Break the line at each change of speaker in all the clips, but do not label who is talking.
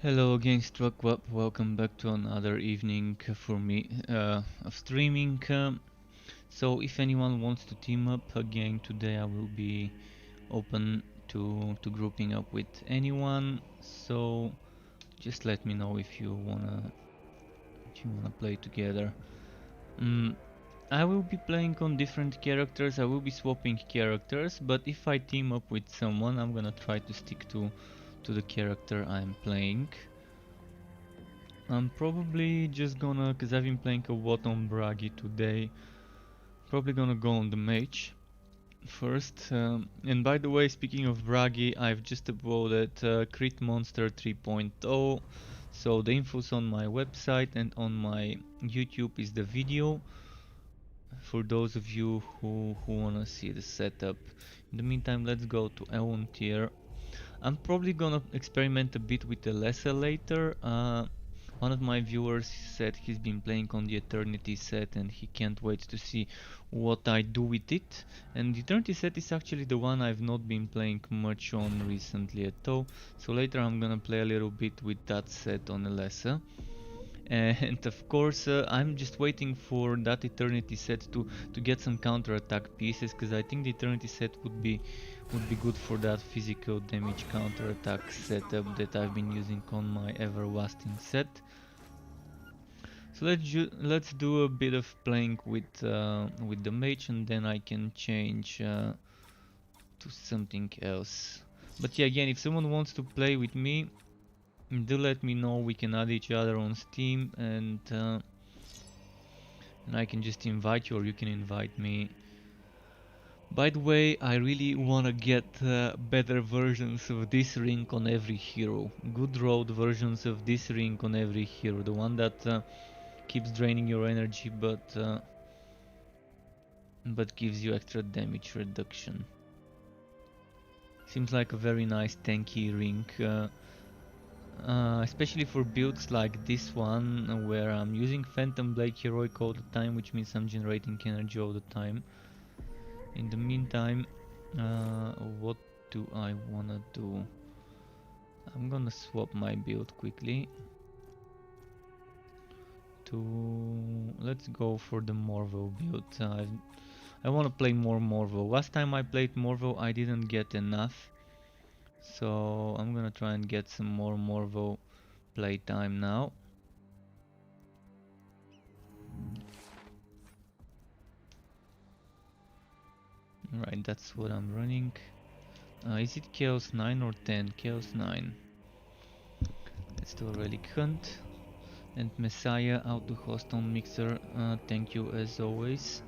Hello again, Struckweb. Welcome back to another evening for me of streaming. So if anyone wants to team up again today, I will be open to grouping up with anyone. So just let me know if you wanna play together. Mm, I will be playing on different characters. I will be swapping characters, but if I team up with someone, I'm gonna try to stick to the character I'm playing. I'm probably just gonna, cause I've been playing a lot on Bragi today, probably gonna go on the mage first. And by the way, speaking of Bragi, I've just uploaded Crit Monster 3.0, so the info's on my website and on my YouTube is the video for those of you who wanna see the setup. In the meantime, let's go to Elon tier. I'm probably gonna experiment a bit with the lesser later. One of my viewers said he's been playing on the Eternity set and he can't wait to see what I do with it. And the Eternity set is actually the one I've not been playing much on recently at all. So later I'm gonna play a little bit with that set on a lesser. And of course I'm just waiting for that Eternity set to get some counter attack pieces, because I think the Eternity set would be good for that physical damage counter attack setup that I've been using on my everlasting set. So let's do a bit of playing with the mage, and then I can change to something else. But yeah, again, if someone wants to play with me, do let me know. We can add each other on Steam, and I can just invite you, or you can invite me. By the way, I really wanna get better versions of this ring on every hero. Good road versions of this ring on every hero. The one that keeps draining your energy but gives you extra damage reduction. Seems like a very nice tanky ring. Especially for builds like this one, where I'm using Phantom Blade Heroic all the time, which means I'm generating energy all the time. In the meantime, what do I wanna do? I'm gonna swap my build quickly to... let's go for the Morvo build. I wanna play more Morvo. Last time I played Morvo I didn't get enough, so I'm gonna try and get some more Morvo playtime now. Right, that's what I'm running. Is it Chaos 9 or 10? Chaos 9. Let's do a Relic Hunt. And Messiah auto host on Mixer. Thank you as always.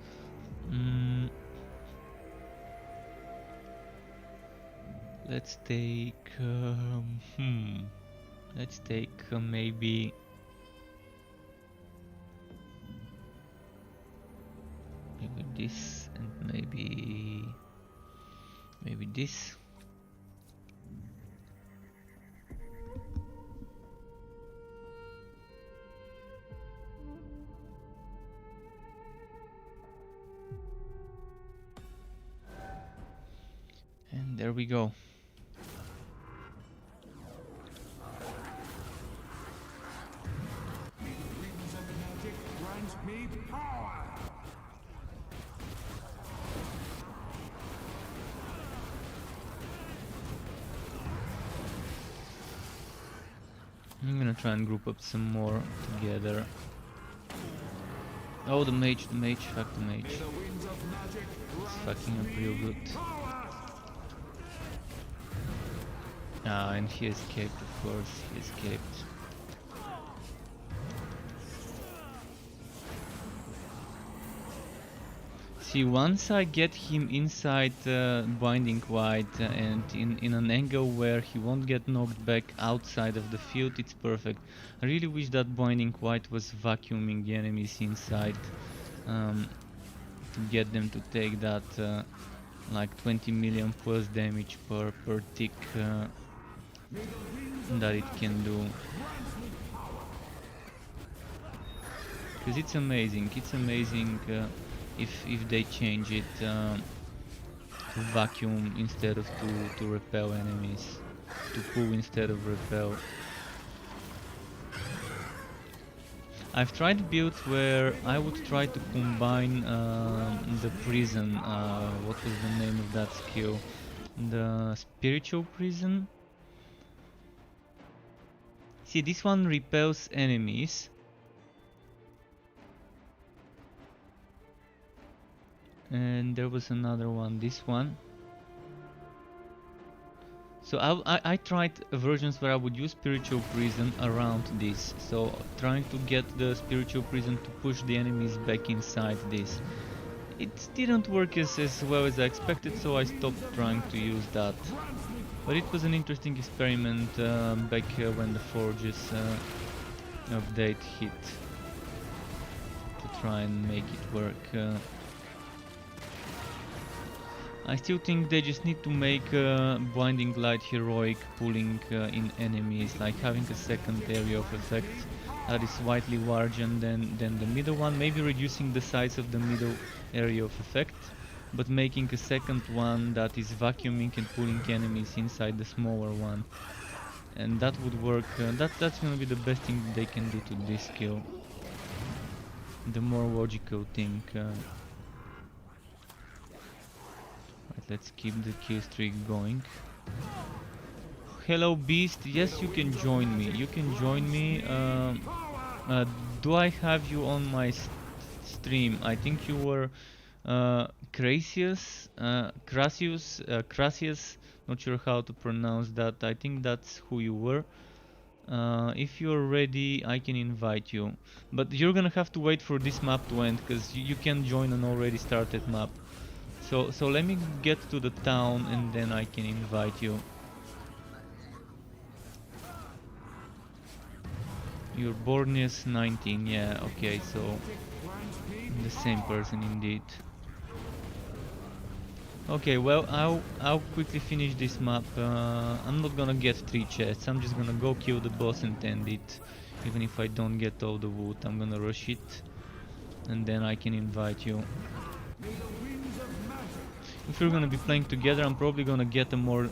Let's take... let's take maybe... maybe this and maybe this. And there we go. I'm gonna try and group up some more together. Oh, the mage, fuck the mage. It's fucking up real good. Ah, and he escaped, of course, he escaped. See, once I get him inside Binding White and in an angle where he won't get knocked back outside of the field, it's perfect. I really wish that Binding White was vacuuming the enemies inside to get them to take that like 20 million plus damage per tick that it can do. Because it's amazing if they change it to vacuum instead of to repel enemies, to pull instead of repel. I've tried builds where I would try to combine the prison, what was the name of that skill? The spiritual prison? See, this one repels enemies. And there was another one, this one. So I tried versions where I would use spiritual prison around this. So trying to get the spiritual prison to push the enemies back inside this. It didn't work as well as I expected, so I stopped trying to use that. But it was an interesting experiment back when the Forges update hit. To try and make it work. I still think they just need to make Blinding Light heroic pulling in enemies, like having a second area of effect that is slightly larger than the middle one, maybe reducing the size of the middle area of effect, but making a second one that is vacuuming and pulling enemies inside the smaller one. And that would work, that's gonna be the best thing they can do to this skill. The more logical thing. Let's keep the kill streak going. Hello Beast, yes you can join me. You can join me. Do I have you on my stream? I think you were Crasius, Crasius, not sure how to pronounce that. I think that's who you were. If you're ready, I can invite you. But you're gonna have to wait for this map to end, because you can join an already started map. So let me get to the town and then I can invite you. You're Bornius 19, yeah, okay, so the same person indeed. Okay, well, I'll quickly finish this map. I'm not gonna get 3 chests, I'm just gonna go kill the boss and end it. Even if I don't get all the wood, I'm gonna rush it. And then I can invite you. If we're gonna be playing together, I'm probably gonna get a more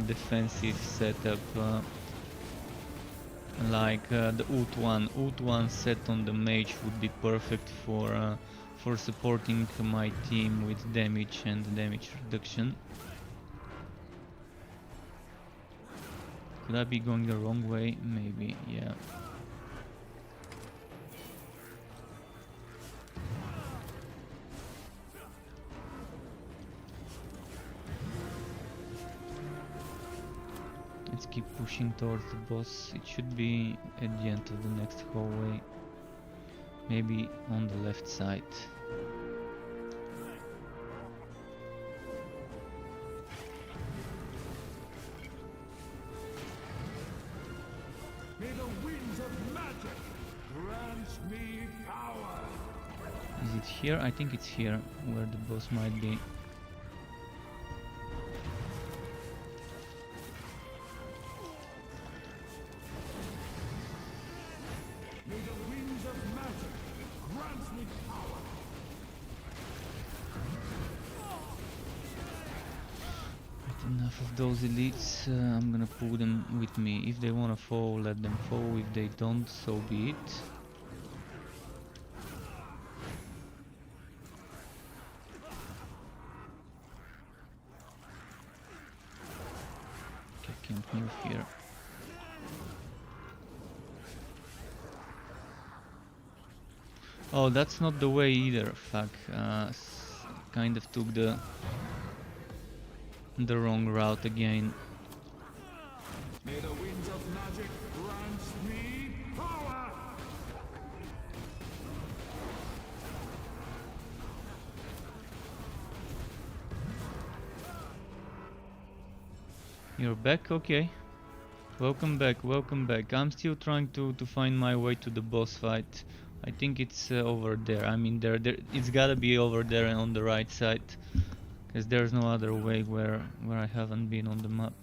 defensive setup, like the Ut one. Ut one set on the mage would be perfect for supporting my team with damage and damage reduction. Could I be going the wrong way? Maybe, yeah. Let's keep pushing towards the boss. It should be at the end of the next hallway. Maybe on the left side.
May the winds of magic grant me power.
Is it here? I think it's here where the boss might be. Enough of those elites, I'm gonna pull them with me. If they wanna fall, let them fall. If they don't, so be it. Okay, can't move here. Oh, that's not the way either. Fuck. Kind of took the wrong route again.
May the winds of magic grant me power.
You're back? Okay. Welcome back, welcome back. I'm still trying to find my way to the boss fight. I think it's over there. I mean, it's gotta be over there and on the right side. Because there's no other way where I haven't been on the map.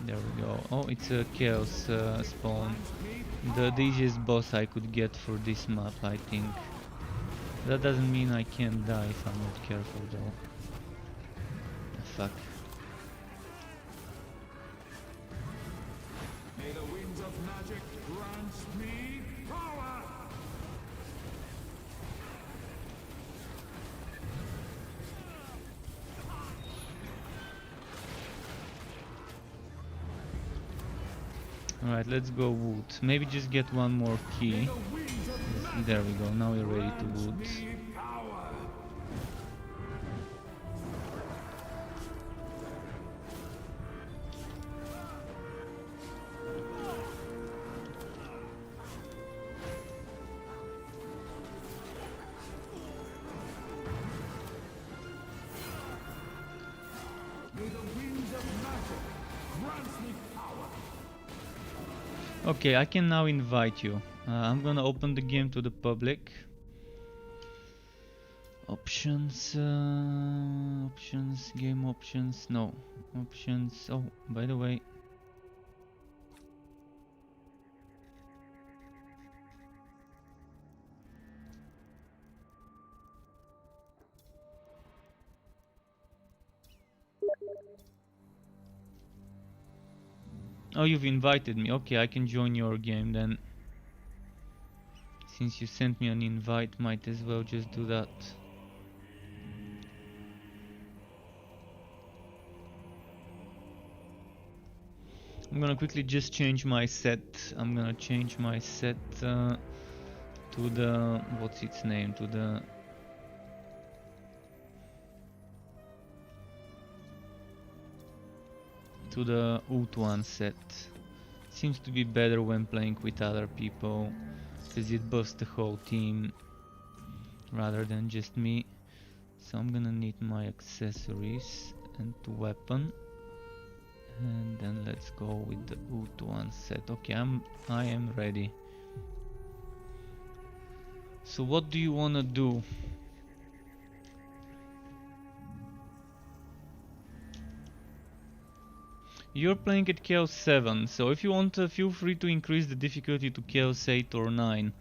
There we go. Oh, it's a chaos spawn. The easiest boss I could get for this map, I think. That doesn't mean I can't die if I'm not careful though. fuck.
May the winds of magic grant me power!
Alright, let's go wood. Maybe just get one more key. There we go, now we're ready to wood. Okay, I can now invite you. I'm gonna open the game to the public. Options, options, game options, no. Options, oh, by the way. Oh, you've invited me. Okay, I can join your game then. Since you sent me an invite, might as well just do that. I'm gonna quickly just change my set. I'm gonna change my set to the... what's its name? To the... Ut1 set. Seems to be better when playing with other people, because it buffs the whole team rather than just me. So I'm gonna need my accessories and weapon, and then let's go with the Ut1 set. Okay, I am ready. So what do you wanna do? You're playing at Chaos 7, so if you want, feel free to increase the difficulty to Chaos 8 or 9.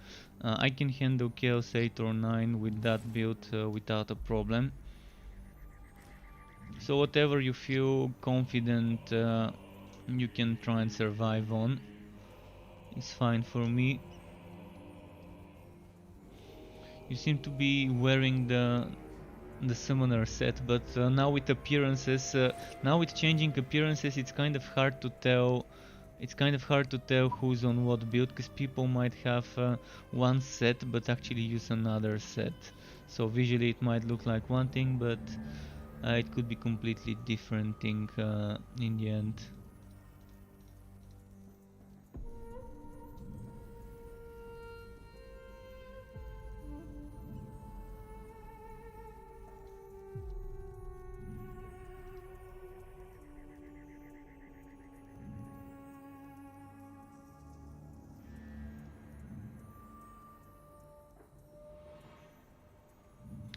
I can handle Chaos 8 or 9 with that build without a problem. So whatever you feel confident you can try and survive on is fine for me. You seem to be wearing the summoner set, but now with appearances, now with changing appearances, it's kind of hard to tell. It's kind of hard to tell who's on what build, because people might have one set but actually use another set. So visually it might look like one thing, but it could be completely different thing in the end.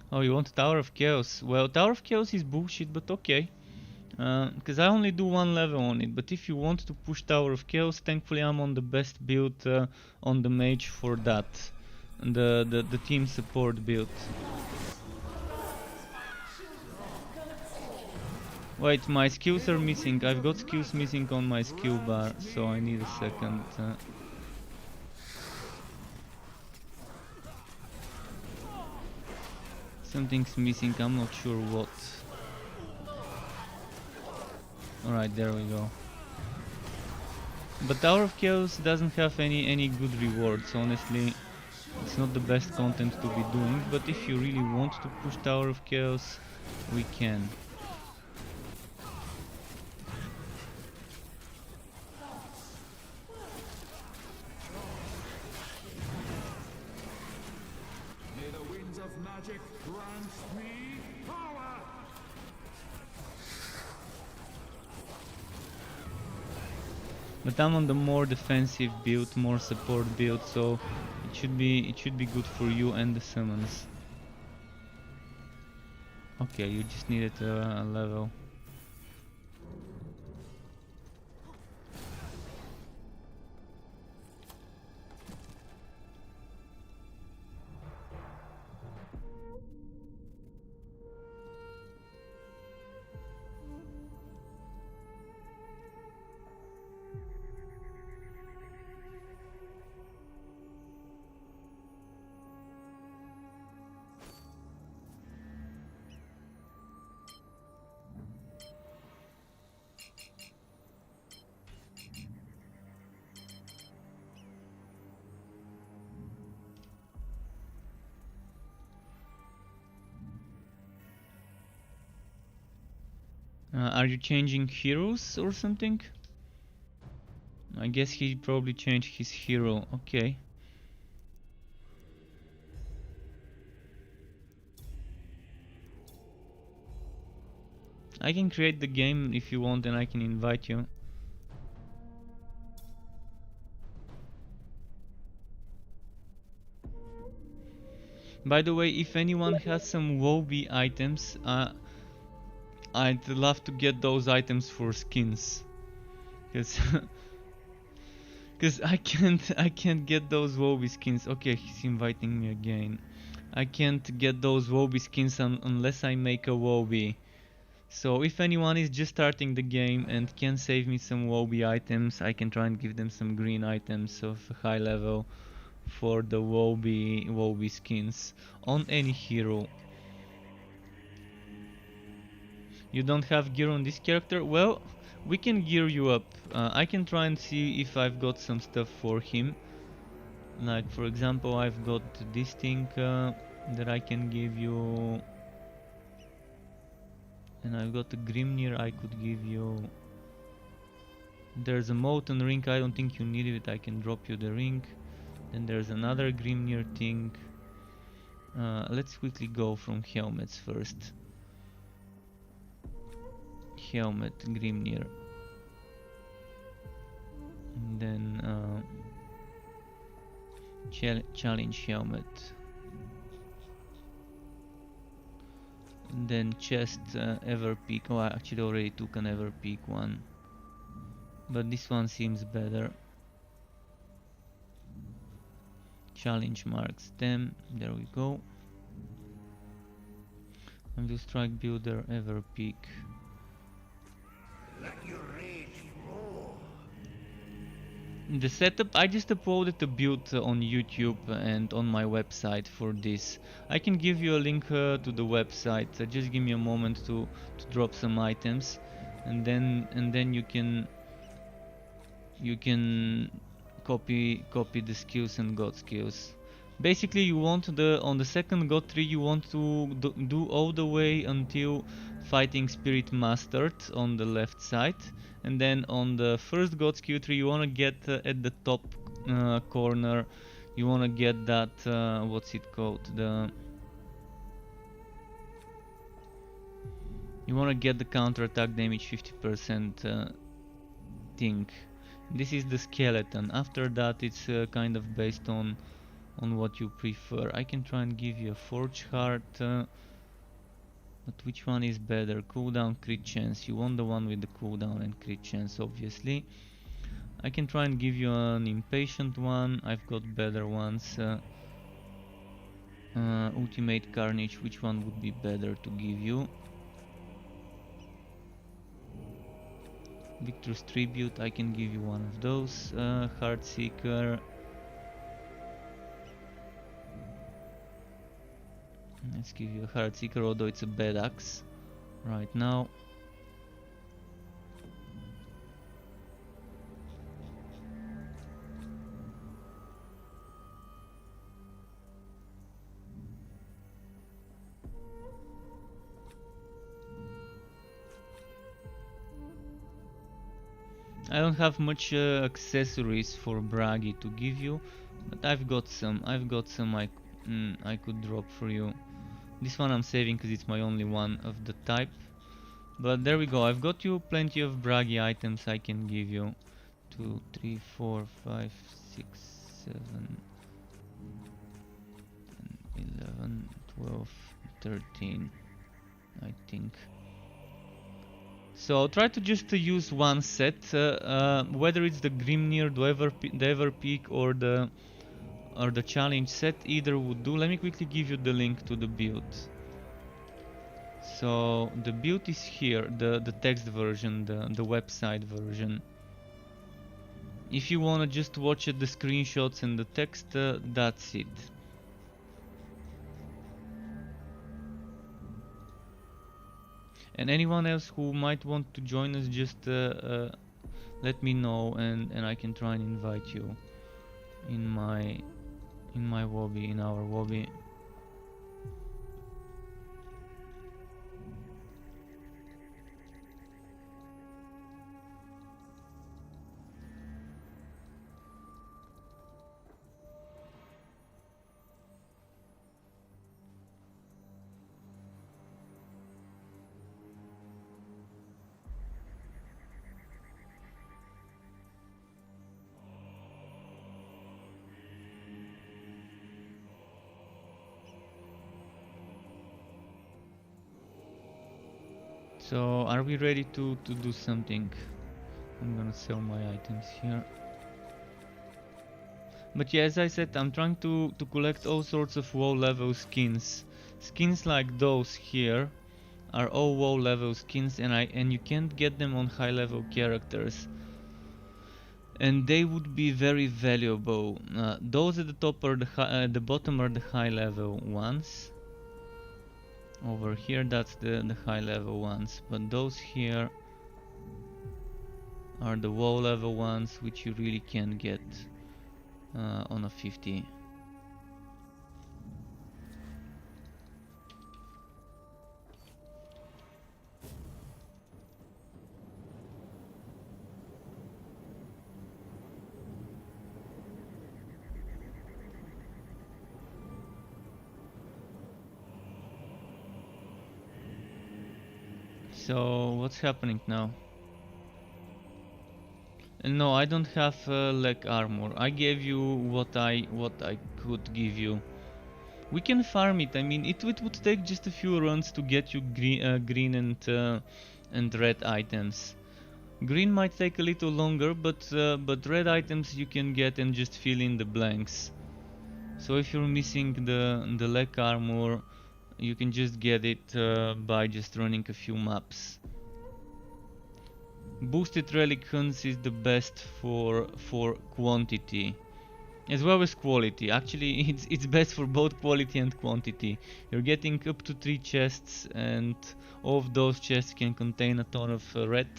Oh, you want Tower of Chaos? Well, Tower of Chaos is bullshit, but okay. Because I only do one level on it, but if you want to push Tower of Chaos, thankfully I'm on the best build on the mage for that. The team support build. Wait, my skills are missing. I've got skills missing on my skill bar, so I need a second. Something's missing, I'm not sure what. Alright, there we go. But Tower of Chaos doesn't have any good rewards, honestly. It's not the best content to be doing, but if you really want to push Tower of Chaos, we can.
May the winds of magic grant me power!
But I'm on the more defensive build, more support build, so it should be good for you and the summons. Okay, you just needed a level. Are you changing heroes or something? I guess he probably changed his hero. Okay. I can create the game if you want and I can invite you. By the way, if anyone has some Woby items, I'd love to get those items for skins. Cause Cause I can't get those Woby skins. Okay, he's inviting me again. I can't get those Woby skins unless I make a Woby. So if anyone is just starting the game and can save me some Woby items, I can try and give them some green items of a high level for the Woby skins on any hero. You don't have gear on this character? Well, we can gear you up. I can try and see if I've got some stuff for him. Like for example, I've got this thing that I can give you, and I've got a Grimnir I could give you. There's a Molten Ring, I don't think you need it, I can drop you the ring. Then there's another Grimnir thing. Let's quickly go from helmets first. Helmet, Grimnir. And then challenge helmet. And then chest ever peak. Oh, I actually already took an ever peak one, but this one seems better. Challenge marks them. There we go. And we'll strike builder ever peak. The setup, I just uploaded a build on YouTube and on my website for this. I can give you a link to the website. Just give me a moment to drop some items, and then you can copy the skills and god skills. Basically, you want on the second god tree, you want to do all the way until fighting spirit mastered on the left side, and then on the first god skill tree you want to get at the top corner, you want to get that what's it called, you want to get the counter attack damage 50% thing. This is the skeleton. After that it's kind of based on what you prefer. I can try and give you a forge heart, but which one is better? Cooldown, crit chance. You want the one with the cooldown and crit chance, obviously. I can try and give you an impatient one. I've got better ones. Ultimate carnage. Which one would be better to give you? Victor's tribute. I can give you one of those. Heartseeker. Let's give you a Heartseeker, although it's a bad axe right now. I don't have much accessories for Bragi to give you, but I've got some I could drop for you. This one I'm saving because it's my only one of the type. But there we go, I've got you plenty of Bragi items I can give you. 2, 3, 4, 5, 6, 7, 11, 12, 13, I think. So I'll try to just use one set, whether it's the Grimnir, the Everpeak, or the challenge set, either would do. Let me quickly give you the link to the build. So the build is here, the text version, the website version. If you wanna just watch the screenshots and the text, that's it. And anyone else who might want to join us, just let me know, and I can try and invite you in my lobby, in our lobby. So are we ready to do something? I'm gonna sell my items here. But yeah, as I said, I'm trying to collect all sorts of WoW level skins. Skins like those here are all WoW level skins, and you can't get them on high level characters. And they would be very valuable. Those at the top are the bottom are the high level ones. Over here, that's the high level ones, but those here are the WoW level ones, which you really can't get on a 50. So what's happening now? No, I don't have leg armor. I gave you what I could give you. We can farm it. I mean, it would take just a few runs to get you green and red items. Green might take a little longer, but red items you can get and just fill in the blanks. So if you're missing the leg armor, you can just get it by just running a few maps. Boosted relic hunts is the best for quantity as well as quality. Actually, it's best for both quality and quantity. You're getting up to 3 chests, and all of those chests can contain a ton of red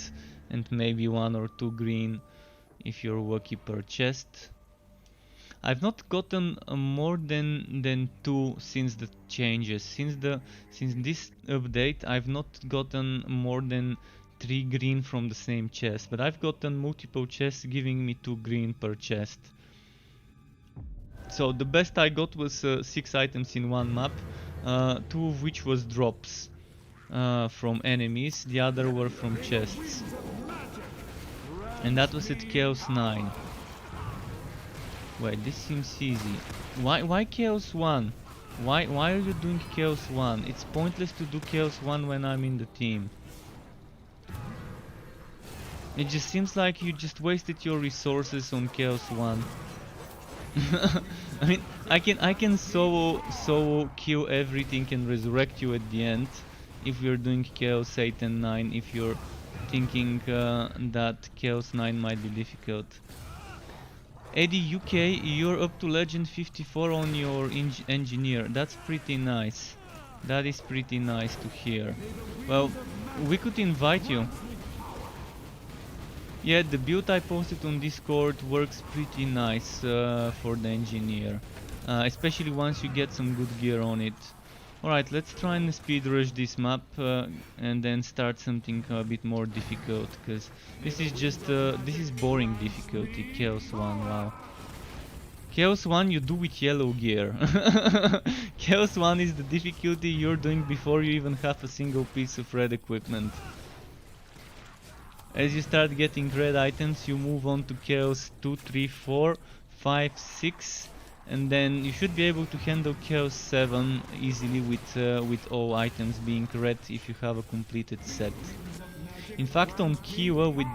and maybe 1 or 2 green if you're lucky per chest. I've not gotten more than 2 since the changes. Since this update, I've not gotten more than 3 green from the same chest, but I've gotten multiple chests giving me 2 green per chest. So the best I got was 6 items in one map, 2 of which was drops from enemies, the other were from chests. And that was at Chaos 9. Wait, this seems easy. Why Chaos 1? Why are you doing Chaos 1? It's pointless to do Chaos 1 when I'm in the team. It just seems like you just wasted your resources on Chaos 1. I mean, I can solo kill everything and resurrect you at the end if we're doing Chaos 8 and 9, if you're thinking that Chaos 9 might be difficult. Eddie UK, you're up to Legend 54 on your engineer. That's pretty nice. That is pretty nice to hear. Well, we could invite you. Yeah, the build I posted on Discord works pretty nice for the engineer. Especially once you get some good gear on it. Alright, let's try and speed rush this map and then start something a bit more difficult, because this is just this is boring difficulty. Chaos 1, wow. Chaos 1 you do with yellow gear. Chaos 1 is the difficulty you're doing before you even have a single piece of red equipment. As you start getting red items, you move on to Chaos 2, 3, 4, 5, 6. And then you should be able to handle Chaos 7 easily with all items being red if you have a completed set. In fact, on Kiwa with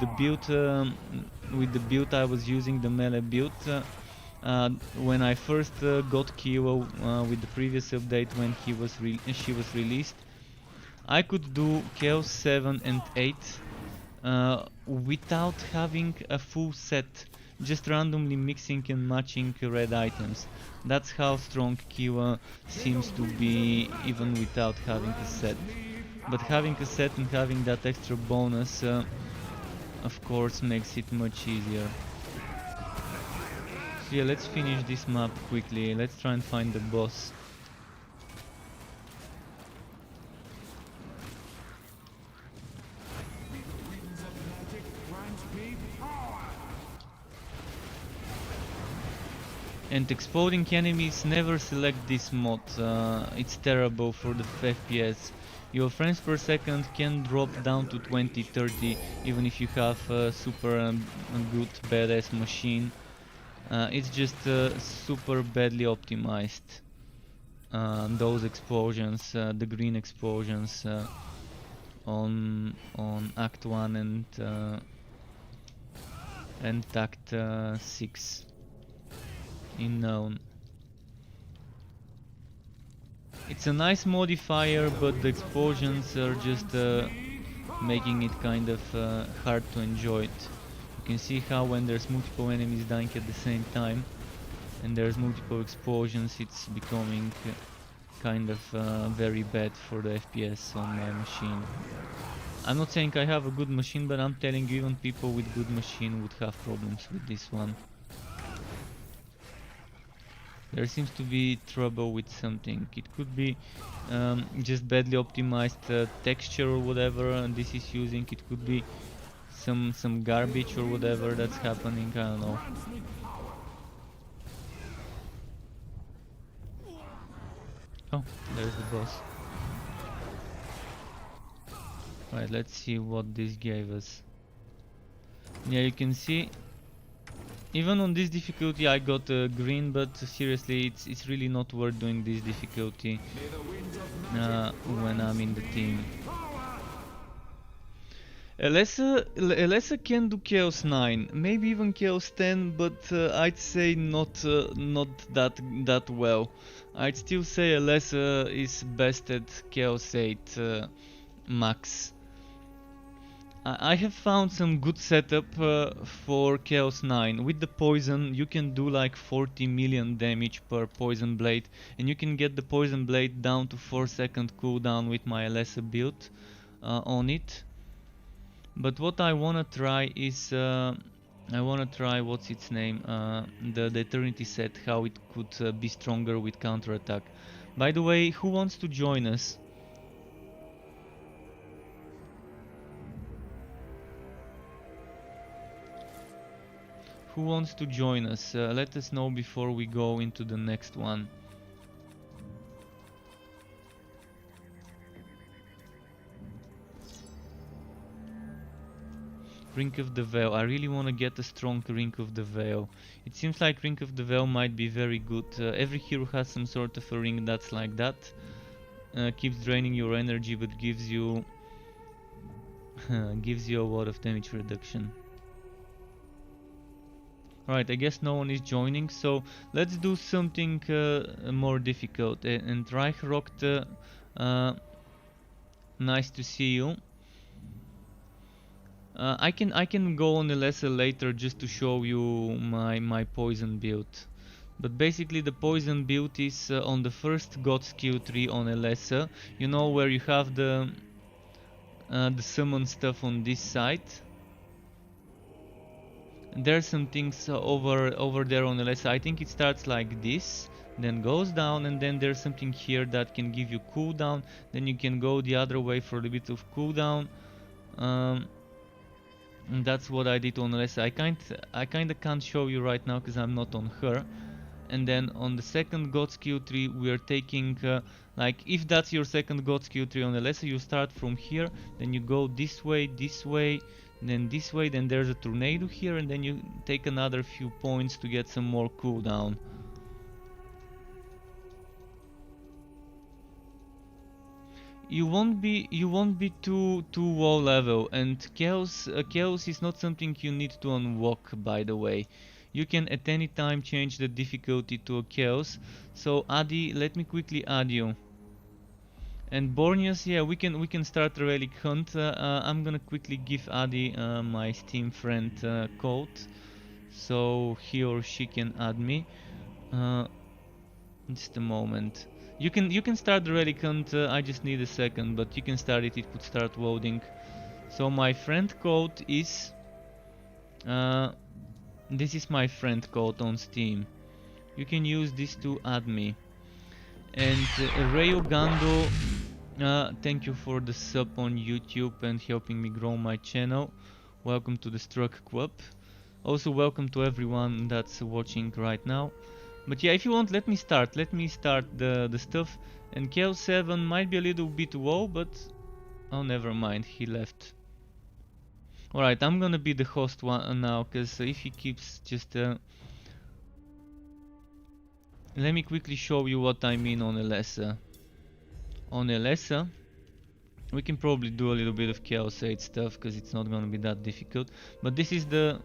the build I was using, the melee build, when I first got Kiwa with the previous update when she was released, I could do Chaos 7 and 8 without having a full set. Just randomly mixing and matching red items. That's how strong Kiwa seems to be even without having a set. But having a set and having that extra bonus of course makes it much easier. So yeah, let's finish this map quickly. Let's try and find the boss. And exploding enemies, never select this mod, it's terrible for the FPS. Your frames per second can drop down to 20-30 even if you have a super good badass machine. It's just super badly optimized. Those explosions, the green explosions, on Act 1 and Act 6 in known. It's a nice modifier, but the explosions are just making it kind of hard to enjoy it. You can see how when there's multiple enemies dying at the same time and there's multiple explosions, it's becoming kind of very bad for the FPS on my machine. I'm not saying I have a good machine, but I'm telling you, even people with good machine would have problems with this one. There seems to be trouble with something. It could be just badly optimized texture or whatever and this is using. It could be some garbage or whatever that's happening. I don't know. Oh, there's the boss. Right, let's see what this gave us. Yeah, you can see even on this difficulty I got green, but seriously it's really not worth doing this difficulty when I'm in the team. Elessa can do Chaos 9, maybe even Chaos 10, but I'd say not that well. I'd still say Elessa is best at Chaos 8 max. I have found some good setup for Chaos 9. With the poison you can do like 40 million damage per poison blade, and you can get the poison blade down to 4-second cooldown with my Elessa build on it. But what I wanna try is what's its name, the Eternity set, how it could be stronger with counterattack. By the way, who wants to join us? Who wants to join us? Let us know before we go into the next one. Ring of the Veil. I really want to get a strong Ring of the Veil. It seems like Ring of the Veil might be very good. Every hero has some sort of a ring that's like that. Keeps draining your energy but gives you gives you a lot of damage reduction. Right, I guess no one is joining, so let's do something more difficult. And Reichrocht, nice to see you. I can go on Elessa later just to show you my poison build. But basically the poison build is on the first god skill tree on Elessa. You know where you have the summon stuff on this side. There's some things over there on Elessa. I think it starts like this, then goes down, and then there's something here that can give you cooldown. Then you can go the other way for a bit of cooldown. And that's what I did on Elessa. I kinda can't show you right now because I'm not on her. And then on the second god skill tree we are taking like, if that's your second god skill tree on Elessa, you start from here, then you go this way, then this way, then there's a tornado here, and then you take another few points to get some more cooldown. You won't be too low level, and chaos is not something you need to unlock, by the way. You can at any time change the difficulty to a chaos. So Adi, let me quickly add you. And Borneus, yeah, we can start a relic hunt. I'm gonna quickly give Adi my Steam friend code, so he or she can add me. Just a moment. You can start the relic hunt. I just need a second, but you can start it. It could start loading. So my friend code is this is my friend code on Steam. You can use this to add me. And Rayo Gando, thank you for the sub on YouTube and helping me grow my channel. Welcome to the Struck Club. Also welcome to everyone that's watching right now. But yeah, if you want, let me start the stuff. And Chaos 7 might be a little bit low, but oh, never mind, he left. Alright, I'm gonna be the host one now, cause if he keeps just let me quickly show you what I mean on Elessa. On Elessa, We can probably do a little bit of Chaos 8 stuff because it's not gonna be that difficult. But this is the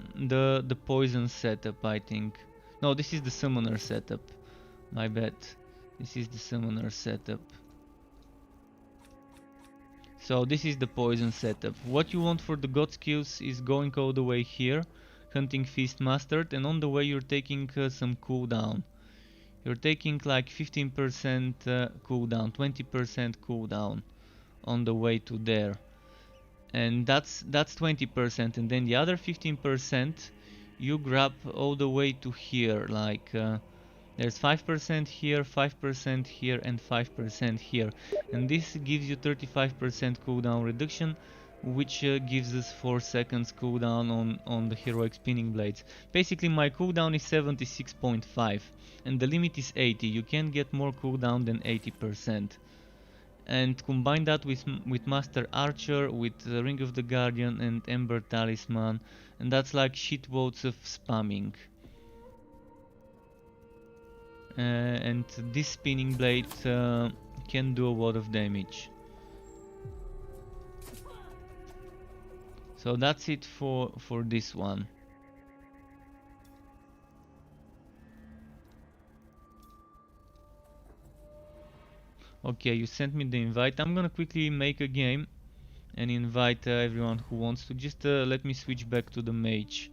poison setup, I think. No, this is the summoner setup. My bad. This is the summoner setup. So this is the poison setup. What you want for the god skills is going all the way here, hunting feast mastered, and on the way you're taking some cooldown. You're taking like 15% cooldown, 20% cooldown on the way to there, and that's 20%, and then the other 15% you grab all the way to here, like there's 5% here, 5% here, and 5% here, and this gives you 35% cooldown reduction, which gives us 4 seconds cooldown on the heroic spinning blades. Basically my cooldown is 76.5 and the limit is 80. You can't get more cooldown than 80%. And combine that with Master Archer, with Ring of the Guardian and Ember Talisman, and that's like shitloads of spamming. And this spinning blade can do a lot of damage. So that's it for this one. Okay, you sent me the invite. I'm gonna quickly make a game and invite everyone who wants to. Just let me switch back to the mage,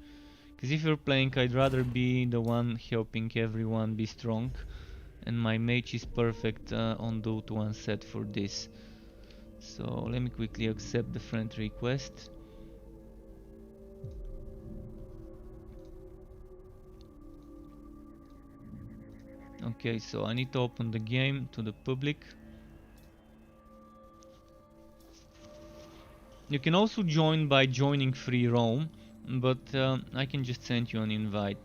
because if you're playing, I'd rather be the one helping everyone be strong, and my mage is perfect on Dot 1 set for this. So let me quickly accept the friend request. Okay, so I need to open the game to the public. You can also join by joining free roam, but I can just send you an invite.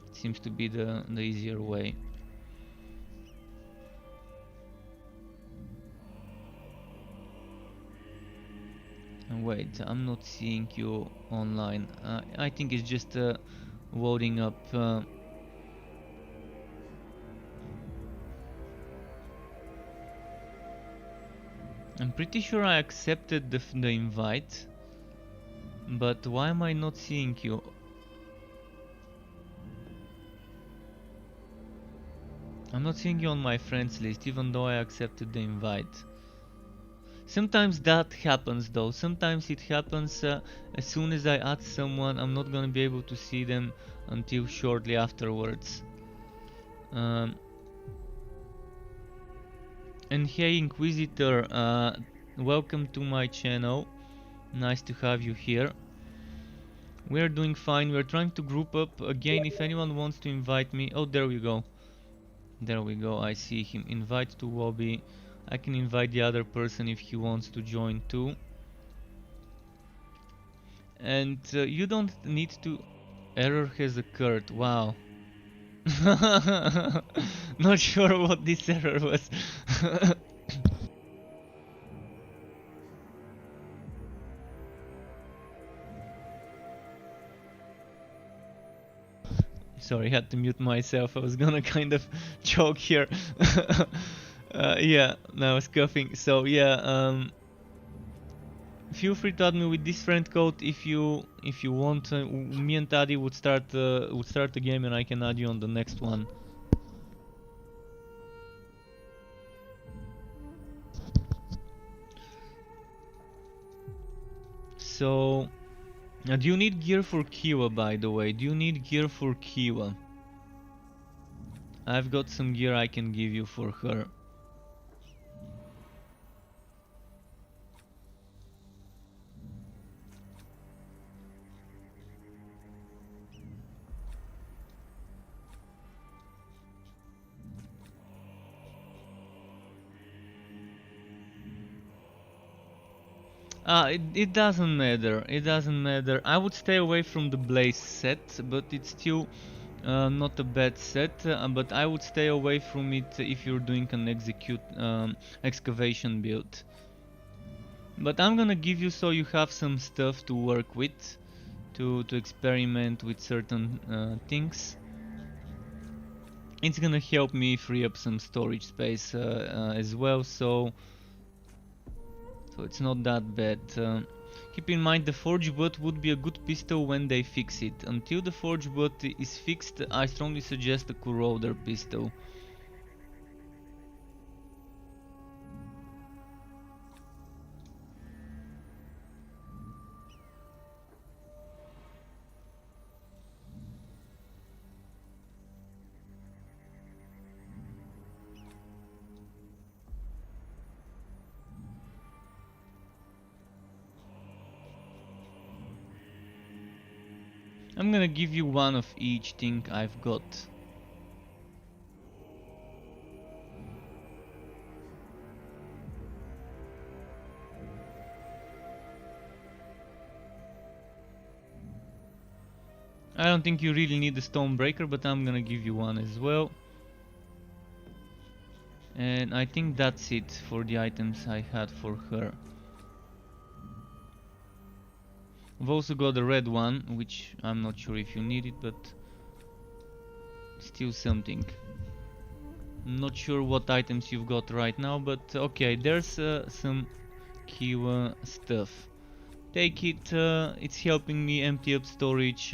It seems to be the easier way. And wait, I'm not seeing you online. I think it's just loading up. I'm pretty sure I accepted the invite, but why am I not seeing you? I'm not seeing you on my friends list, even though I accepted the invite. Sometimes that happens though. Sometimes it happens as soon as I add someone, I'm not gonna be able to see them until shortly afterwards. And hey Inquisitor, welcome to my channel. Nice to have you here. We're doing fine. We're trying to group up again. If anyone wants to invite me, oh, there we go. There we go. I see him. Invite to lobby. I can invite the other person if he wants to join too. And you don't need to. Error has occurred. Wow. Not sure what this error was. Sorry, had to mute myself. I was gonna kind of choke here. Yeah, now I was coughing. So yeah, feel free to add me with this friend code if you want. Me and Taddy would start the game, and I can add you on the next one. So, do you need gear for Kiwa, by the way? Do you need gear for Kiwa? I've got some gear I can give you for her. It doesn't matter. It doesn't matter. I would stay away from the Blaze set, but it's still not a bad set. But I would stay away from it if you're doing an excavation build. But I'm gonna give you so you have some stuff to work with, to experiment with certain things. It's gonna help me free up some storage space as well. So so it's not that bad. Keep in mind the forge butt would be a good pistol when they fix it. Until the forge butt is fixed, I strongly suggest the corroder pistol. I'm gonna give you one of each thing I've got. I don't think you really need the Stonebreaker, but I'm gonna give you one as well. And I think that's it for the items I had for her. I've also got the red one, which I'm not sure if you need it, but still something. Not sure what items you've got right now, but okay, there's some Kiwa stuff. Take it, it's helping me empty up storage,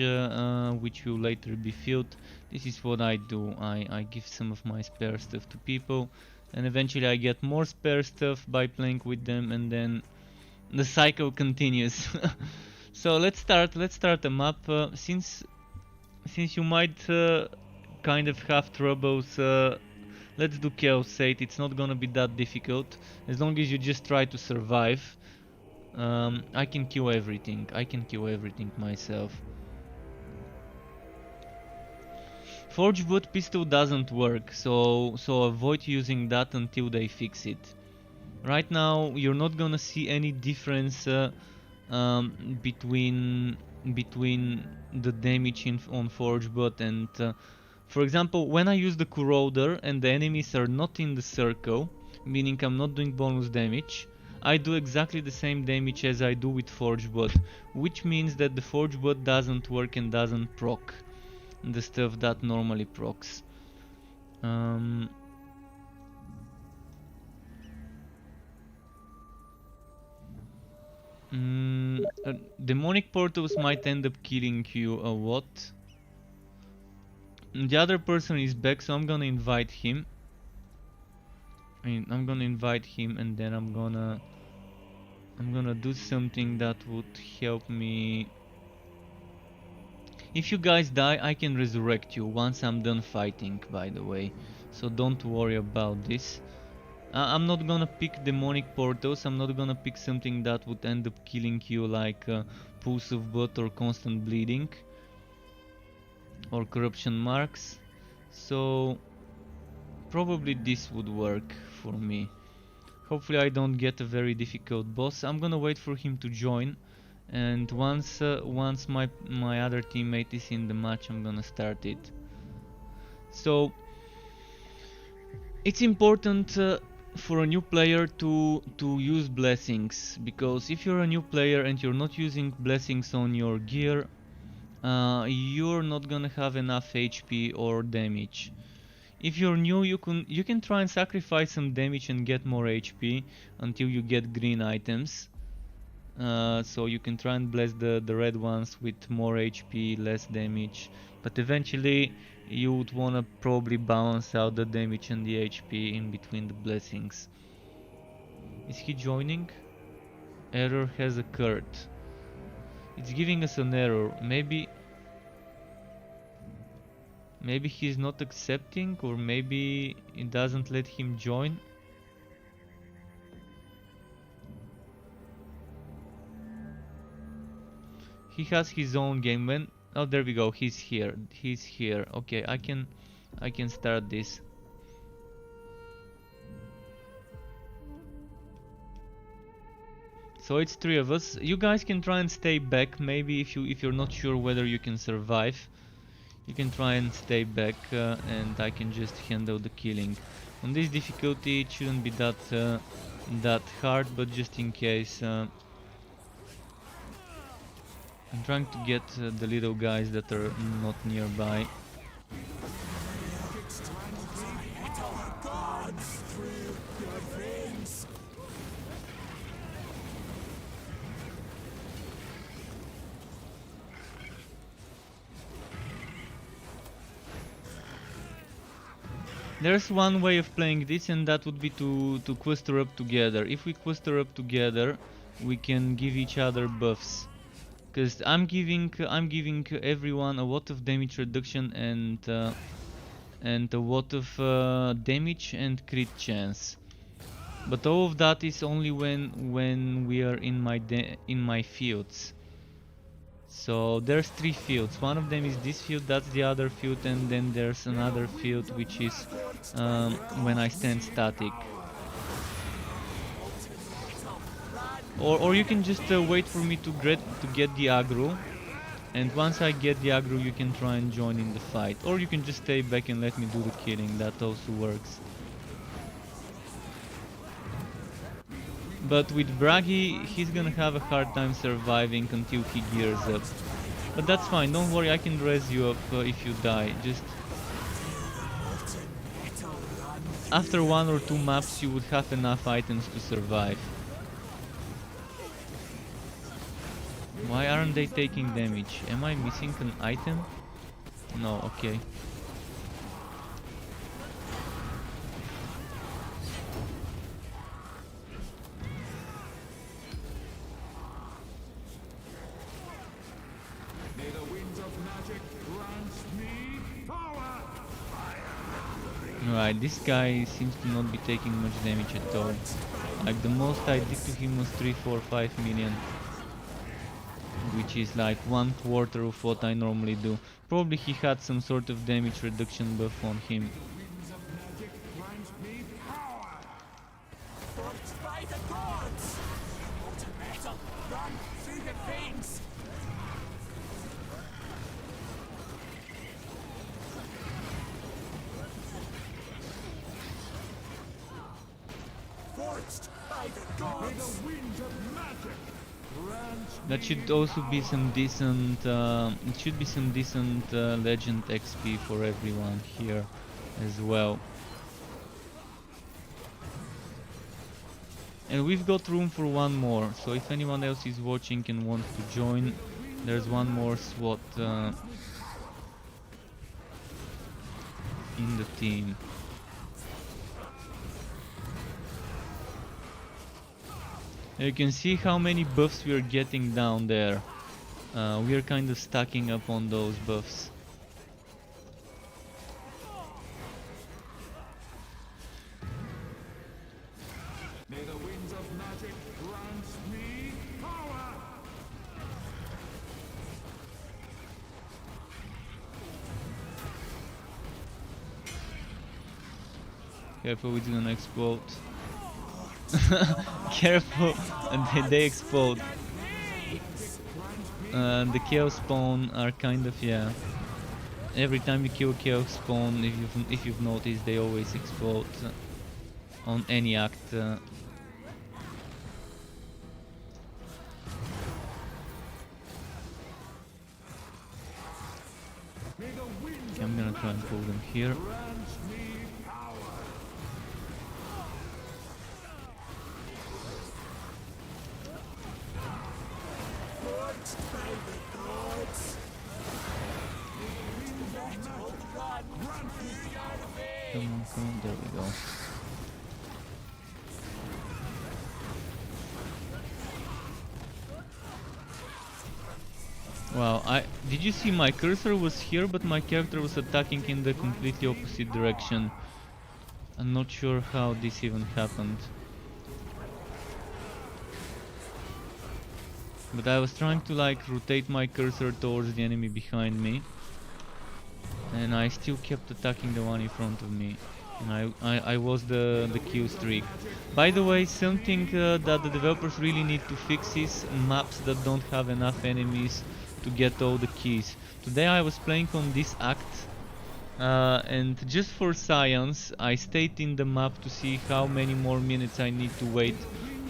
which will later be filled. This is what I do, I give some of my spare stuff to people, and eventually I get more spare stuff by playing with them, and then the cycle continues. So let's start a map. Since you might kind of have troubles, let's do Chaos 8. It's not gonna be that difficult as long as you just try to survive. I can kill everything. I can kill everything myself. Forge wood pistol doesn't work, so avoid using that until they fix it. Right now, you're not gonna see any difference between the damage on Forge Butt and for example, when I use the Corroder and the enemies are not in the circle, meaning I'm not doing bonus damage, I do exactly the same damage as I do with Forge Butt, which means that the Forge Butt doesn't work and doesn't proc the stuff that normally procs. Demonic portals might end up killing you a lot. The other person is back, so I'm gonna invite him. I'm gonna invite him, and then I'm gonna do something that would help me. If you guys die, I can resurrect you once I'm done fighting, by the way, so don't worry about this. I'm not gonna pick demonic portals, I'm not gonna pick something that would end up killing you like Pulse of Blood or Constant Bleeding or Corruption Marks, so probably this would work for me. Hopefully I don't get a very difficult boss. I'm gonna wait for him to join, and once my other teammate is in the match, I'm gonna start it. So it's important for a new player to use blessings, because if you're a new player and you're not using blessings on your gear, you're not gonna have enough HP or damage. If you're new, you can try and sacrifice some damage and get more HP until you get green items. So you can try and bless the red ones with more HP, less damage, but eventually you would wanna probably balance out the damage and the HP in between the blessings. Is he joining? Error has occurred. It's giving us an error. Maybe he's not accepting, or maybe it doesn't let him join. He has his own game. When oh, there we go, he's here. Okay, I can start this. So it's 3 of us. You guys can try and stay back. Maybe if you're not sure whether you can survive, you can try and stay back, and I can just handle the killing. On this difficulty it shouldn't be that hard, but just in case, I'm trying to get the little guys that are not nearby. There's one way of playing this, and that would be to cluster up together. If we cluster up together, we can give each other buffs. Because I'm giving everyone a lot of damage reduction and a lot of damage and crit chance. But all of that is only when we are in my fields. So there's 3 fields. One of them is this field, that's the other field, and then there's another field which is when I stand static. Or you can just wait for me to get the aggro, and once I get the aggro you can try and join in the fight. Or you can just stay back and let me do the killing, that also works. But with Bragi, he's gonna have a hard time surviving until he gears up. But that's fine, don't worry, I can res you up if you die. Just after 1 or 2 maps you would have enough items to survive. Why aren't they taking damage? Am I missing an item? No, okay. Right, this guy seems to not be taking much damage at all. Like the most I did to him was 3, 4, 5 million. Which is like 1/4 of what I normally do. Probably he had some sort of damage reduction buff on him. That should also be some decent, it should be some decent legend XP for everyone here as well. And we've got room for one more, so if anyone else is watching and wants to join, there's one more slot in the team. You can see how many buffs we are getting down there. We are kind of stacking up on those buffs.
May the winds of magic grant me power!
Careful, it's gonna explode. Careful, and they explode. The Chaosbane are kind of, yeah. Every time you kill Chaosbane, if you've noticed, they always explode on any act. Okay, I'm gonna try and pull them here. Come on, there we go. Wow, did you see my cursor was here, but my character was attacking in the completely opposite direction. I'm not sure how this even happened. But I was trying to like rotate my cursor towards the enemy behind me, and I still kept attacking the one in front of me. And I was the kill streak. By the way, something that the developers really need to fix is maps that don't have enough enemies to get all the keys. Today I was playing on this act, and just for science I stayed in the map to see how many more minutes I need to wait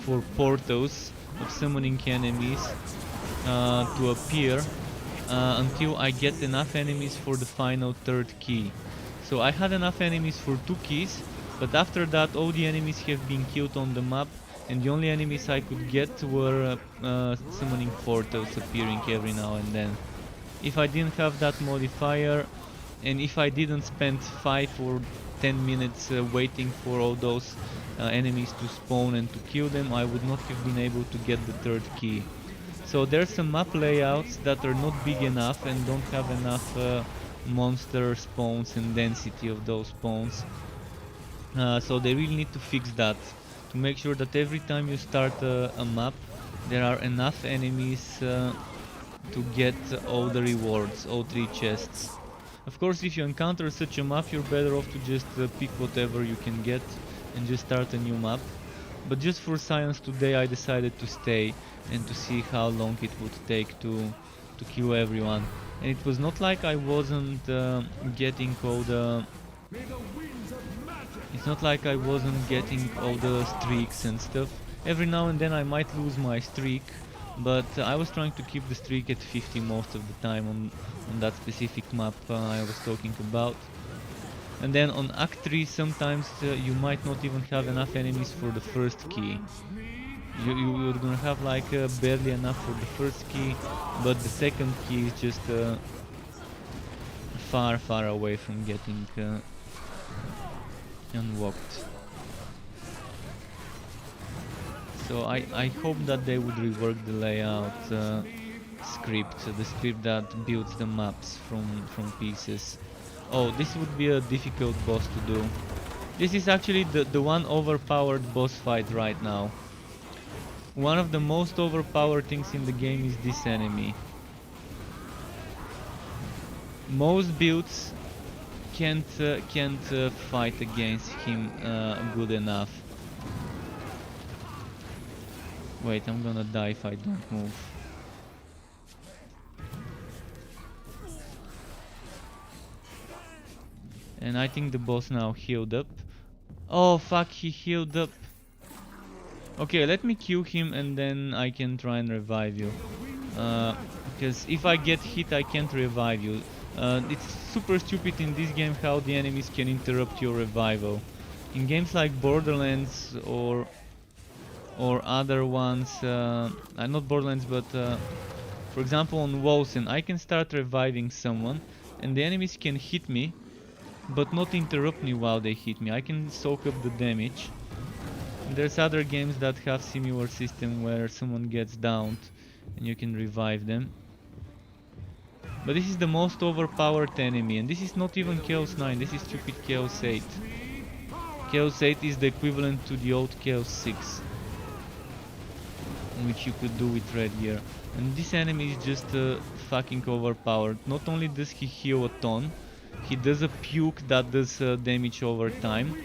for portals of summoning enemies to appear until I get enough enemies for the final 3rd key. So I had enough enemies for 2 keys, but after that all the enemies have been killed on the map, and the only enemies I could get were summoning portals appearing every now and then. If I didn't have that modifier, and if I didn't spend 5 or 10 minutes waiting for all those enemies to spawn and to kill them, I would not have been able to get the third key. So there's some map layouts that are not big enough and don't have enough monster spawns and density of those spawns. So they really need to fix that, to make sure that every time you start a map, there are enough enemies to get all the rewards, all 3 chests. Of course, if you encounter such a map, you're better off to just pick whatever you can get and just start a new map. But just for science today, I decided to stay and to see how long it would take to kill everyone. And it was not like I wasn't getting all the... It's not like I wasn't getting all the streaks and stuff. Every now and then I might lose my streak, but I was trying to keep the streak at 50 most of the time on that specific map I was talking about. And then on Act 3 sometimes you might not even have enough enemies for the first key. You're gonna have like barely enough for the first key, but the second key is just far away from getting unlocked. So I hope that they would rework the layout script, the script that builds the maps from pieces. Oh, this would be a difficult boss to do. This is actually the one overpowered boss fight right now. One of the most overpowered things in the game is this enemy. Most builds can't fight against him good enough. Wait, I'm gonna die if I don't move. And I think the boss now healed up. Oh fuck, he healed up. Okay, let me kill him and then I can try and revive you. Because if I get hit, I can't revive you. It's super stupid in this game how the enemies can interrupt your revival. In games like Borderlands or other ones, not Borderlands, but for example on Wolsen, I can start reviving someone and the enemies can hit me, but not interrupt me while they hit me. I can soak up the damage. There's other games that have similar system where someone gets downed and you can revive them. But this is the most overpowered enemy, and this is not even Chaos 9, this is stupid Chaos 8. Chaos 8 is the equivalent to the old Chaos 6, which you could do with Red Gear. And this enemy is just fucking overpowered. Not only does he heal a ton, he does a puke that does damage over time.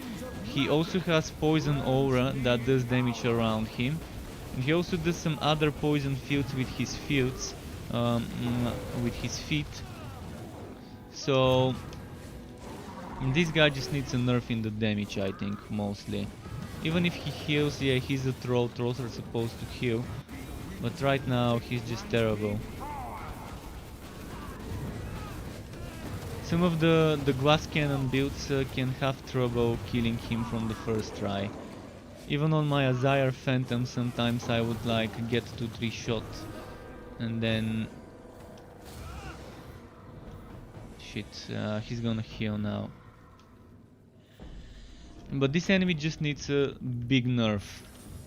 He also has poison aura that does damage around him. And he also does some other poison fields with his fields, with his feet. So this guy just needs a nerf in the damage, I think, mostly. Even if he heals, yeah, he's a troll. Trolls are supposed to heal. But right now he's just terrible. Some of the glass cannon builds can have trouble killing him from the first try. Even on my Azire Phantom sometimes I would like get 2-3 shots and then... Shit, he's gonna heal now. But this enemy just needs a big nerf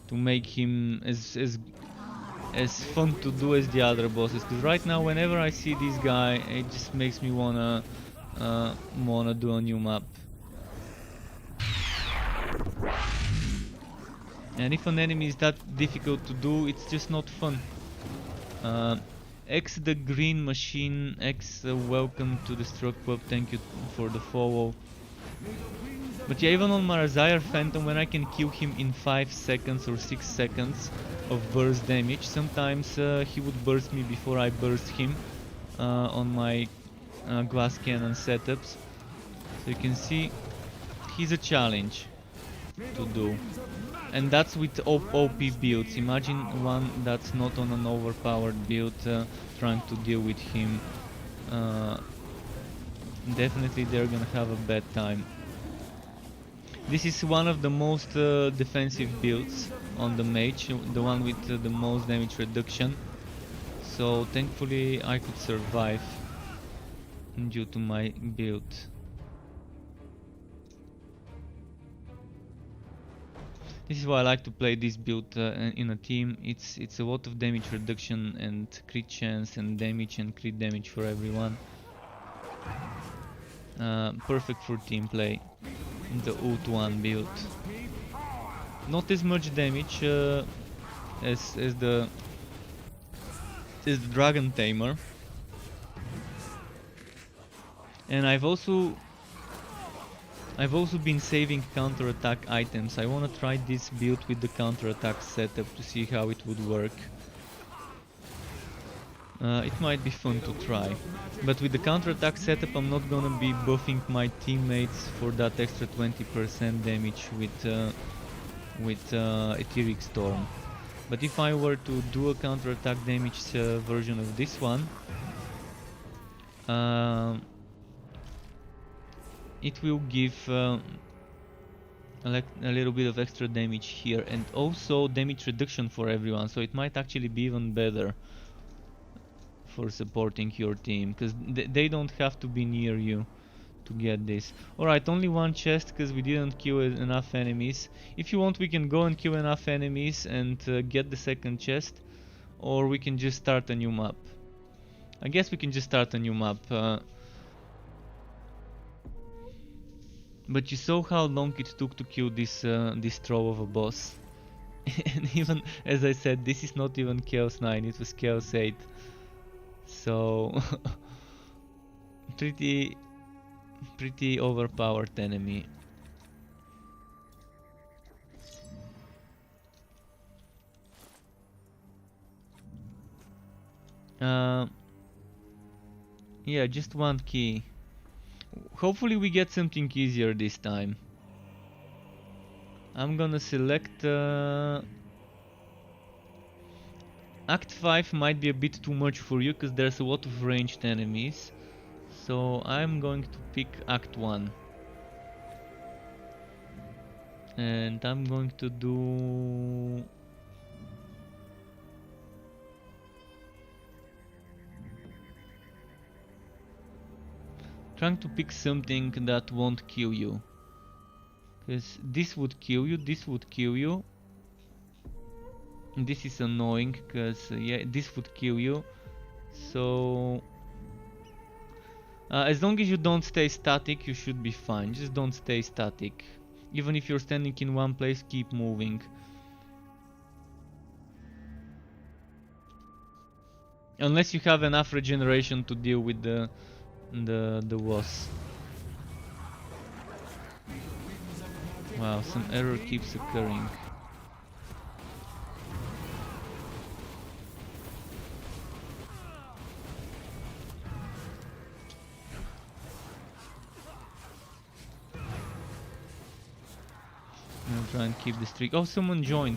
to make him as fun to do as the other bosses. Because right now whenever I see this guy, it just makes me wanna do a new map. And if an enemy is that difficult to do, it's just not fun. X the green machine, X welcome to the Struck Club, thank you for the follow. But yeah, even on Marazire Phantom, when I can kill him in 5 seconds or 6 seconds of burst damage, sometimes he would burst me before I burst him on my glass cannon setups. So you can see he's a challenge to do. And that's with OP builds. Imagine one that's not on an overpowered build trying to deal with him. Definitely they're gonna have a bad time. This is one of the most defensive builds on the mage, the one with the most damage reduction. So thankfully I could survive due to my build. This is why I like to play this build in a team. It's a lot of damage reduction and crit chance and damage and crit damage for everyone. Perfect for team play. The Ult 1 build. Not as much damage as the Dragon Tamer. And I've also been saving counter-attack items. I wanna try this build with the counter-attack setup to see how it would work. It might be fun to try. But with the counter-attack setup I'm not gonna be buffing my teammates for that extra 20% damage with Etheric Storm. But if I were to do a counter-attack damage version of this one, it will give a little bit of extra damage here and also damage reduction for everyone, so it might actually be even better for supporting your team, because they don't have to be near you to get this. Alright, only one chest because we didn't kill enough enemies. If you want we can go and kill enough enemies and get the second chest, or we can just start a new map. I guess we can just start a new map. But you saw how long it took to kill this troll of a boss. And even, as I said, this is not even Chaos 9, it was Chaos 8. So pretty overpowered enemy. Yeah, just one key. Hopefully we get something easier this time. I'm gonna select Act 5 might be a bit too much for you because there's a lot of ranged enemies. So I'm going to pick Act 1. And I'm going to do... trying to pick something that won't kill you. Because this would kill you, this would kill you. This is annoying because yeah, this would kill you. So as long as you don't stay static, you should be fine. Just don't stay static. Even if you're standing in one place, keep moving. Unless you have enough regeneration to deal with the wasp. Wow, some error keeps occurring. I'm gonna try and keep the streak. Oh, someone joined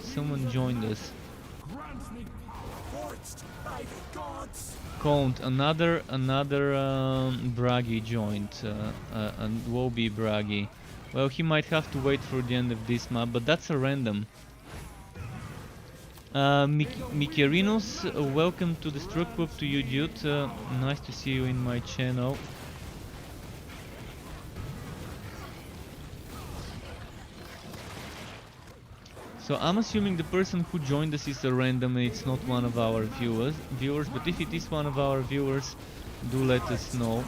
us. Count, another Bragi joined, and Wobi Bragi. Well, he might have to wait for the end of this map, but that's a random. Mikerinos, welcome to the Struck Pub to you, dude. Nice to see you in my channel. So I'm assuming the person who joined us is a random and it's not one of our viewers, but if it is one of our viewers, do let us know.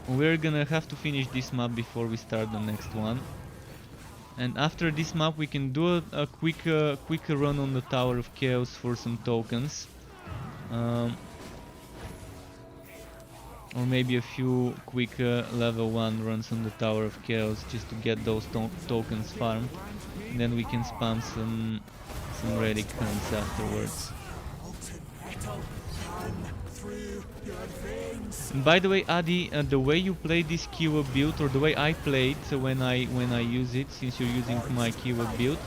We're gonna have to finish this map before we start the next one. And after this map we can do a quick run on the Tower of Chaos for some tokens. Or maybe a few quick level 1 runs on the Tower of Chaos just to get those tokens farmed. And then we can spam some relic hunts afterwards. And by the way, Adi, the way you play this keyword build, or the way I play it when I use it, since you're using my keyword build,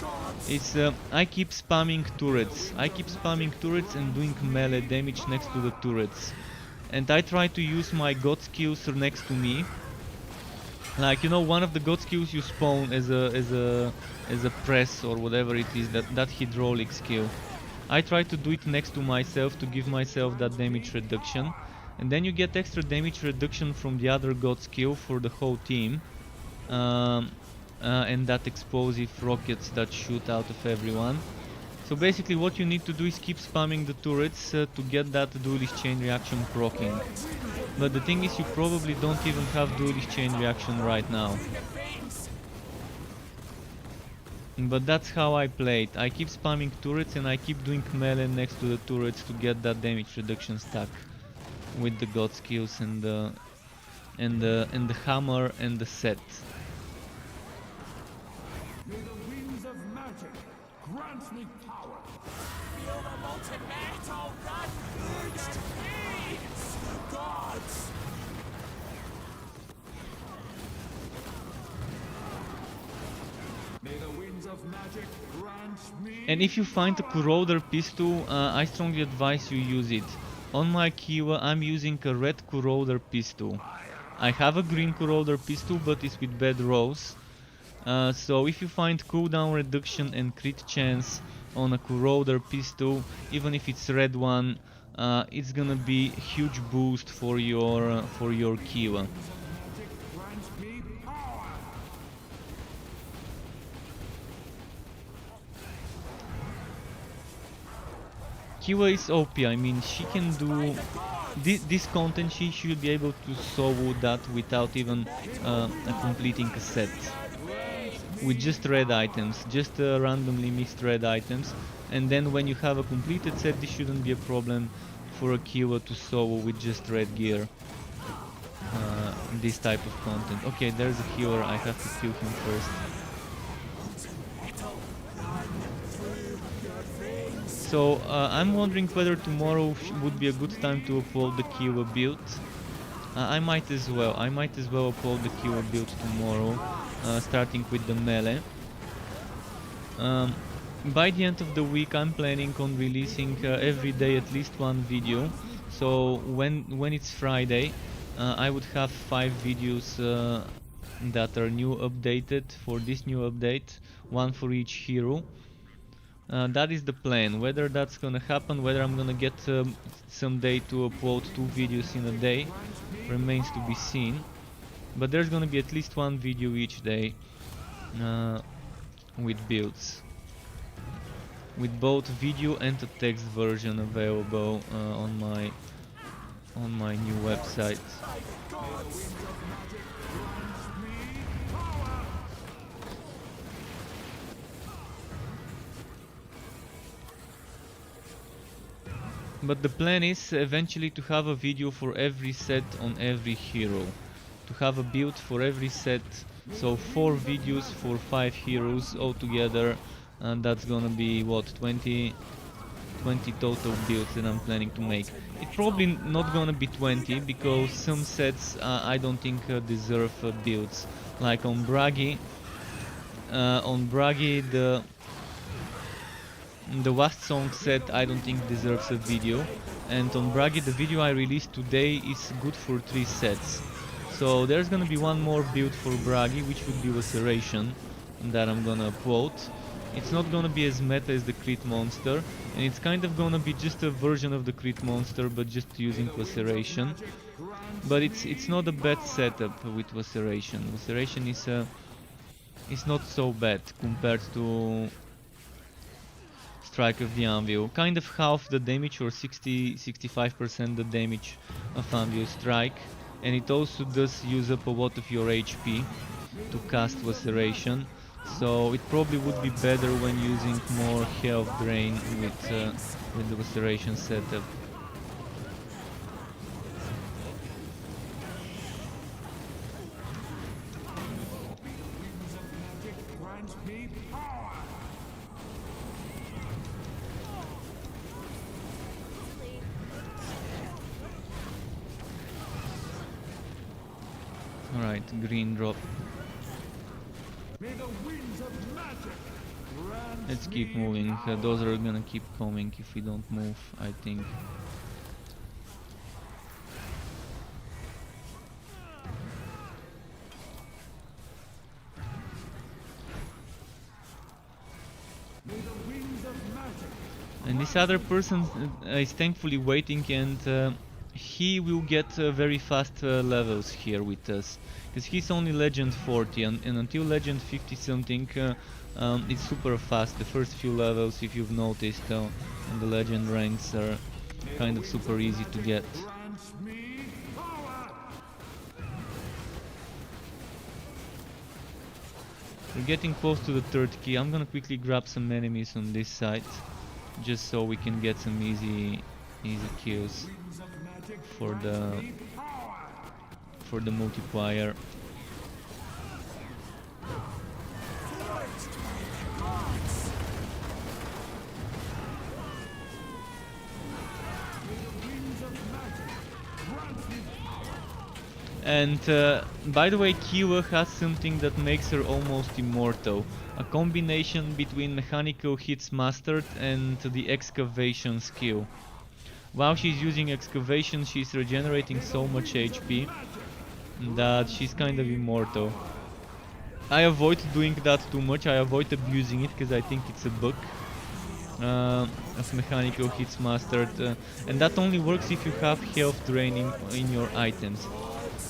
is I keep spamming turrets. I keep spamming turrets and doing melee damage next to the turrets. And I try to use my god skills next to me. Like, you know, one of the god skills you spawn as a press or whatever it is, that hydraulic skill. I try to do it next to myself to give myself that damage reduction. And then you get extra damage reduction from the other god skill for the whole team. And that explosive rockets that shoot out of everyone. So basically what you need to do is keep spamming the turrets to get that duelist chain reaction proccing. But the thing is, you probably don't even have duelist chain reaction right now. But that's how I play it. I keep spamming turrets and I keep doing melee next to the turrets to get that damage reduction stack with the god skills and the hammer and the set.
May the winds of magic grant me power.
Feel the molten metal run through your veins, gods!
May the winds of magic grant me.
And if you find a corroder pistol, I strongly advise you use it. On my Kiwa I'm using a red corroder pistol. I have a green corroder pistol, but it's with bad rolls. So if you find cooldown reduction and crit chance on a corroder pistol, even if it's red one, it's gonna be a huge boost for your Kiwa.
Grant me power.
Kiwa is OP. I mean, she can do this content. She should be able to solo that without even completing a set. With just red items, just randomly mixed red items, and then when you have a completed set, this shouldn't be a problem for a Kiwa to solo with just red gear. This type of content. Okay, there's a healer, I have to kill him first. So I'm wondering whether tomorrow would be a good time to upload the Kiwa build. I might as well upload the Kiwa build tomorrow. Starting with the melee. By the end of the week I'm planning on releasing every day at least one video. So when it's Friday, I would have 5 videos that are new updated for this new update, one for each hero. That is the plan. Whether that's gonna happen, whether I'm gonna get some day to upload 2 videos in a day, remains to be seen. But there's gonna be at least one video each day with builds, with both video and a text version available on my new website. But the plan is eventually to have a video for every set on every hero. To have a build for every set, so 4 videos for 5 heroes altogether, and that's gonna be what, 20 total builds that I'm planning to make. It's probably not gonna be 20 because some sets I don't think deserve builds. Like on Bragi, the Last Song set I don't think deserves a video, and on Bragi the video I released today is good for 3 sets. So there's gonna be one more build for Bragi, which would be Laceration, that I'm gonna upload. It's not gonna be as meta as the Crit Monster, and it's kind of gonna be just a version of the Crit Monster, but just using Laceration. But it's not a bad setup with Laceration. Laceration is not so bad compared to Strike of the Anvil. Kind of half the damage, or 65% the damage of Anvil Strike. And it also does use up a lot of your HP to cast Laceration, so it probably would be better when using more health drain with the Laceration setup. Alright, green drop. Let's keep moving. Those are gonna keep coming if we don't move, I think. And this other person is thankfully waiting, and he will get very fast levels here with us, because he's only legend 40, and until legend 50 something it's super fast. The first few levels, if you've noticed, on the legend ranks are kind of super easy to get.
Grant me power!
We're getting close to the third key. I'm gonna quickly grab some enemies on this side, just so we can get some easy kills
Winds of magic
for
grant me power!
the multiplier.
Winds of magic grant me power!
And by the way, Kira has something that makes her almost immortal. A combination between mechanical hits mastered and the excavation skill. While she's using excavation, she's regenerating so much HP that she's kind of immortal. I avoid doing that too much, I avoid abusing it because I think it's a bug of mechanical hits mastered, and that only works if you have health drain in your items.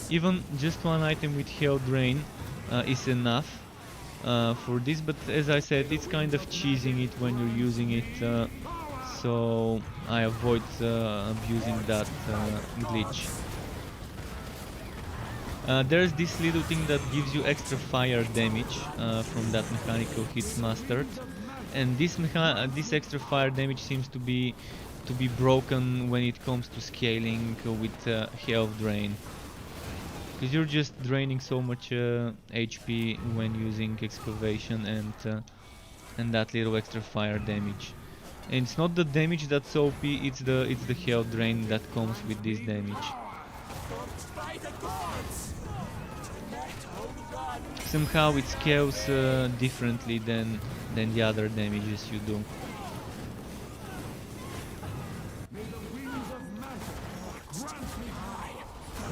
Even just one item with health drain is enough for this, but as I said, it's kind of cheesing it when you're using it, so I avoid abusing that glitch. There's this little thing that gives you extra fire damage from that mechanical hits mastered, and this extra fire damage seems to be broken when it comes to scaling with health drain, because you're just draining so much HP when using excavation and that little extra fire damage. And it's not the damage that's OP, it's the health drain that comes with this damage.
By the gods! Metal gun!
Somehow it scales differently than the other damages you do.
May the winds of magic grant me power!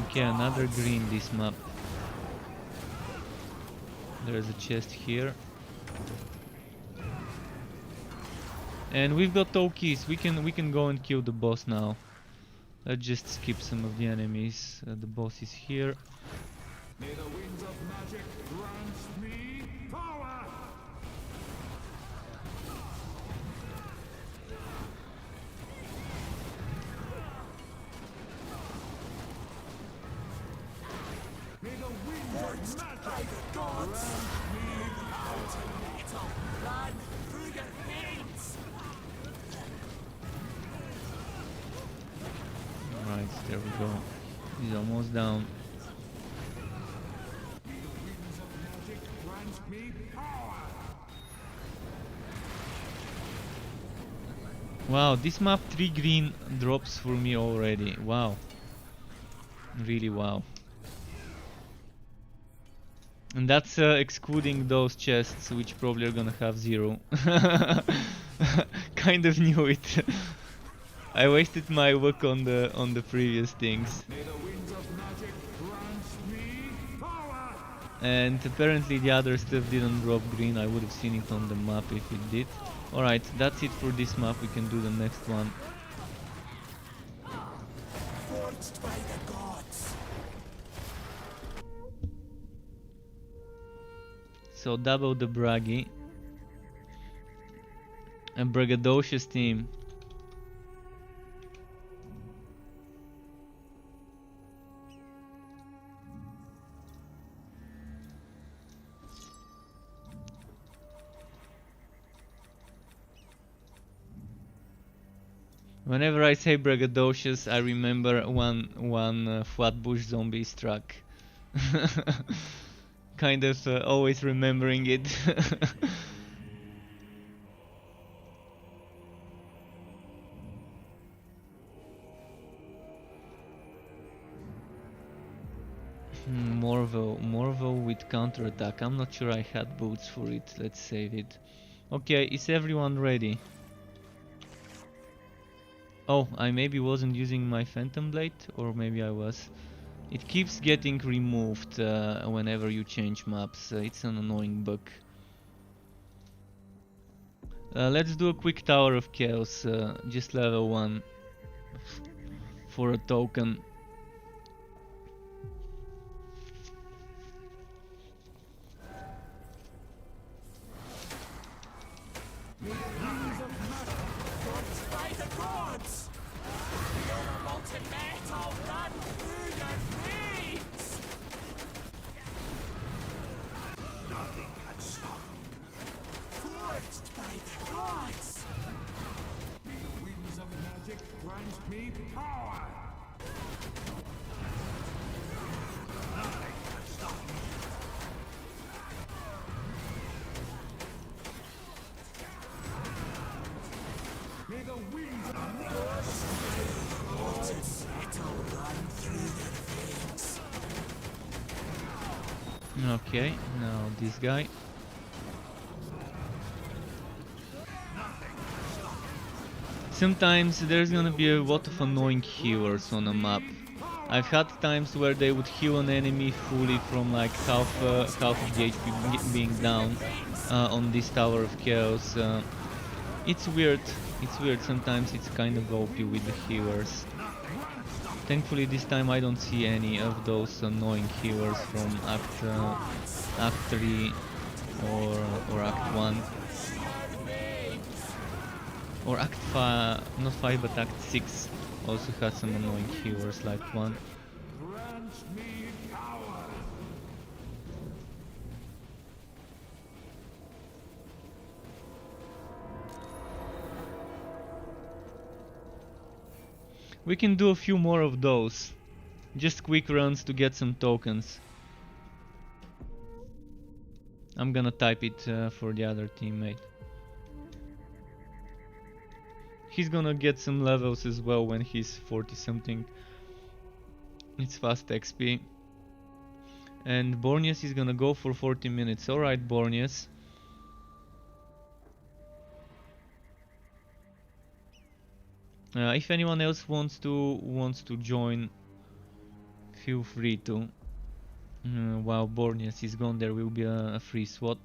Okay, another green this map. There's a chest here. And we've got all keys. We can go and kill the boss now. Let's just skip some of the enemies. The boss is here.
May the winds of magic grant me power! May the winds of magic
Gods! Mountain metal! Run through your veins!
Right, there we go. He's almost down.
May the winds of magic grant me power!
Wow, this map 3 green drops for me already. Wow. Really wow. And that's excluding those chests, which probably are gonna have 0. Kind of knew it. I wasted my work on the previous things.
May the winds of magic grant me power!
And apparently the other stuff didn't drop green. I would have seen it on the map if it did. Alright, that's it for this map. We can do the next one.
Forged by the gods!
So double the braggy. A braggadocious team. Whenever I say braggadocious, I remember one Flatbush zombie struck. Kind of always remembering it. Morvel with counterattack. I'm not sure I had boots for it. Let's save it. Okay, is everyone ready? Oh, I maybe wasn't using my Phantom Blade, or maybe I was. It keeps getting removed whenever you change maps. It's an annoying bug. Let's do a quick Tower of Chaos, just level 1. for a token.
By the gods! Feel the molten metal run through your veins!
Nothing can stop me.
Forged by the gods!
May the winds of magic grant me power! Nothing can stop me. May the winds of
Molten metal run through your veins!
Okay, now this guy. Sometimes there's gonna be a lot of annoying healers on a map. I've had times where they would heal an enemy fully from like half of the HP being down on this Tower of Chaos. It's weird. It's weird. Sometimes it's kind of OP with the healers. Thankfully this time I don't see any of those annoying healers from Act 3 or Act 1. Or Act 5, not 5 but Act 6 also has some annoying healers like one.
grant me power!
We can do a few more of those. Just quick runs to get some tokens. I'm gonna type it for the other teammate. He's gonna get some levels as well when he's 40 something. It's fast XP. And Bornius is gonna go for 40 minutes. Alright, Bornius. If anyone else wants to join, feel free to. While Bornius is gone, there will be a free SWAT.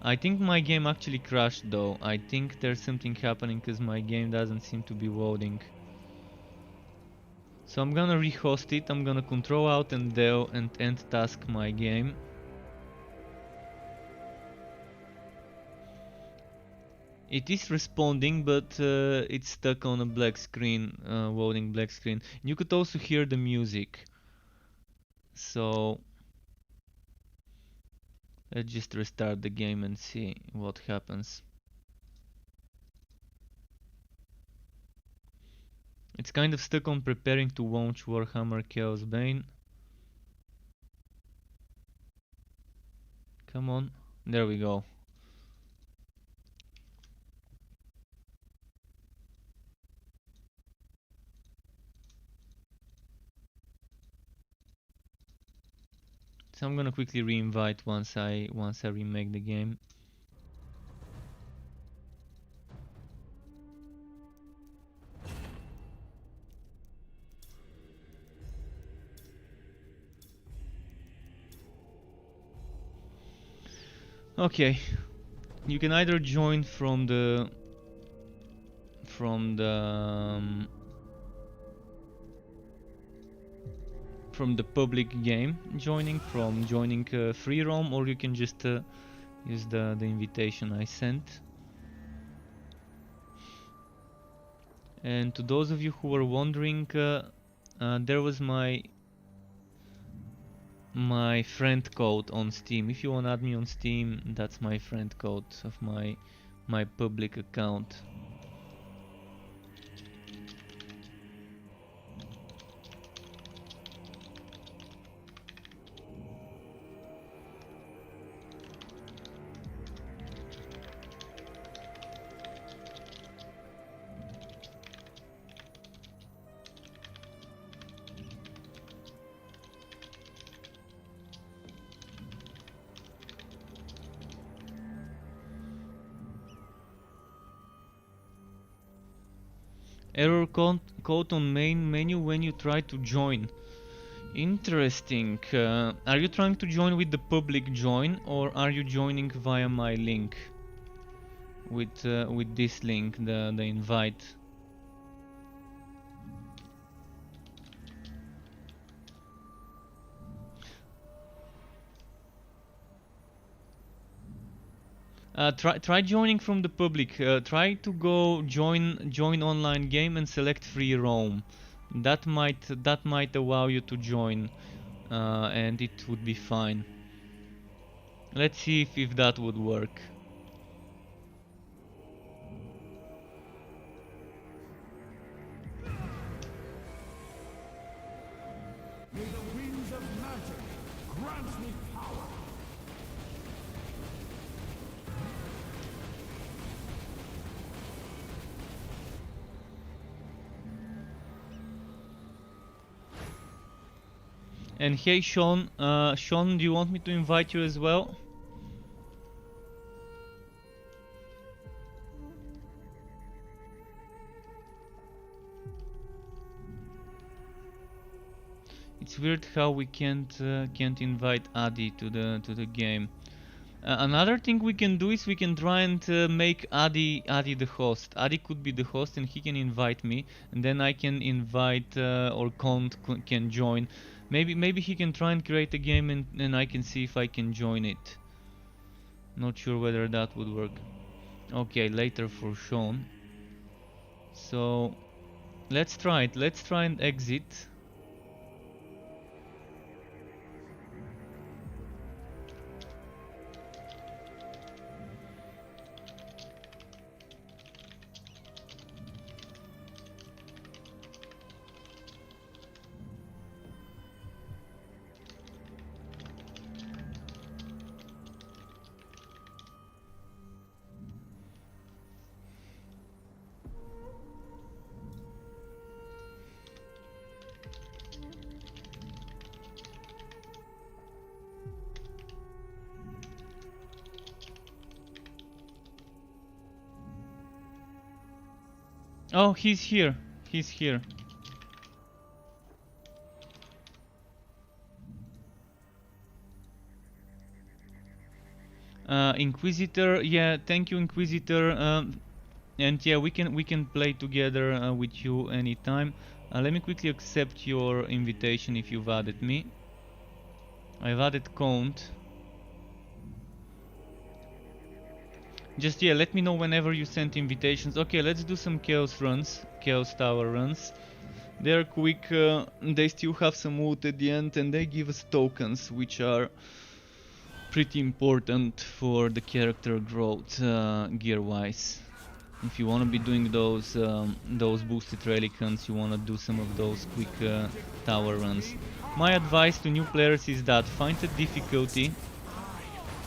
I think my game actually crashed though. I think there's something happening because my game doesn't seem to be loading. So I'm gonna rehost it. I'm gonna Control Alt and Del and end task my game. It is responding, but it's stuck on a black screen, loading black screen. You could also hear the music. So let's just restart the game and see what happens. It's kind of stuck on preparing to launch Warhammer Chaosbane. Come on, there we go. So I'm gonna quickly re-invite once I remake the game. Okay, you can either join from the public game joining, from joining free roam, or you can just use the invitation I sent. And to those of you who were wondering, there was my friend code on Steam. If you want to add me on Steam, that's my friend code of my public account. Error code on main menu when you try to join. Interesting. Are you trying to join with the public join, or are you joining via my link? With this link, the invite. Try joining from the public. Try to go join online game and select free roam. That might allow you to join, and it would be fine. Let's see if that would work.
May the winds of magic grant me power.
And hey Sean, Sean, do you want me to invite you as well? It's weird how we can't invite Adi to the game. Another thing we can do is we can try and make Adi the host. Adi could be the host and he can invite me, and then I can invite or can join. Maybe he can try and create a game and I can see if I can join it. Not sure whether that would work. Okay, later for Sean. So let's try it. Let's try and exit. Oh, he's here. He's here. Inquisitor, yeah, thank you, Inquisitor. And yeah, we can play together with you anytime. Let me quickly accept your invitation if you've added me. I've added Count. Just yeah, let me know whenever you send invitations. Okay, let's do some Chaos runs, Chaos Tower runs. They're quick, they still have some loot at the end, and they give us tokens, which are pretty important for the character growth, gear-wise. If you want to be doing those boosted relic hunts, you want to do some of those quick tower runs. My advice to new players is that find a difficulty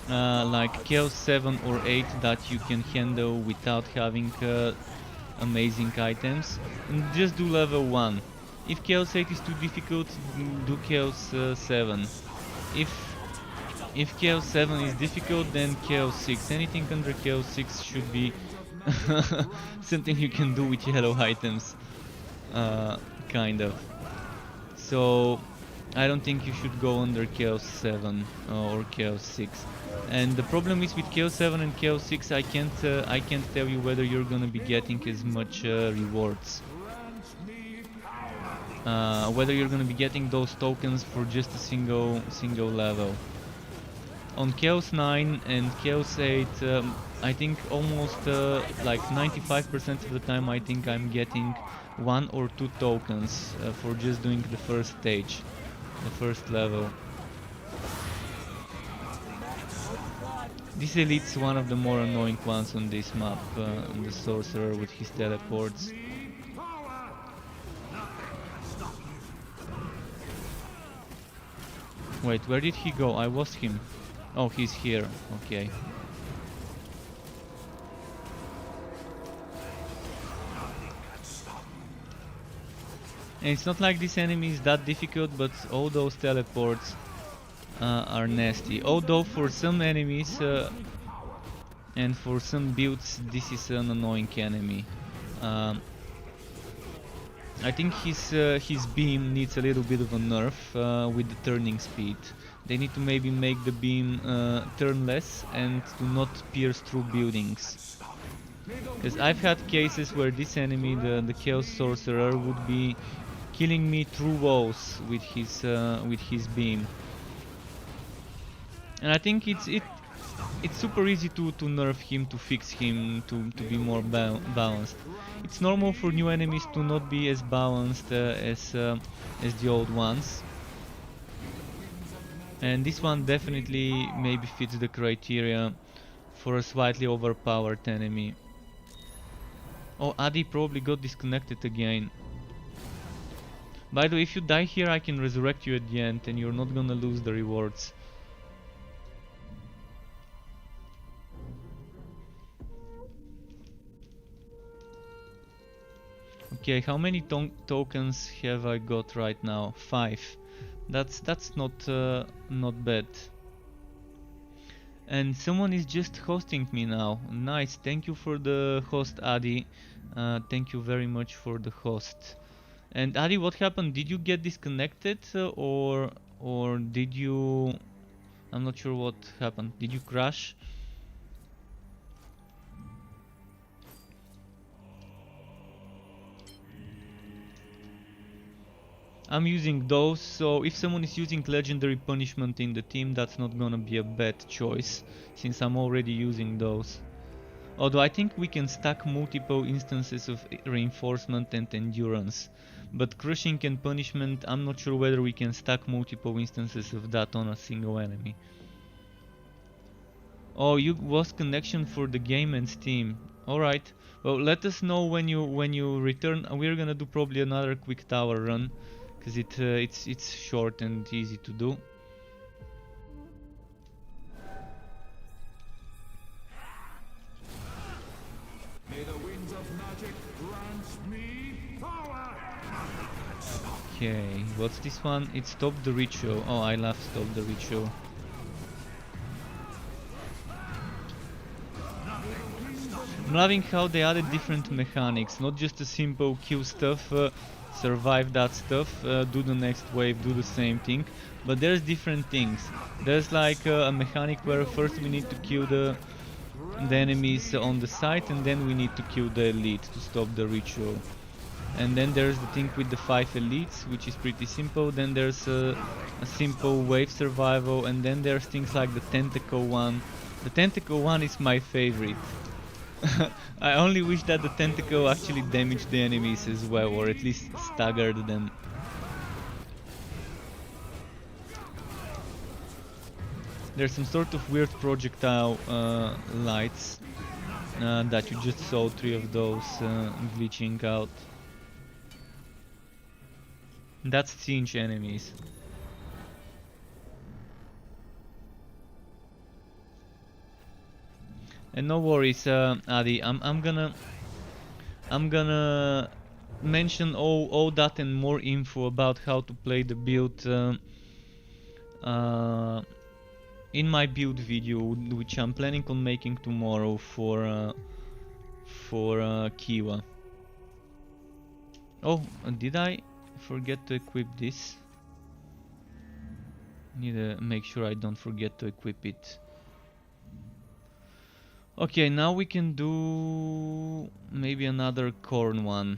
like Chaos 7 or 8 that you can handle without having amazing items, and just do level 1. If Chaos 8 is too difficult, do Chaos 7. If Chaos 7 is difficult, then Chaos 6. Anything under Chaos 6 should be something you can do with yellow items, kind of. So I don't think you should go under Chaos 7 or Chaos 6. And the problem is with Chaos 7 and Chaos 6, I can't tell you whether you're gonna be getting as much rewards. Whether you're gonna be getting those tokens for just a single level. On Chaos 9 and Chaos 8, I think almost like 95% of the time I think I'm getting 1 or 2 tokens for just doing the first stage, the first level. This elite's one of the more annoying ones on this map, the sorcerer with his teleports. Wait, where did he go? I lost him. Oh, he's here. Okay. And it's not like this enemy is that difficult, but all those teleports are nasty. Although for some enemies and for some builds this is an annoying enemy. I think his beam needs a little bit of a nerf with the turning speed. They need to maybe make the beam turn less and to not pierce through buildings. Because I've had cases where this enemy, the Chaos Sorcerer, would be killing me through walls with his beam. And I think it's super easy to nerf him, to fix him, to be more balanced. It's normal for new enemies to not be as balanced as the old ones. And this one definitely maybe fits the criteria for a slightly overpowered enemy. Oh, Adi probably got disconnected again. By the way, if you die here, I can resurrect you at the end and you're not gonna lose the rewards. Okay, how many tokens have I got right now? 5. That's not bad. And someone is just hosting me now. Nice, thank you for the host, Adi. Thank you very much for the host. And Adi, what happened? Did you get disconnected or did you? I'm not sure what happened. Did you crash? I'm using those, so if someone is using legendary punishment in the team, that's not gonna be a bad choice, since I'm already using those. Although I think we can stack multiple instances of reinforcement and endurance. But crushing and punishment, I'm not sure whether we can stack multiple instances of that on a single enemy. Oh, you lost connection for the game and Steam. Alright. Well, let us know when you return. We're gonna do probably another quick tower run, because it's short and easy to do.
May the winds of magic grant me power!
Okay, what's this one? It stopped the ritual. Oh, I love stop the ritual. I'm loving how they added different mechanics, not just a simple kill stuff, survive that stuff, do the next wave, do the same thing, but there's different things. There's like a mechanic where first we need to kill the enemies on the site, and then we need to kill the elite to stop the ritual. And then there's the thing with the 5 elites, which is pretty simple. Then there's a simple wave survival, and then there's things like the tentacle one. The tentacle one is my favorite. I only wish that the tentacle actually damaged the enemies as well, or at least staggered them. There's some sort of weird projectile lights that you just saw 3 of those glitching out. That's Singe enemies. And no worries, Adi. I'm gonna mention all that and more info about how to play the build in my build video, which I'm planning on making tomorrow for Kiwa. Oh, did I forget to equip this? Need to make sure I don't forget to equip it. Okay, now we can do maybe another corn one.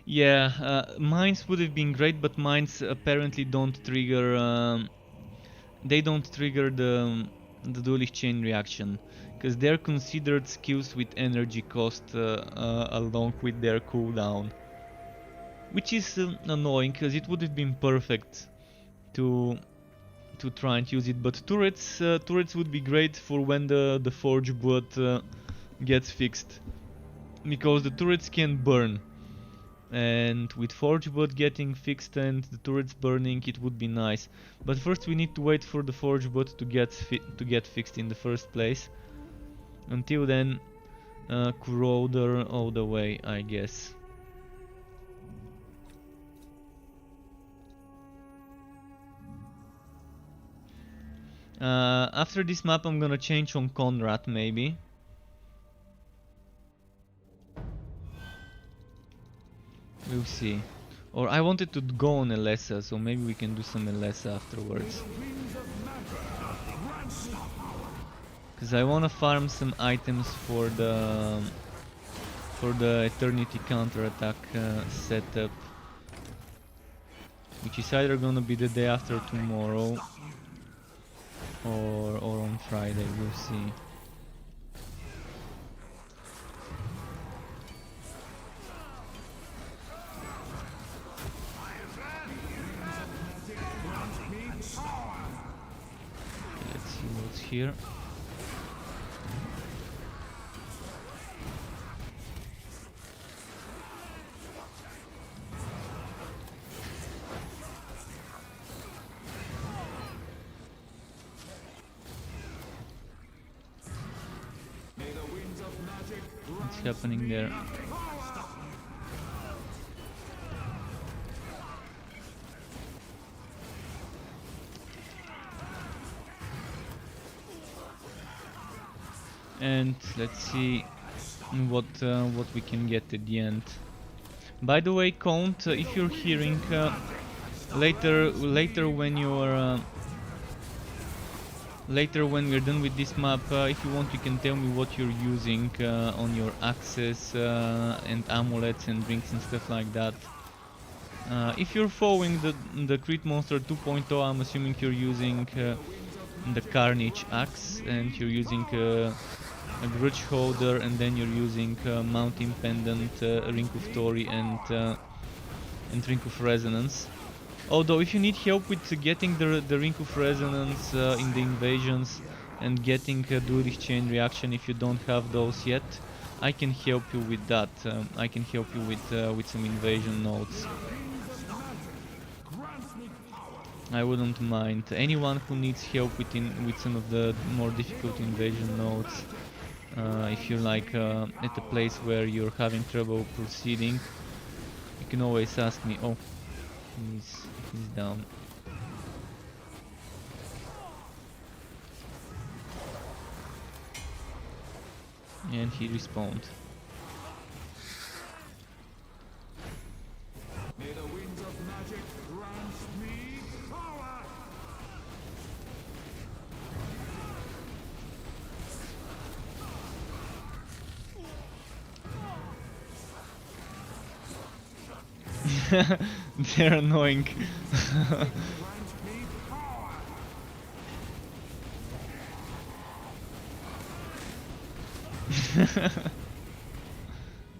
Yeah, mines would have been great, but mines apparently don't trigger. They don't trigger the duelist chain reaction, because they're considered skills with energy cost along with their cooldown, which is annoying, because it would have been perfect to try and use it. But turrets would be great for when the forge blood gets fixed, because the turrets can burn, and with forge blood getting fixed and the turrets burning, it would be nice. But first we need to wait for the forge blood to get fixed in the first place. Until then, Corroder all the way, I guess. After this map I'm gonna change on Conrad, maybe. We'll see. Or I wanted to go on Elessa, so maybe we can do some Elessa afterwards. Because I wanna farm some items for the Eternity counterattack setup. which is either gonna be the day after tomorrow or on Friday, we'll see. Let's see what's here. What's happening there? And let's see what we can get at the end. By the way, Count, if you're hearing later when you're later when we're done with this map, if you want, you can tell me what you're using on your axes and amulets and drinks and stuff like that. If you're following the Crit Monster 2.0, I'm assuming you're using the Carnage axe, and you're using a Grudge Holder, and then you're using Mountain Pendant, Ring of Tori, and Ring of Resonance. Although if you need help with getting the Ring of Resonance in the invasions and getting Druidic Chain Reaction, if you don't have those yet, I can help you with that. I can help you with some invasion nodes. I wouldn't mind. Anyone who needs help with some of the more difficult invasion nodes, if you're like at a place where you're having trouble proceeding, you can always ask me. Oh, he's down. And he respawned.
May the winds of magic grant me power!
They're annoying.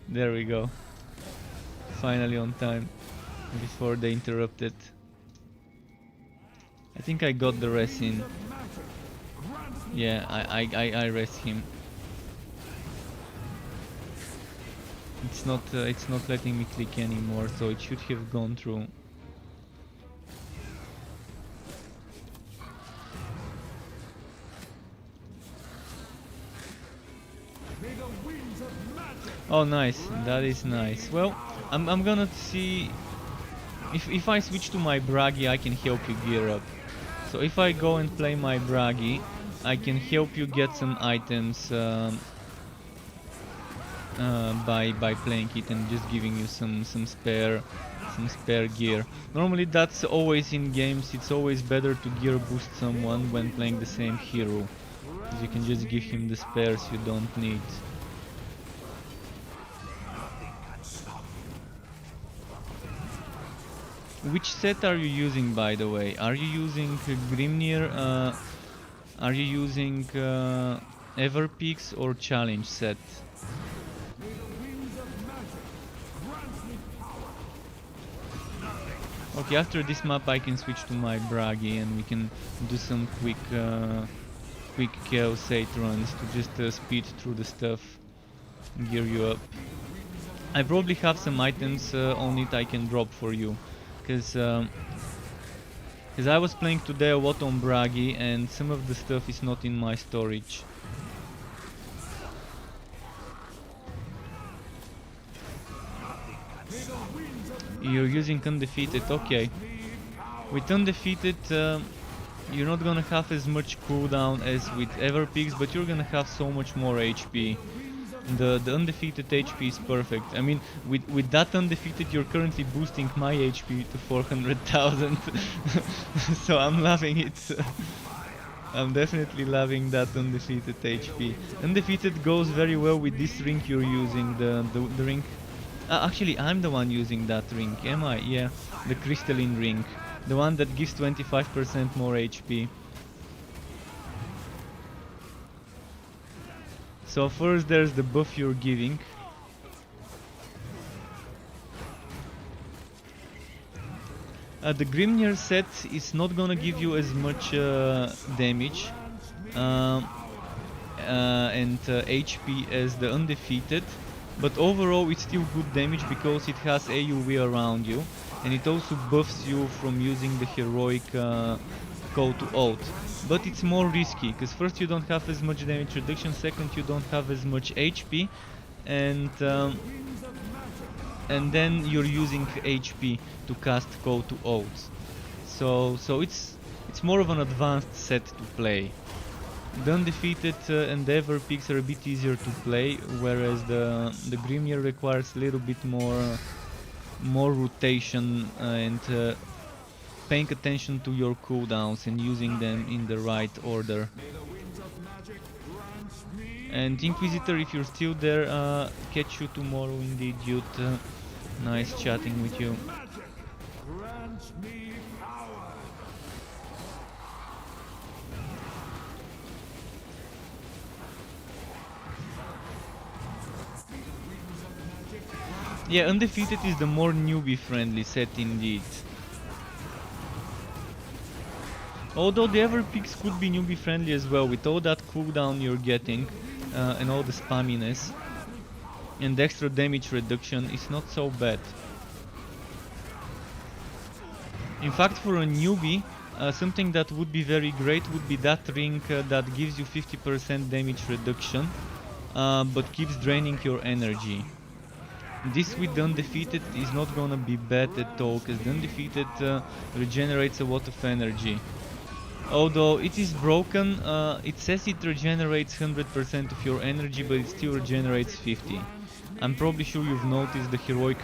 There we go. Finally on time, before they interrupted. I think I got the res in. Yeah, I res him. It's not letting me click anymore, so it should have gone through. Oh, nice. That is nice. Well, I'm gonna see if I switch to my Bragi, I can help you gear up. So if I go and play my Bragi, I can help you get some items by playing it and just giving you some spare gear. Normally that's always in games. It's always better to gear boost someone when playing the same hero, because you can just give him the spares you don't need. Which set are you using, by the way? Are you using Grimnir? Are you using Everpeaks or Challenge set? Okay, after this map I can switch to my Bragi and we can do some quick Chaos 8 runs to just speed through the stuff, gear you up. I probably have some items on it I can drop for you, because I was playing today a lot on Bragi and some of the stuff is not in my storage. You're using Undefeated, okay. With Undefeated, you're not gonna have as much cooldown as with Everpeaks, but you're gonna have so much more HP. The Undefeated HP is perfect. I mean, with that Undefeated, you're currently boosting my HP to 400,000. So I'm loving it. I'm definitely loving that Undefeated HP. Undefeated goes very well with this ring you're using, the ring Actually, I'm the one using that ring, am I? Yeah, the crystalline ring. The one that gives 25% more HP. So first there's the buff you're giving. The Grimnir set is not gonna give you as much damage and HP as the Undefeated, but overall it's still good damage because it has AoE around you, and it also buffs you from using the heroic call to ult. But it's more risky, because first you don't have as much damage reduction, second you don't have as much HP, and then you're using HP to cast call to ult. So it's more of an advanced set to play. The Undefeated and the Ever picks are a bit easier to play, whereas the Grimnir requires a little bit more rotation and paying attention to your cooldowns and using them in the right order. And Inquisitor, if you're still there, catch you tomorrow indeed, dude. Nice chatting with you. Yeah, Undefeated is the more newbie friendly set indeed. Although the Ever picks could be newbie friendly as well, with all that cooldown you're getting and all the spamminess and the extra damage reduction, is not so bad. In fact, for a newbie, something that would be very great would be that ring that gives you 50% damage reduction, but keeps draining your energy. This with the Undefeated is not gonna be bad at all, because the Undefeated regenerates a lot of energy. Although it is broken, it says it regenerates 100% of your energy, but it still regenerates 50. I'm probably sure you've noticed the heroic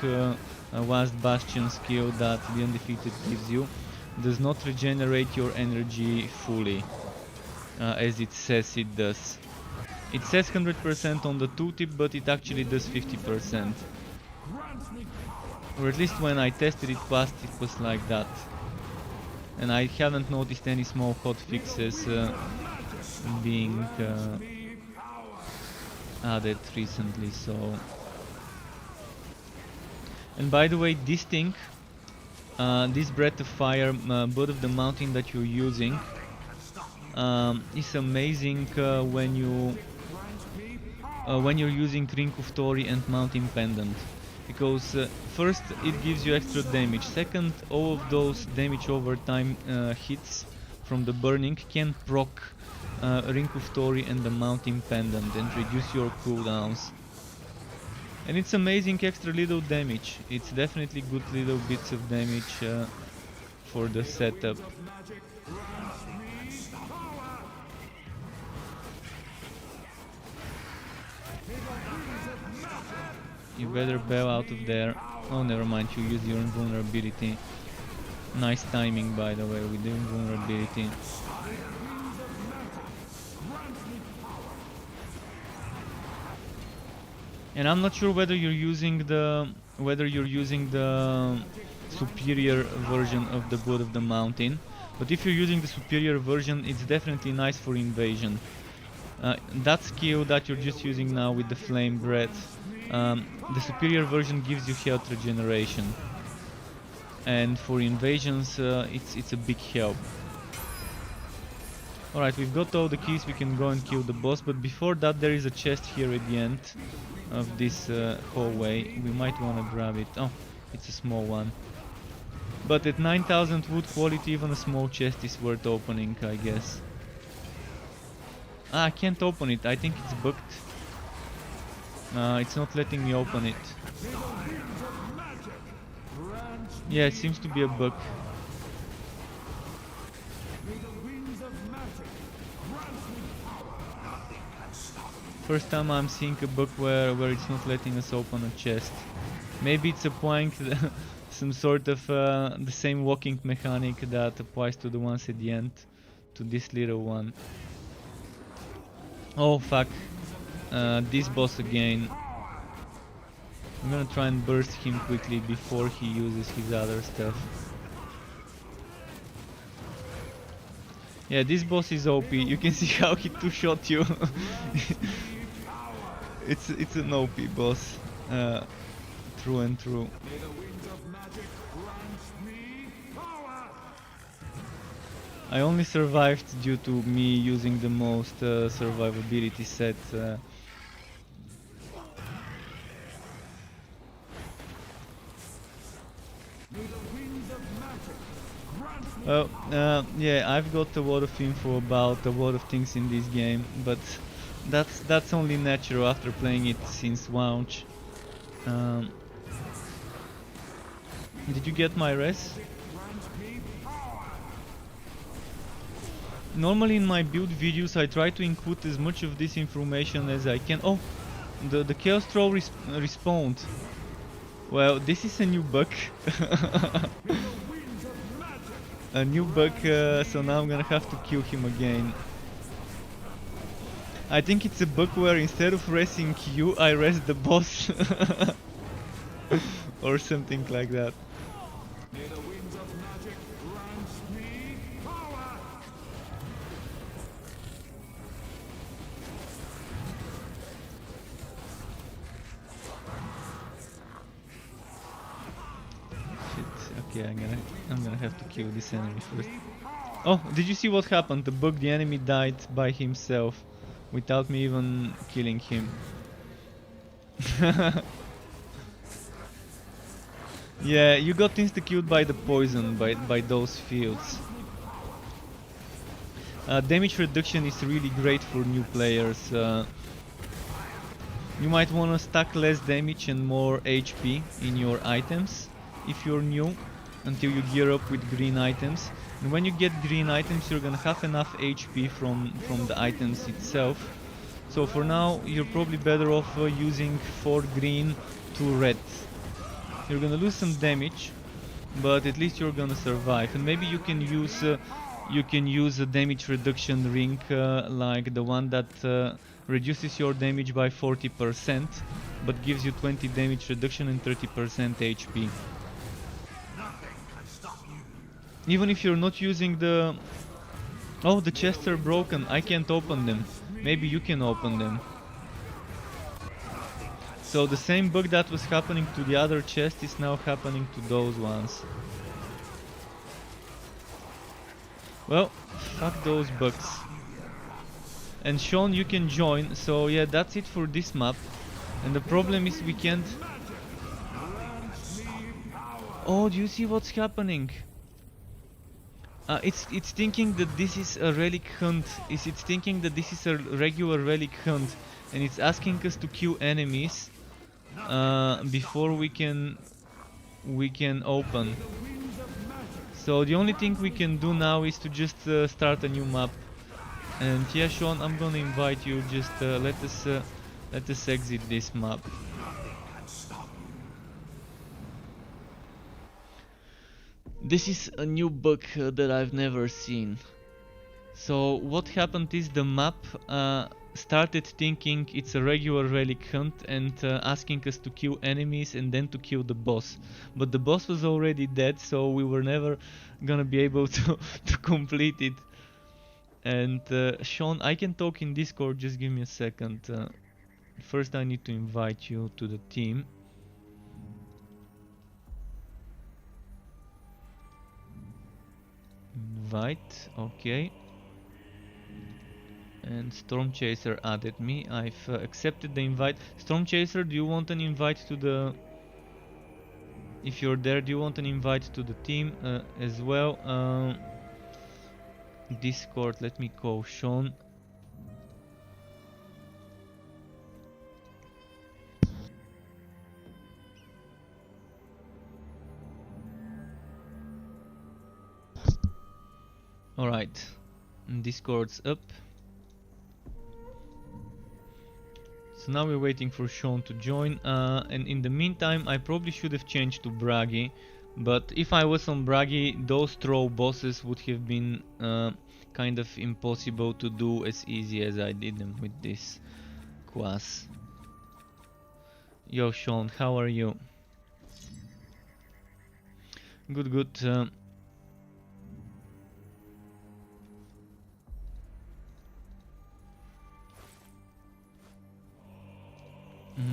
Last Bastion skill that the Undefeated gives you does not regenerate your energy fully, as it says it does. It says 100% on the tooltip, but it actually does 50%. Or at least when I tested it past, it was like that. And I haven't noticed any small hotfixes being added recently, so... And by the way, this thing, this Breath of Fire, Blood of the Mountain that you're using, is amazing when you're using Ring of Tori and Mountain Pendant. Because first, it gives you extra damage. Second, all of those damage over time hits from the burning can proc Ring of Tori and the Mountain Pendant and reduce your cooldowns. And it's amazing extra little damage. It's definitely good little bits of damage for the setup. You better bail out of there. Oh, never mind, you use your invulnerability. Nice timing, by the way, with the invulnerability. And I'm not sure whether you're using the superior version of the Blood of the Mountain, but if you're using the superior version, it's definitely nice for invasion. That skill that you're just using now with the Flame Breath, the superior version gives you health regeneration, and for invasions it's a big help. Alright, we've got all the keys, we can go and kill the boss, but before that there is a chest here at the end of this hallway. We might want to grab it. Oh, it's a small one. But at 9000 wood quality, even a small chest is worth opening, I guess. Ah, I can't open it, I think it's bugged. It's not letting me open it. Yeah, it seems to be a bug. First time I'm seeing a bug where it's not letting us open a chest. Maybe it's applying some sort of the same walking mechanic that applies to the ones at the end, to this little one. Oh fuck, this boss again. I'm gonna try and burst him quickly before he uses his other stuff. Yeah, this boss is OP. You can see how he two-shot you. It's an OP boss, through and through.
May the winds of magic grant me power!
I only survived due to me using the most survivability set.
May the winds of magic grant me
Well, yeah, I've got a lot of info about a lot of things in this game, but that's only natural after playing it since launch. Did you get my res? Normally in my build videos I try to include as much of this information as I can. Oh, the Chaos Troll respawned. Well, this is a new bug. A new bug, so now I'm gonna have to kill him again. I think it's a bug where instead of resing you, I res the boss. Or something like that.
May the winds of magic grant me power!
Shit, okay, I'm gonna have to kill this enemy first. Oh, did you see what happened? The bug, the enemy died by himself without me even killing him. Yeah, you got insta-killed by the poison, by those fields. Damage reduction is really great for new players. You might want to stack less damage and more HP in your items if you're new, until you gear up with green items. And when you get green items, you're gonna have enough HP from the items itself. So for now, you're probably better off using 4 green, 2 red. You're gonna lose some damage, but at least you're gonna survive. And maybe you can use a damage reduction ring, like the one that reduces your damage by 40%, but gives you 20 damage reduction and 30% HP. Even if you're not using the... Oh, the chests are broken, I can't open them. Maybe you can open them. So the same bug that was happening to the other chest is now happening to those ones. Well, fuck those bugs. And Sean, you can join, so yeah, that's it for this map. And the problem is we can't... Oh, do you see what's happening? It's thinking that this is a relic hunt. It's thinking that this is a regular relic hunt, and it's asking us to kill enemies before we can open. So the only thing we can do now is to just start a new map. And yeah, Sean, I'm gonna invite you. Just let us exit this map. This is a new bug that I've never seen. So what happened is the map started thinking it's a regular relic hunt and asking us to kill enemies and then to kill the boss. But the boss was already dead, so we were never gonna be able to complete it. And Sean, I can talk in Discord, just give me a second. First I need to invite you to the team. Invite, okay. And Storm Chaser added me. I've accepted the invite. Storm Chaser, do you want an invite to the... If you're there, do you want an invite to the team as well? Discord, let me call Sean. Alright, Discord's up. So now we're waiting for Sean to join, and in the meantime I probably should have changed to Bragi, but if I was on Bragi, those troll bosses would have been kind of impossible to do as easy as I did them with this class. Yo, Sean, how are you? Good, good.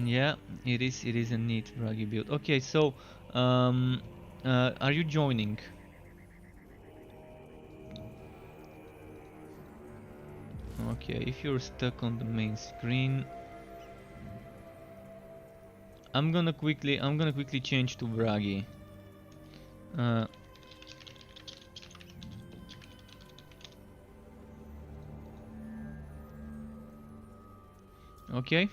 Yeah, it is. It is a neat braggy build. Okay, so um, are you joining? Okay, if you're stuck on the main screen, I'm gonna quickly change to braggy. Uh, okay.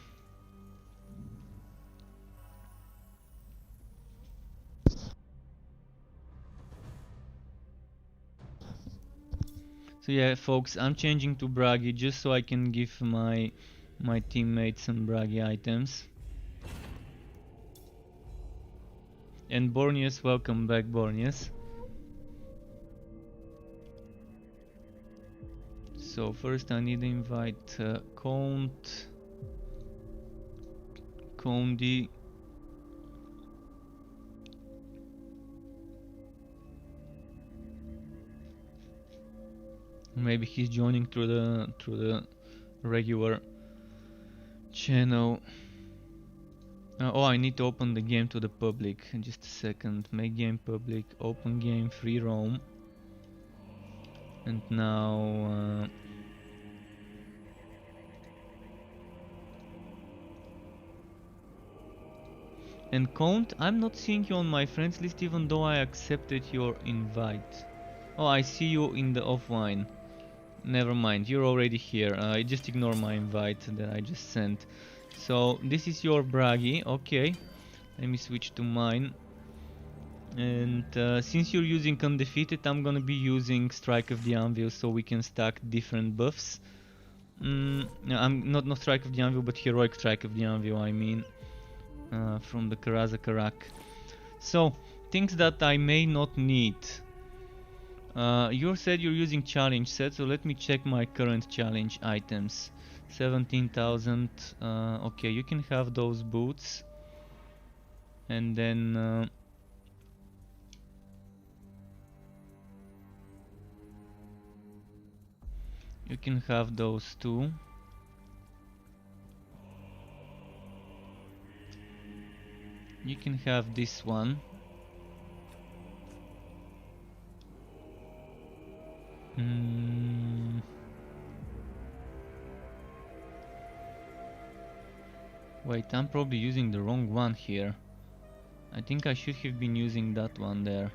So yeah, folks, I'm changing to braggy just so I can give my teammates some braggy items. And Borneus, welcome back, Borneus. So first I need to invite Count, Condi. Maybe he's joining through the regular channel. Oh, I need to open the game to the public. Just a second. Make game public. Open game. Free roam. And now. And Count, I'm not seeing you on my friends list even though I accepted your invite. Oh, I see you in the offline. Never mind, you're already here. Just ignore my invite that I just sent. So this is your braggy. Okay, let me switch to mine. And since you're using undefeated, I'm gonna be using Strike of the Anvil so we can stack different buffs. No, I'm not Strike of the Anvil, but Heroic Strike of the Anvil, I mean, from the Karaza Karak. So things that I may not need. You said you're using challenge set, so let me check my current challenge items. 17,000. Okay, you can have those boots, and then you can have those too. You can have this one. Wait, I'm probably using the wrong one here. I think I should have been using that one there.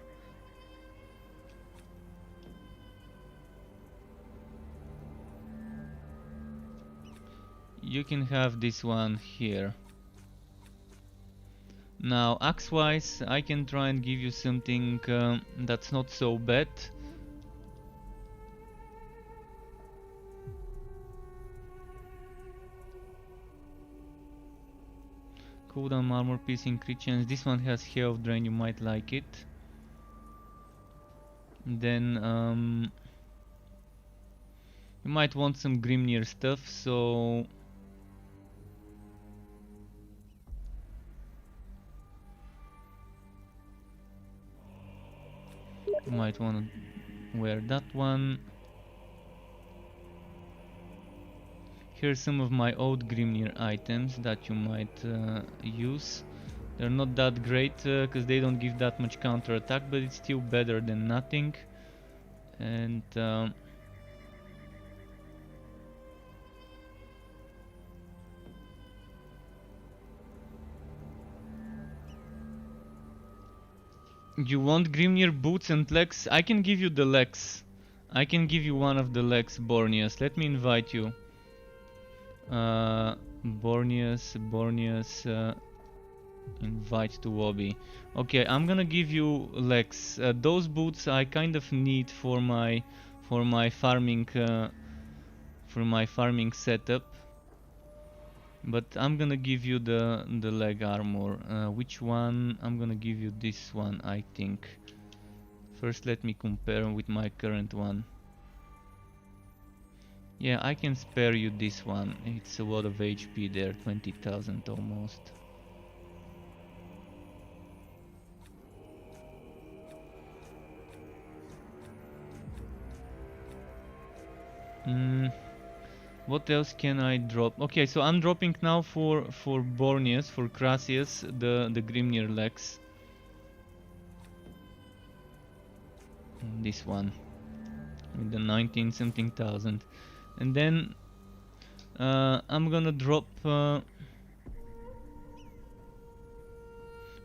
You can have this one here. Now, axe-wise, I can try and give you something that's not so bad. Cooldown armor piercing crit chance. This one has hair of drain, you might like it. Then you might want some Grimnir stuff, so you might want to wear that one. Here's some of my old Grimnir items that you might use. They're not that great because they don't give that much counter attack, but it's still better than nothing. And you want Grimnir boots and legs? I can give you the legs. I can give you one of the legs, Borneus. Let me invite you. Borneus, invite to lobby. Okay, I'm gonna give you legs. Those boots I kind of need for my farming setup. But I'm gonna give you the leg armor. Which one? I'm gonna give you this one, I think. First, let me compare with my current one. Yeah, I can spare you this one. It's a lot of HP there, 20,000 almost. What else can I drop? Okay, so I'm dropping now for Borneus, for Crasius, the Grimnir Lex. This one with the 19 something thousand, and then I'm gonna drop.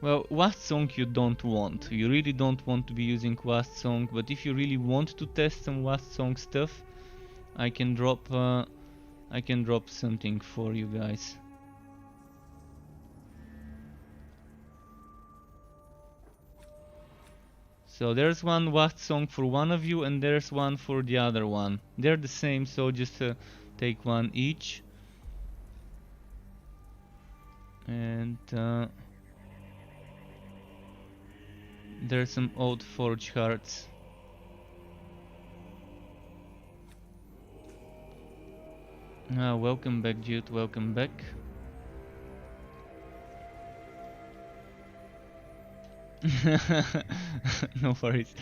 Well, Wast Song you don't want. You really don't want to be using Wast Song, but if you really want to test some Wast Song stuff, I can drop something for you guys. So there's one Wast Song for one of you, and there's one for the other one. They're the same, so just take one each. And there's some old forge hearts. Welcome back, Jude. Welcome back. No worries.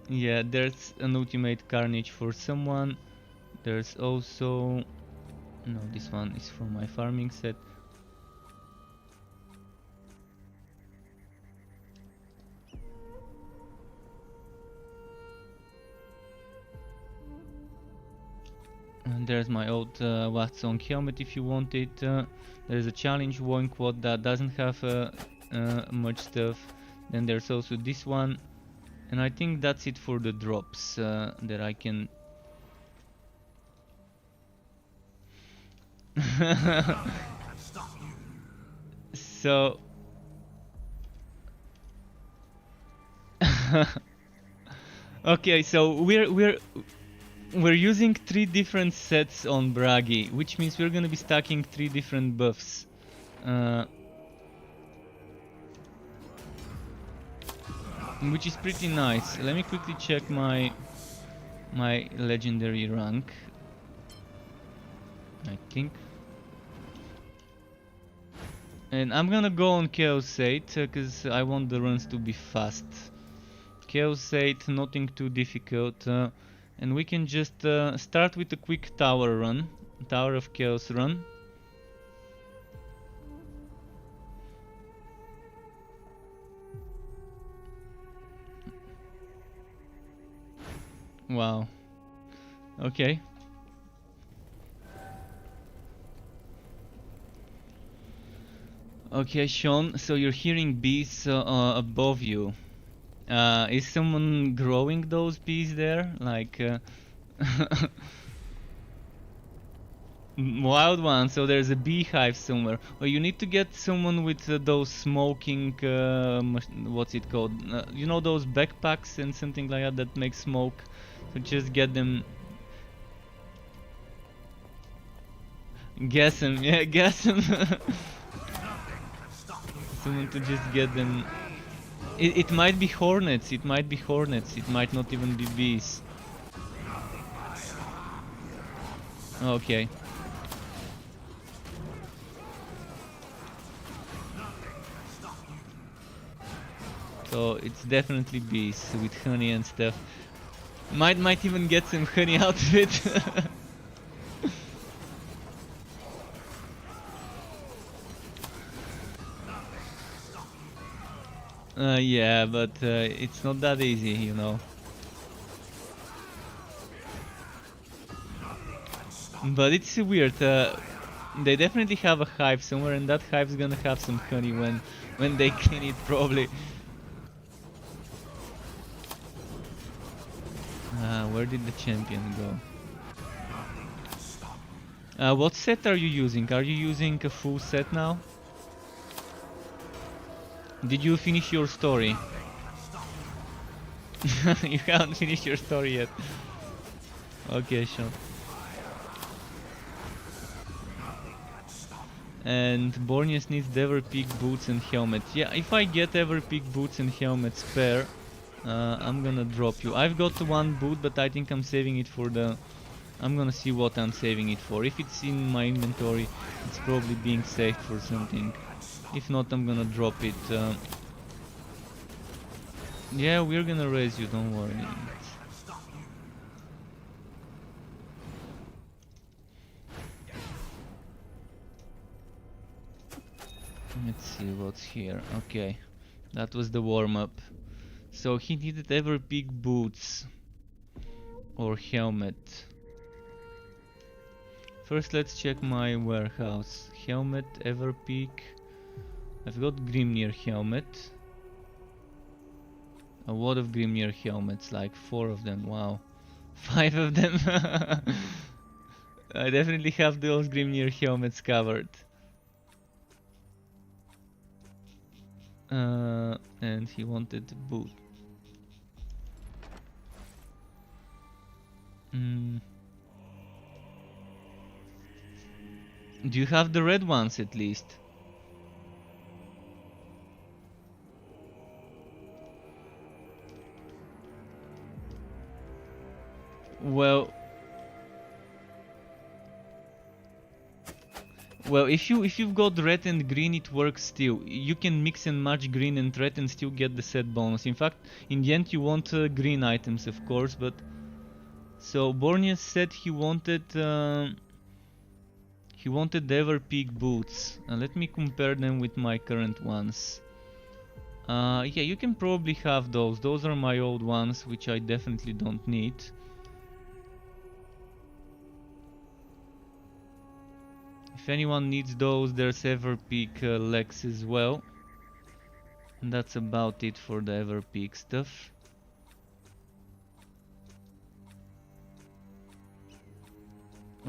Yeah, there's an ultimate carnage for someone. There's also... No, this one is from my farming set. And there's my old Watsong helmet if you want it. There's a challenge Woinquad that doesn't have much stuff. Then there's also this one. And I think that's it for the drops that I can... So... Okay, so we're using 3 different sets on Bragi, which means we're gonna be stacking 3 different buffs. Which is pretty nice. Let me quickly check my legendary rank. I think. And I'm gonna go on Chaos 8 because I want the runs to be fast. Chaos 8, nothing too difficult. And we can just start with a quick tower run. Tower of Chaos run. Wow. Okay. Okay, Sean, so you're hearing bees above you. Is someone growing those bees there? Like wild one, so there's a beehive somewhere. Well, you need to get someone with those smoking, what's it called? You know those backpacks and something like that make smoke? So just get them. Guess them, yeah, guess them. Someone to just get them. It might be hornets, it might not even be bees. Okay. So it's definitely bees with honey and stuff. Might even get some honey out of it. Yeah, but it's not that easy, you know. But it's weird. They definitely have a hive somewhere, and that hive's gonna have some honey when they clean it, probably. Where did the champion go? What set are you using? Are you using a full set now? Did you finish your story? You haven't finished your story yet. Okay, sure. And Borneus needs the Everpeak boots and helmet. Yeah, if I get Everpeak boots and helmet spare, I'm gonna drop you. I've got 1 boot, but I think I'm saving it for the... I'm gonna see what I'm saving it for. If it's in my inventory, it's probably being saved for something. If not, I'm gonna drop it. Yeah, we're gonna raise you, don't worry. Let's see what's here. Okay, that was the warm-up. So he needed ever peak boots or helmet. First let's check my warehouse. Helmet, ever peak. I've got Grimnir helmet. A lot of Grimnir helmets, like 4 of them, wow. 5 of them. I definitely have those Grimnir helmets covered. And he wanted boot. Do you have the red ones at least? Well, if you've got red and green, it works still. You can mix and match green and red and still get the set bonus. In fact, in the end, you want green items, of course. But so Bornius said he wanted the Everpeak boots. Let me compare them with my current ones. Yeah, you can probably have those. Those are my old ones, which I definitely don't need. If anyone needs those, there's Everpeak legs as well. And that's about it for the Everpeak stuff.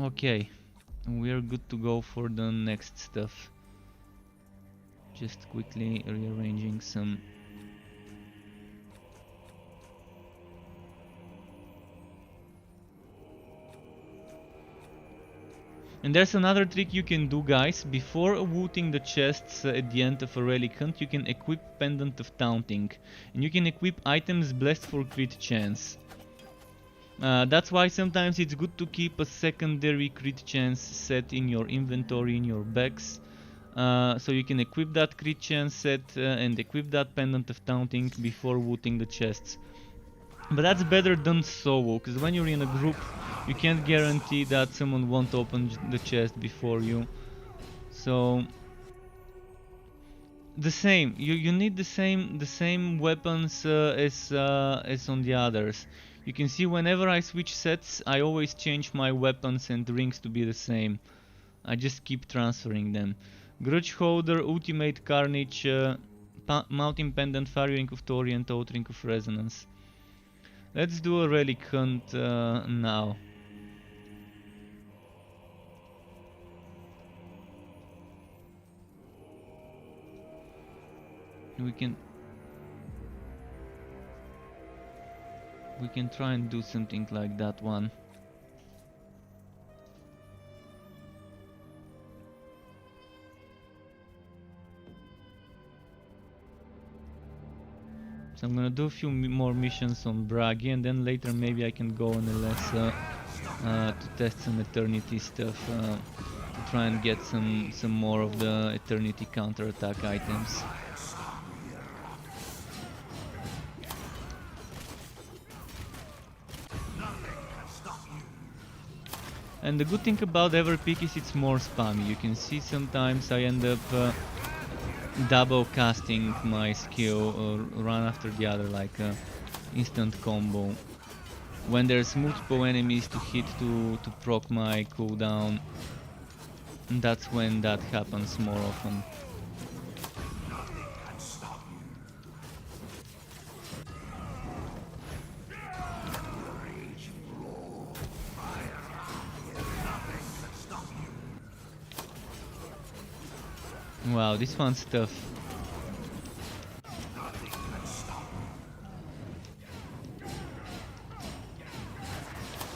Okay, we're good to go for the next stuff. Just quickly rearranging some. And there's another trick you can do, guys. Before looting the chests at the end of a relic hunt, you can equip Pendant of Taunting. And you can equip items blessed for crit chance. That's why sometimes it's good to keep a secondary crit chance set in your inventory, in your bags. So you can equip that crit chance set and equip that Pendant of Taunting before looting the chests. But that's better done solo, because when you're in a group, you can't guarantee that someone won't open the chest before you. So the same, you need the same weapons as on the others. You can see whenever I switch sets, I always change my weapons and rings to be the same. I just keep transferring them. Grudge Holder, Ultimate Carnage, Mountain Pendant, Fire Ring of Tori, and Oath Ring of Resonance. Let's do a relic hunt now. We can try and do something like that one. So I'm gonna do a few more missions on Bragi, and then later maybe I can go on a less to test some Eternity stuff, to try and get some more of the Eternity counterattack items. And the good thing about Everpeak is it's more spammy. You can see sometimes I end up double casting my skill or run after the other, like instant combo. When there's multiple enemies to hit to proc my cooldown, that's when that happens more often. Wow, this one's tough.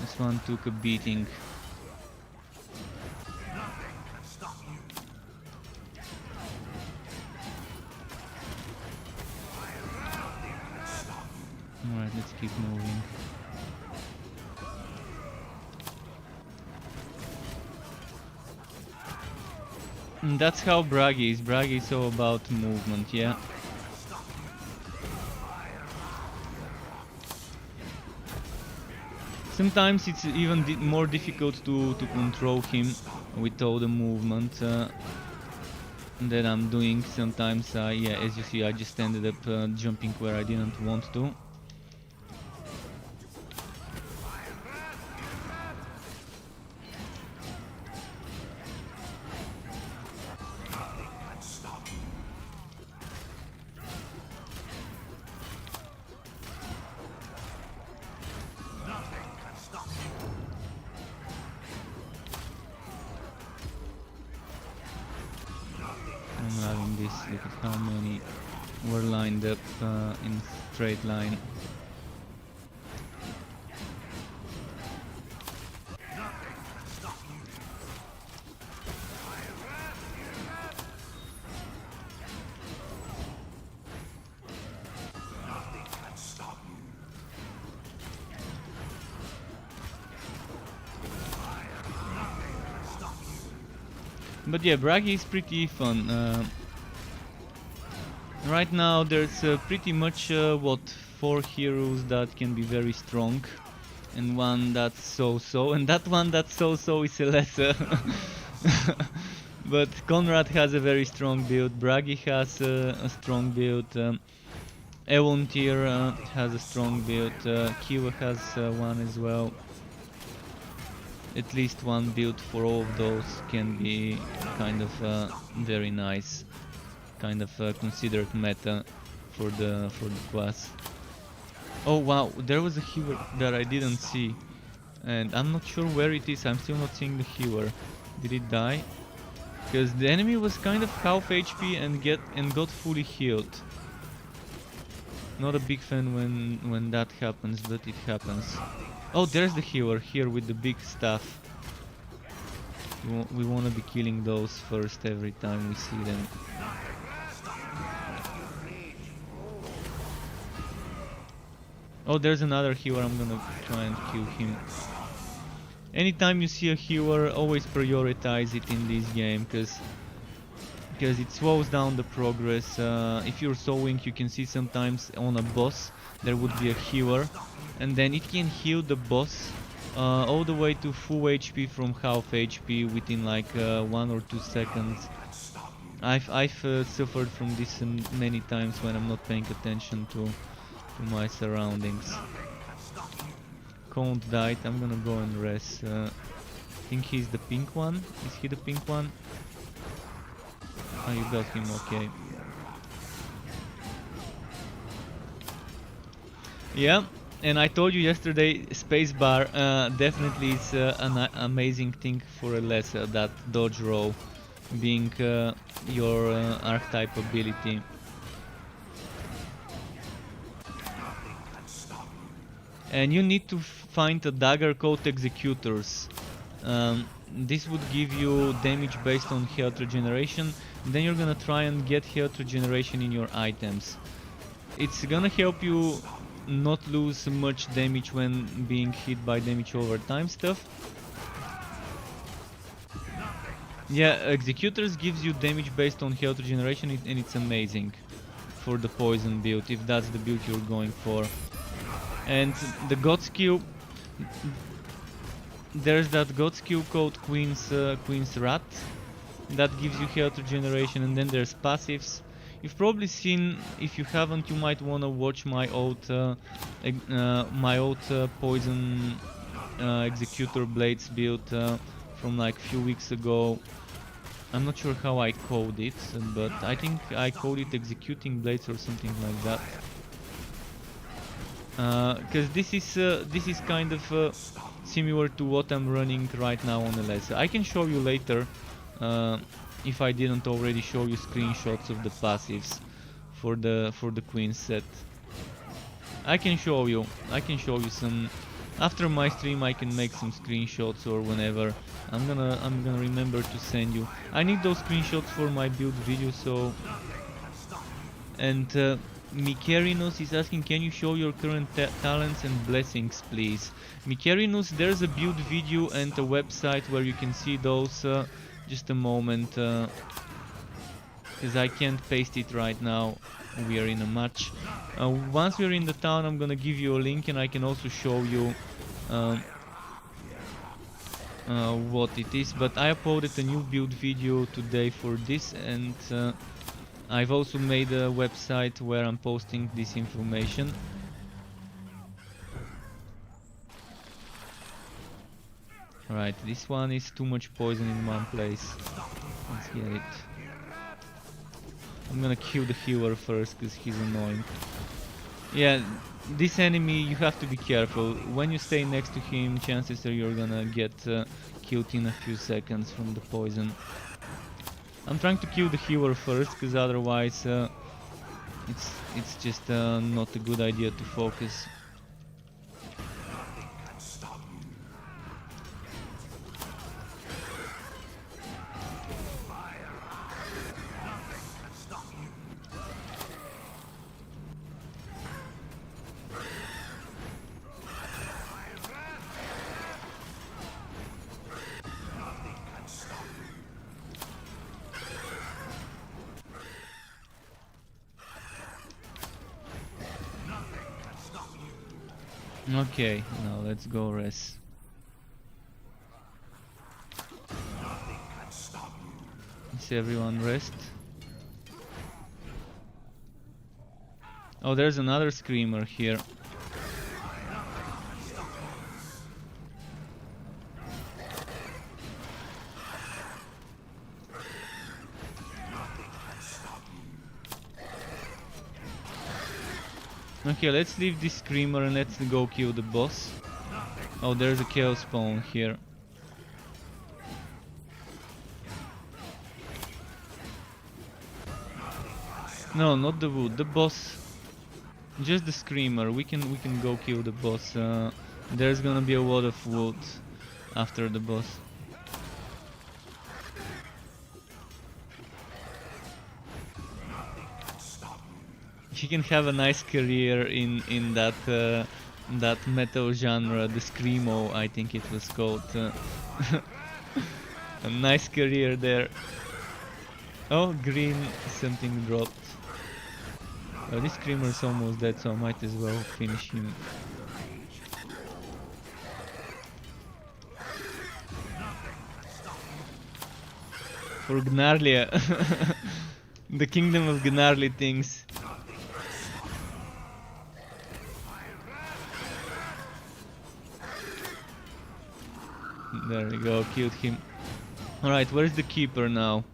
This one took a beating. Alright, let's keep moving. And that's how Bragi is. Bragi is all about movement, yeah. Sometimes it's even more difficult to control him with all the movement. that I'm doing sometimes. Yeah, as you see, I just ended up jumping where I didn't want to. I'm loving this. Look at how many were lined up in straight line. But yeah, Bragi is pretty fun. Right now there's pretty much what 4 heroes that can be very strong, and one that's so-so, and that one that's so-so is a lesser. But Conrad has a very strong build, Bragi has a strong build, Evontir has a strong build, Kiva has one as well. At least one build for all of those can be kind of very nice, kind of considered meta for the class. Oh wow, there was a healer that I didn't see, and I'm not sure where it is. I'm still not seeing the healer. Did it die? Because the enemy was kind of half HP and got fully healed. Not a big fan when that happens, but it happens. Oh, there's the healer here with the big staff. We want to be killing those first every time we see them. Oh, there's another healer. I'm gonna try and kill him. Anytime you see a healer, always prioritize it in this game, because it slows down the progress. If you're soloing, you can see sometimes on a boss there would be a healer, and then it can heal the boss all the way to full HP from half HP within like 1 or 2 seconds. I've suffered from this many times when I'm not paying attention to my surroundings. Count died. I'm gonna go and rest. I think he's the pink one. Is he the pink one? Oh, you got him. Okay. Yeah. And I told you yesterday, spacebar definitely is an amazing thing for a lesser, that dodge roll being your archetype ability. And you need to find a dagger called Executors. This would give you damage based on health regeneration. Then you're gonna try and get health regeneration in your items. It's gonna help you not lose much damage when being hit by damage over time stuff. Yeah, Executors gives you damage based on health regeneration, and it's amazing for the poison build, if that's the build you're going for. And the god skill, there's that god skill called Queen's Rat that gives you health regeneration, and then there's passives. You've probably seen, if you haven't, you might wanna watch my old poison executor blades build from like a few weeks ago. I'm not sure how I code it, but I think I code it executing blades or something like that. Because this is kind of similar to what I'm running right now on the lesser. I can show you later. If I didn't already show you screenshots of the passives for the Queen set. I can show you some after my stream. I can make some screenshots, or whenever. I'm gonna remember to send you. I need those screenshots for my build video, so. And Mikerinus is asking, can you show your current talents and blessings, please? Mikerinus, there's a build video and a website where you can see those. Just a moment, because I can't paste it right now. We are in a match. Once we're in the town, I'm gonna give you a link, and I can also show you what it is, but I uploaded a new build video today for this, and I've also made a website where I'm posting this information. Right, this one is too much poison in one place. Let's get it. I'm gonna kill the healer first because he's annoying. Yeah, this enemy you have to be careful. When you stay next to him, chances are you're gonna get killed in a few seconds from the poison. I'm trying to kill the healer first because otherwise it's just not a good idea to focus. Okay, now let's go rest. Is everyone rest? Oh, there's another screamer here. Okay, let's leave this screamer and let's go kill the boss. Oh, there's a Chaosbane here. No, not the wood, the boss. Just the screamer. We can go kill the boss. There's gonna be a lot of wood after the boss. He can have a nice career in that that metal genre, the screamo, I think it was called. A nice career there. Oh, green, something dropped. This screamer is almost dead, so I might as well finish him. For Gnarlia, the kingdom of Gnarly things. There we go, killed him. Alright, where's the keeper now?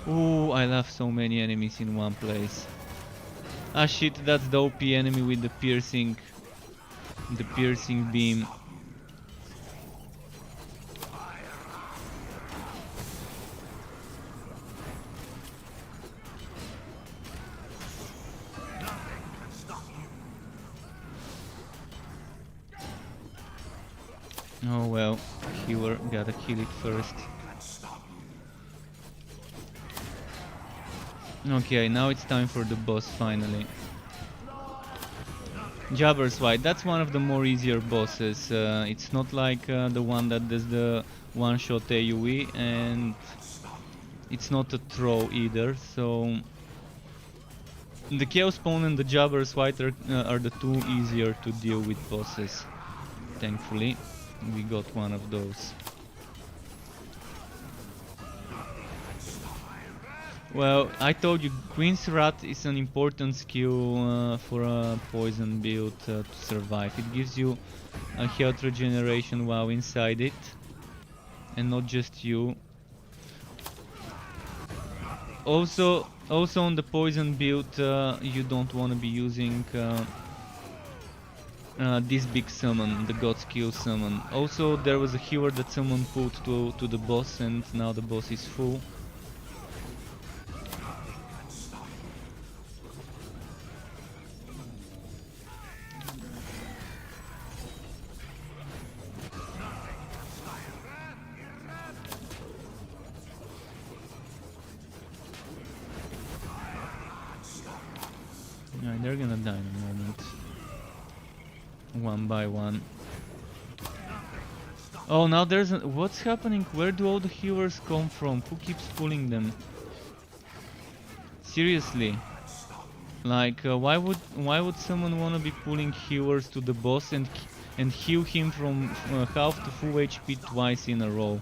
Ooh, I love so many enemies in one place. Ah shit, that's the OP enemy with the piercing beam. Oh well, healer, gotta kill it first. Okay, now it's time for the boss finally. Jabber's White, that's one of the more easier bosses. It's not like the one that does the one-shot AoE, and it's not a throw either, so... The Chaosbane and the Jabber's White are the two easier to deal with bosses. Thankfully, we got one of those. Well, I told you, Queen's Wrath is an important skill for a poison build to survive. It gives you a health regeneration while inside it, and not just you. Also on the poison build, you don't want to be using this big summon, the God's Kill summon. Also, there was a healer that someone put to the boss, and now the boss is full. Yeah, they're gonna die in a moment. One by one. Oh, now there's what's happening? Where do all the healers come from? Who keeps pulling them? Seriously. Like, why would someone wanna be pulling healers to the boss and heal him from half to full HP twice in a row?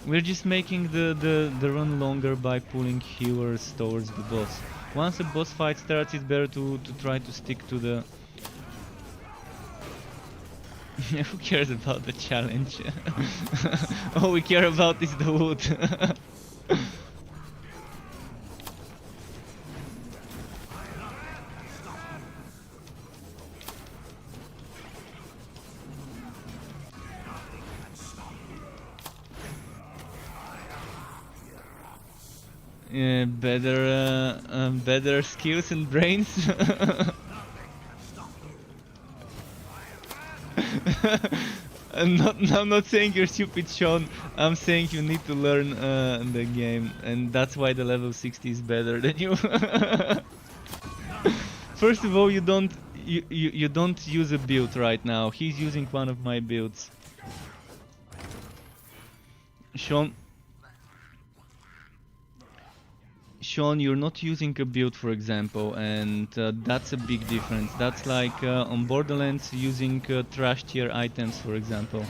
We're just making the run longer by pulling healers towards the boss. Once a boss fight starts, it's better to try to stick to the... Who cares about the challenge? All we care about is the loot. Better skills and brains. I'm not saying you're stupid, Sean. I'm saying you need to learn the game, and that's why the level 60 is better than you. First of all, you don't use a build right now. He's using one of my builds. Sean, you're not using a build, for example, and that's a big difference. That's like on Borderlands using trash tier items, for example.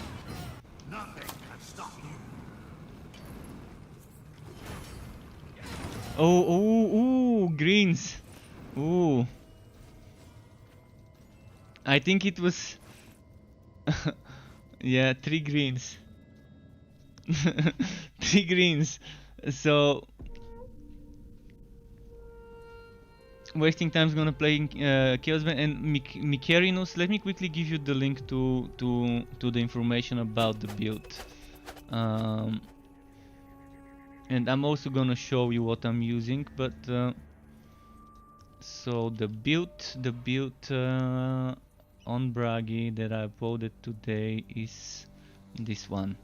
Oh, greens. Ooh. I think it was... yeah, 3 greens. 3 greens. So... wasting time is gonna play Chaosbane and Mikerinus. Let me quickly give you the link to the information about the build. And I'm also gonna show you what I'm using, but so the build on Bragi that I uploaded today is this one.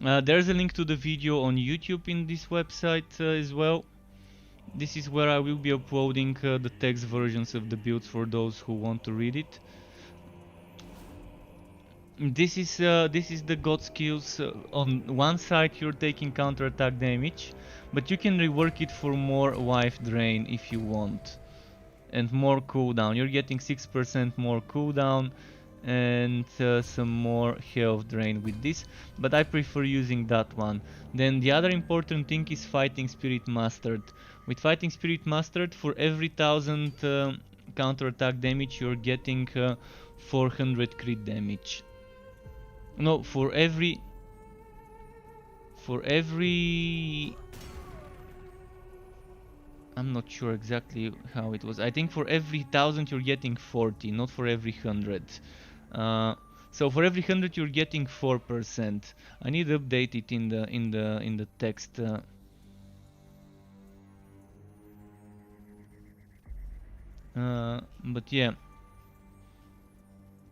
There's a link to the video on YouTube in this website as well. This is where I will be uploading the text versions of the builds for those who want to read it. This is the god skills. On one side you're taking counterattack damage, but you can rework it for more life drain if you want, and more cooldown. You're getting 6% more cooldown and some more health drain with this, but I prefer using that one. Then the other important thing is Fighting Spirit Mastered. With Fighting Spirit Mastered, for every 1000 counterattack damage you're getting 400 crit damage. No, for every I'm not sure exactly how it was. I think for every 1000 you're getting 40, not for every 100. So for every 100 you're getting 4%. I need to update it in the text. But yeah,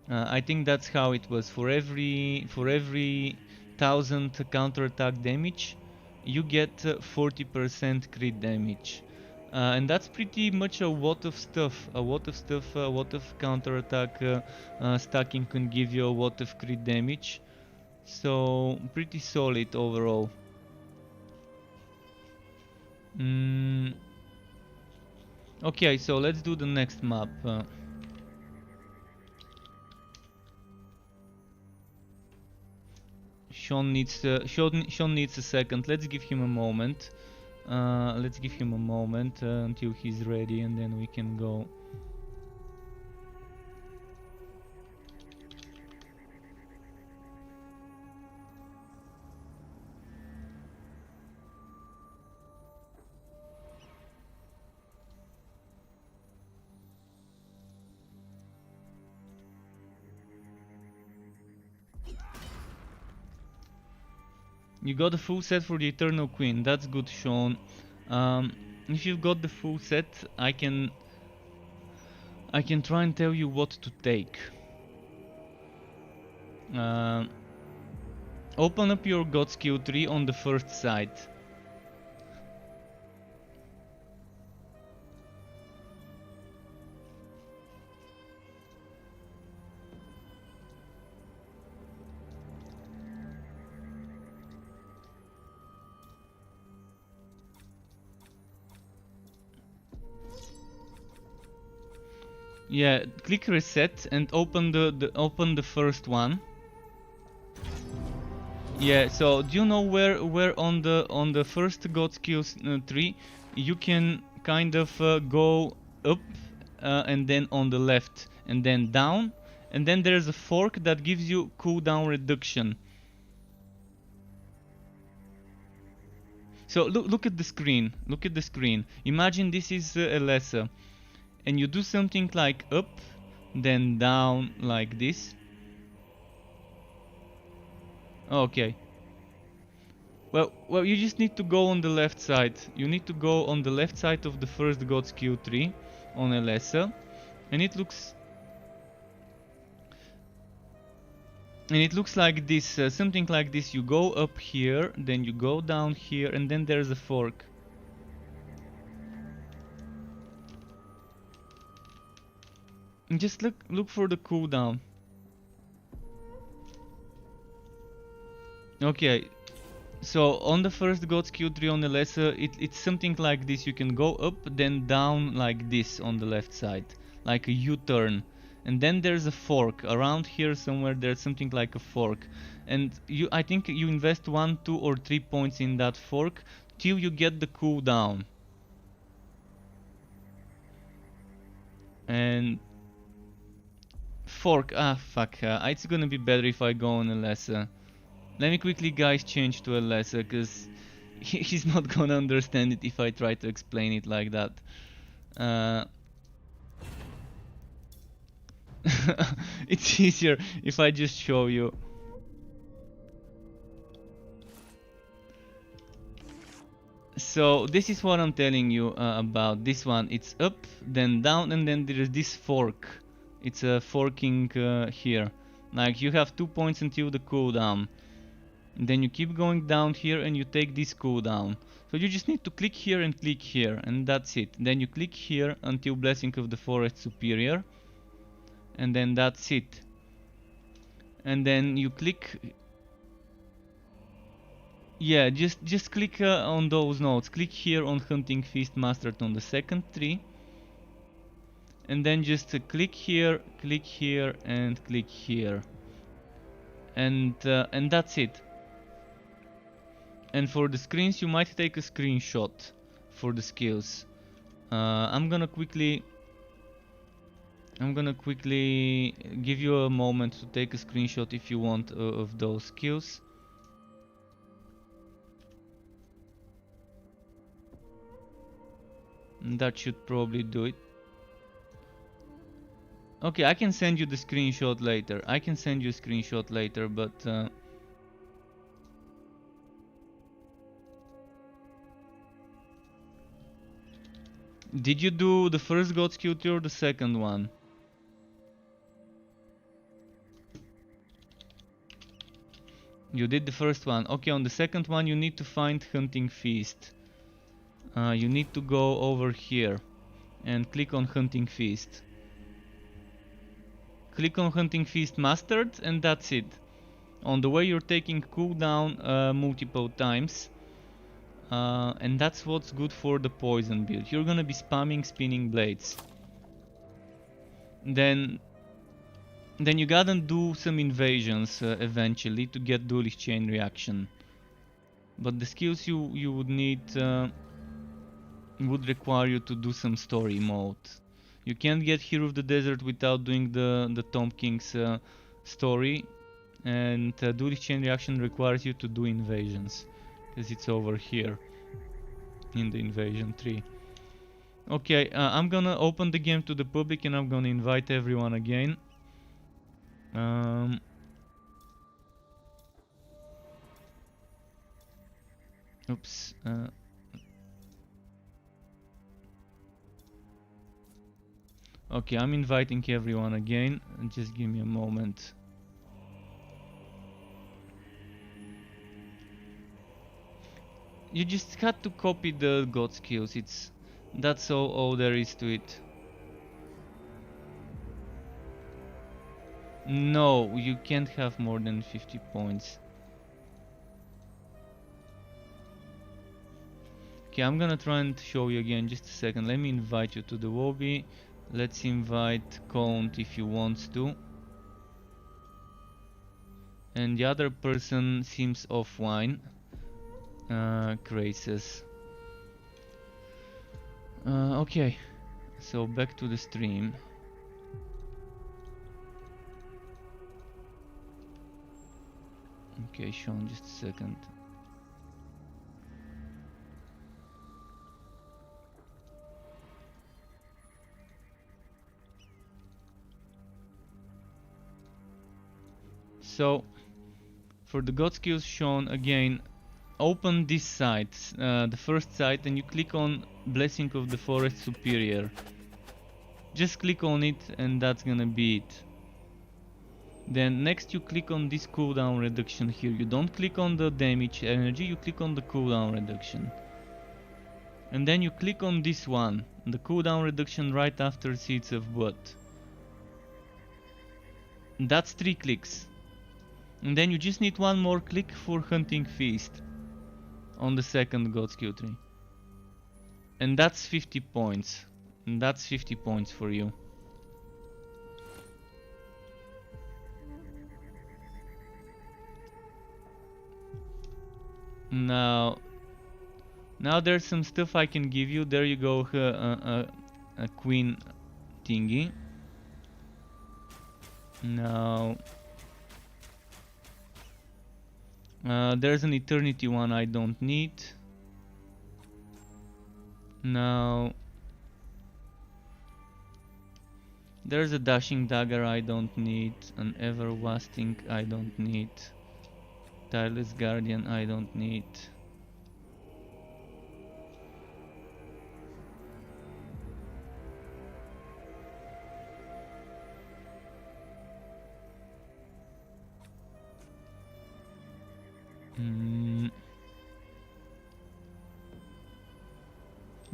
I think that's how it was. For every 1000 counterattack damage, you get 40% crit damage. And that's pretty much a lot of stuff. A lot of counterattack stacking can give you a lot of crit damage. So pretty solid overall. Okay, so let's do the next map. Sean needs a second. Let's give him a moment. Until he's ready, and then we can go. You got the full set for the Eternal Queen. That's good, Sean. If you've got the full set, I can try and tell you what to take. Open up your God skill tree on the first side. Yeah, click reset and open the first one. Yeah, so do you know where on the first God Skills tree you can kind of go up and then on the left and then down, and then there's a fork that gives you cooldown reduction. So look at the screen. Look at the screen. Imagine this is Alessa, and you do something like up, then down like this. Okay. Well, you just need to go on the left side. You need to go on the left side of the first God skill tree on Alessa, and it looks like this, something like this. You go up here, then you go down here, and then there's a fork. And just look for the cooldown. Okay, so on the first God skill tree on the lesser, it's something like this. You can go up, then down like this on the left side, like a U-turn. And then there's a fork. Around here somewhere there's something like a fork. And I think you invest 1, 2 or 3 points in that fork till you get the cooldown. And fork, fuck, it's gonna be better if I go on a lesser. Let me quickly, guys, change to a lesser, because he's not gonna understand it if I try to explain it like that. It's easier if I just show you. So this is what I'm telling you about this one. It's up, then down, and then there is this fork. It's a forking here. Like you have 2 points until the cooldown. Then you keep going down here and you take this cooldown. So you just need to click here and click here, and that's it. Then you click here until Blessing of the Forest Superior, and then that's it. And then you click. Yeah, just click on those nodes. Click here on Hunting Feast Mastered on the second tree, and then just click here, and click here, and that's it. And for the screens, you might take a screenshot for the skills. I'm gonna quickly give you a moment to take a screenshot if you want of those skills. And that should probably do it. Okay, I can send you the screenshot later. But did you do the first God skill tree or the second one? You did the first one. Okay, on the second one you need to find Hunting Feast. You need to go over here and click on Hunting Feast. Click on Hunting Feast Mastered, and that's it. On the way you're taking cooldown multiple times. And that's what's good for the poison build. You're gonna be spamming spinning blades. Then you gotta do some invasions eventually to get duelist chain reaction. But the skills you would need would require you to do some story mode. You can't get Hero of the Desert without doing the Tomb King's story, and duelist chain reaction requires you to do invasions, because it's over here in the invasion tree. Okay, I'm gonna open the game to the public and I'm gonna invite everyone again. Oops. Okay, I'm inviting everyone again. Just give me a moment. You just had to copy the god skills. That's all there is to it. No, you can't have more than 50 points. Okay, I'm gonna try and show you again. Just a second. Let me invite you to the lobby. Let's invite Count if he wants to. And the other person seems offline. Graces. Okay, so back to the stream. Okay, Sean, just a second. So, for the God skills shown, again, open this site, the first site, and you click on Blessing of the Forest Superior. Just click on it and that's gonna be it. Then next you click on this cooldown reduction here. You don't click on the damage energy, you click on the cooldown reduction. And then you click on this one, the cooldown reduction right after Seeds of Blood. That's 3 clicks. And then you just need one more click for Hunting Feast on the second God skill tree. And that's 50 points. And that's 50 points for you. Now there's some stuff I can give you. There you go, a queen thingy. Now there's an eternity one I don't need. Now there's a dashing dagger I don't need. An everlasting I don't need. Tireless guardian I don't need.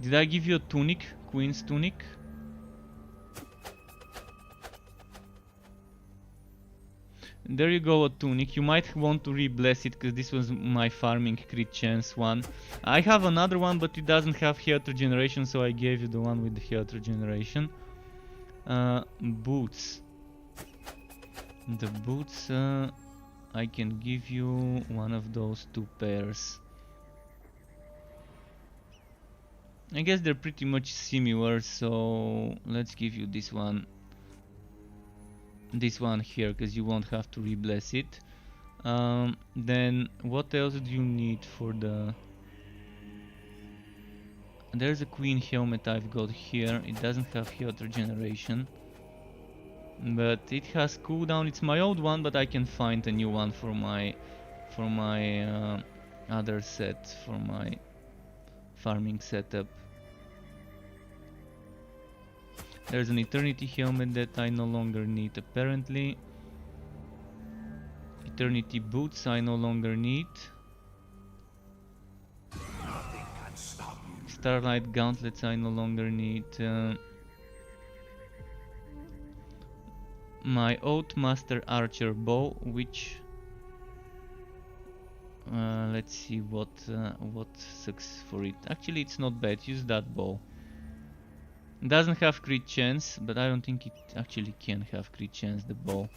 Did I give you a tunic? Queen's tunic? There you go, a tunic. You might want to re-bless it because this was my farming crit chance one. I have another one but it doesn't have health regeneration, so I gave you the one with the health regeneration. Boots. The boots, I can give you one of those 2 pairs. I guess they're pretty much similar, so let's give you this one. This one here, because you won't have to re-bless it. Then what else do you need for the... There's a queen helmet I've got here. It doesn't have health regeneration, but it has cooldown. It's my old one, but I can find a new one for my other set, for my farming setup. There's an eternity helmet that I no longer need apparently. Eternity boots I no longer need. Starlight gauntlets I no longer need. My Oath Master Archer bow, which let's see what sucks for it. Actually, it's not bad. Use that bow. Doesn't have crit chance, but I don't think it actually can have crit chance, the bow.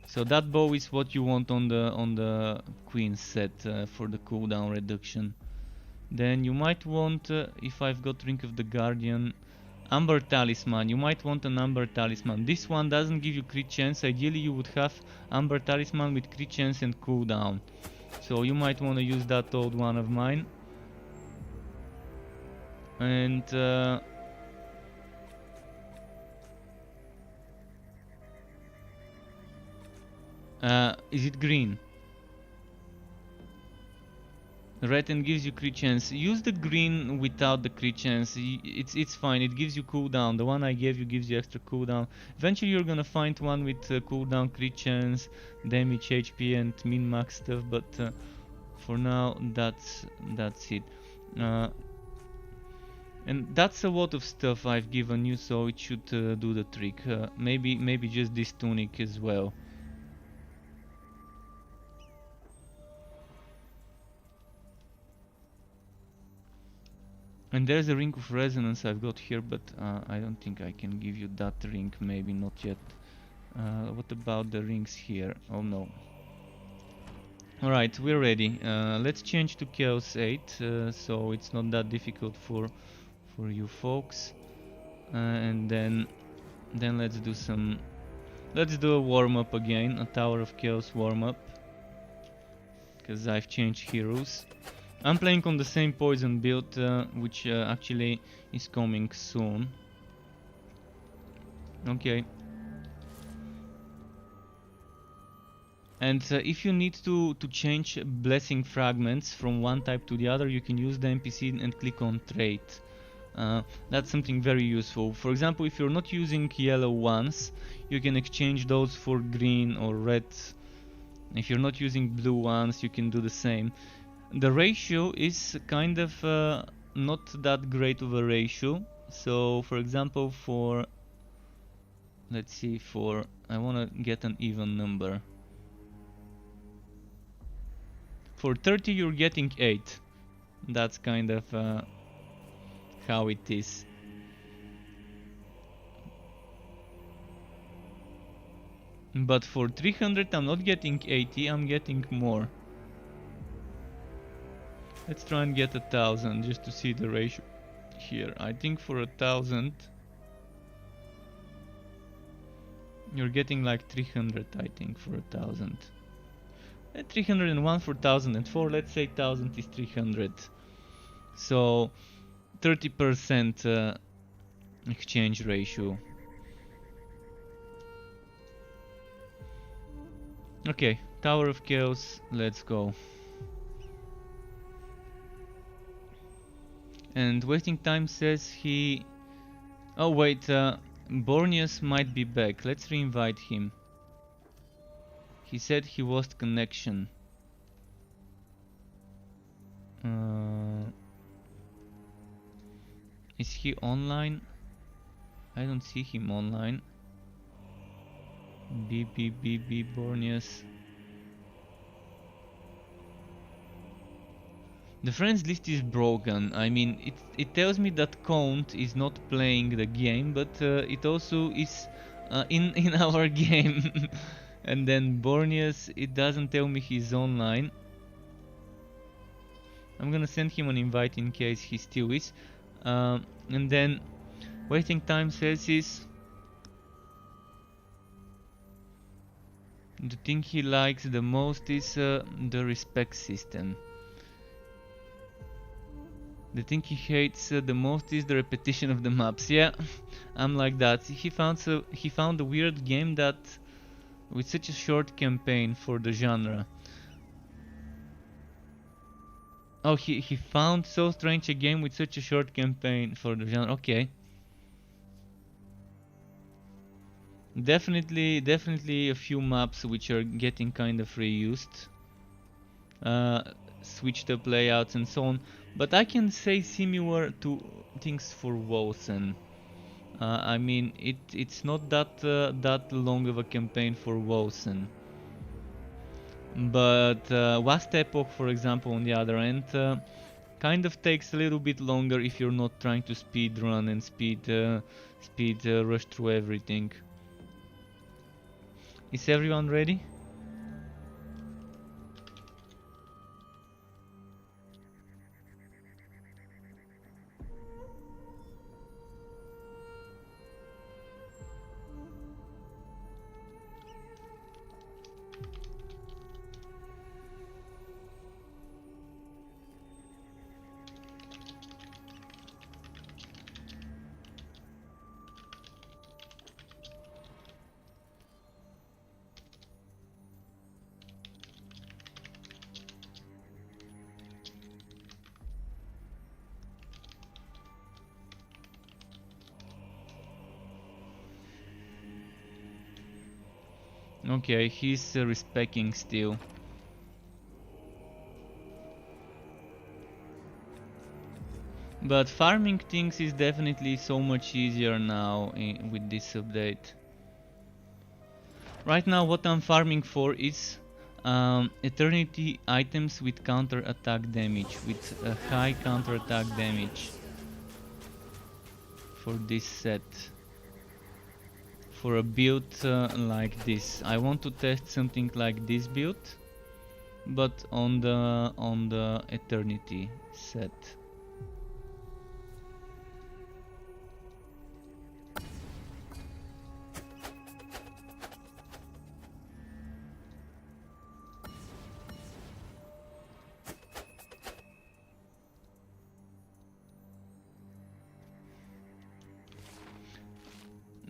So that bow is what you want on the queen set for the cooldown reduction. Then you might want, if I've got Ring of the Guardian, Amber Talisman. You might want an Amber Talisman. This one doesn't give you crit chance. Ideally you would have Amber Talisman with crit chance and cooldown. So you might want to use that old one of mine. And is it green? Red and gives you crit chance. Use the green without the crit chance. It's fine. It gives you cooldown. The one I gave you gives you extra cooldown. Eventually you're gonna find one with cooldown, crit chance, damage, HP, and min max stuff. But for now, that's it. And that's a lot of stuff I've given you, so it should do the trick. Maybe just this tunic as well. And there's a ring of resonance I've got here, but I don't think I can give you that ring, maybe not yet. What about the rings here? Oh no. Alright, we're ready. Let's change to Chaos 8, so it's not that difficult for you folks. And then let's do a warm-up again, a Tower of Chaos warm-up. Because I've changed heroes. I'm playing on the same poison build, which actually is coming soon. Okay. And if you need to change blessing fragments from one type to the other, you can use the NPC and click on trait. That's something very useful. For example, if you're not using yellow ones, you can exchange those for green or red. If you're not using blue ones, you can do the same. The ratio is kind of not that great of a ratio. So for example, let's see, I want to get an even number. For 30 you're getting 8. That's kind of how it is. But for 300 I'm not getting 80, I'm getting more. Let's try and get 1000 just to see the ratio here. I think for 1000 you're getting like 300, I think, for 1000. 301 for 1004, let's say 1000 is 300. So 30% exchange ratio. Okay, Tower of Chaos, let's go. And wasting time says he... Oh wait, Borneus might be back. Let's re-invite him. He said he lost connection. Is he online? I don't see him online. B Borneus. The friends list is broken. I mean, it tells me that Count is not playing the game, but it also is in our game. And then Borneus, it doesn't tell me he's online. I'm gonna send him an invite in case he still is. And then waiting time says is the thing he likes the most is the respect system. The thing he hates the most is the repetition of the maps. Yeah, I'm like that. He found a weird game that with such a short campaign for the genre. Oh, he found so strange a game with such a short campaign for the genre. Okay. Definitely a few maps which are getting kind of reused. Switched up layouts and so on. But I can say similar to things for Wosen. I mean, it's not that long of a campaign for Wosen. But Vast Epoch, for example, on the other end, kind of takes a little bit longer if you're not trying to speed run and speed rush through everything. Is everyone ready? Okay, he's respecting still. But farming things is definitely so much easier now with this update. Right now what I'm farming for is Eternity items with counter attack damage, with a high counter attack damage. for this set. For a build like this. I want to test something like this build, but on the Eternity set.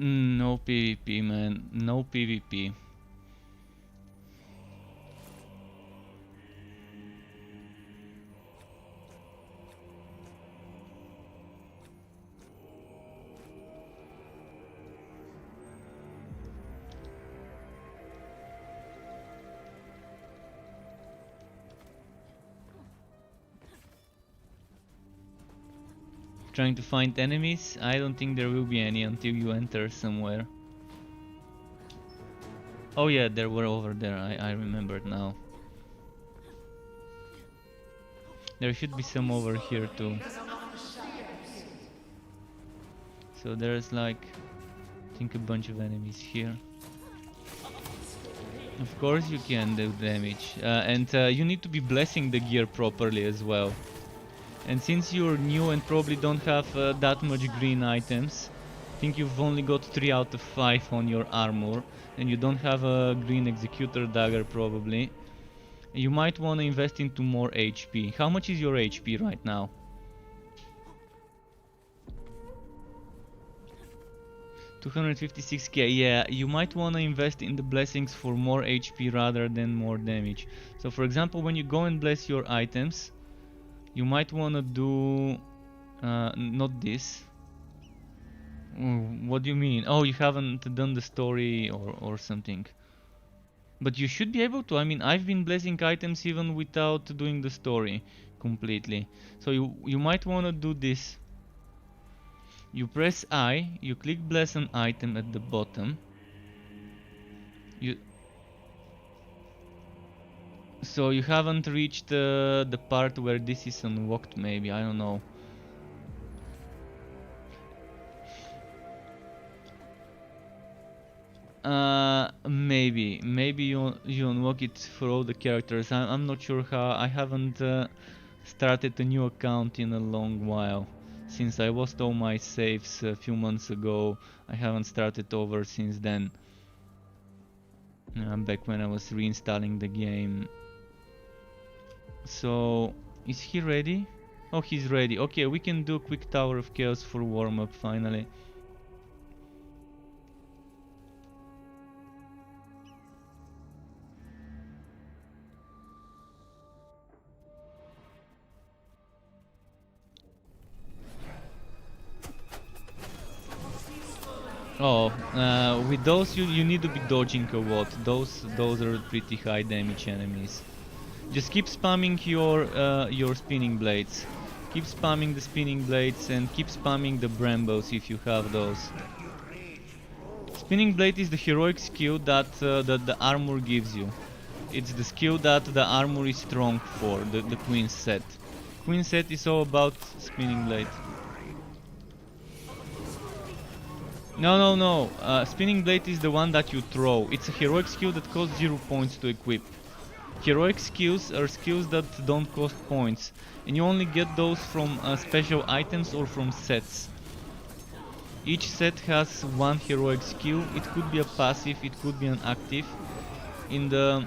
No PvP, man. No PvP. Trying to find enemies? I don't think there will be any until you enter somewhere. Oh yeah, there were over there, I remembered now. There should be some over here too. So there's like, I think a bunch of enemies here. Of course you can do damage. And you need to be blessing the gear properly as well. And since you're new and probably don't have that much green items, I think you've only got 3 out of 5 on your armor, and you don't have a green executor dagger probably, you might want to invest into more HP. How much is your HP right now? $256k, yeah, you might want to invest in the blessings for more HP rather than more damage. So for example, when you go and bless your items, you might want to do not this. What do you mean? Oh, you haven't done the story or something. But you should be able to. I mean, I've been blessing items even without doing the story completely. So you might want to do this. You press I, you click bless an item at the bottom. So you haven't reached the part where this is unlocked, maybe, I don't know. Maybe you unlock it for all the characters. I'm not sure how. I haven't started a new account in a long while. Since I lost all my saves a few months ago, I haven't started over since then. Back when I was reinstalling the game. So, is he ready? Oh, he's ready. Okay, we can do a quick Tower of Chaos for warm-up finally. Oh, with those you need to be dodging a lot. Those are pretty high damage enemies. Just keep spamming your spinning blades. Keep spamming the spinning blades and keep spamming the Brambos if you have those. Spinning blade is the heroic skill that the armor gives you. It's the skill that the armor is strong for, the Queen set. Queen set is all about spinning blade. No. Spinning blade is the one that you throw. It's a heroic skill that costs 0 points to equip. Heroic skills are skills that don't cost points, and you only get those from special items or from sets. Each set has one heroic skill. It could be a passive, it could be an active. In the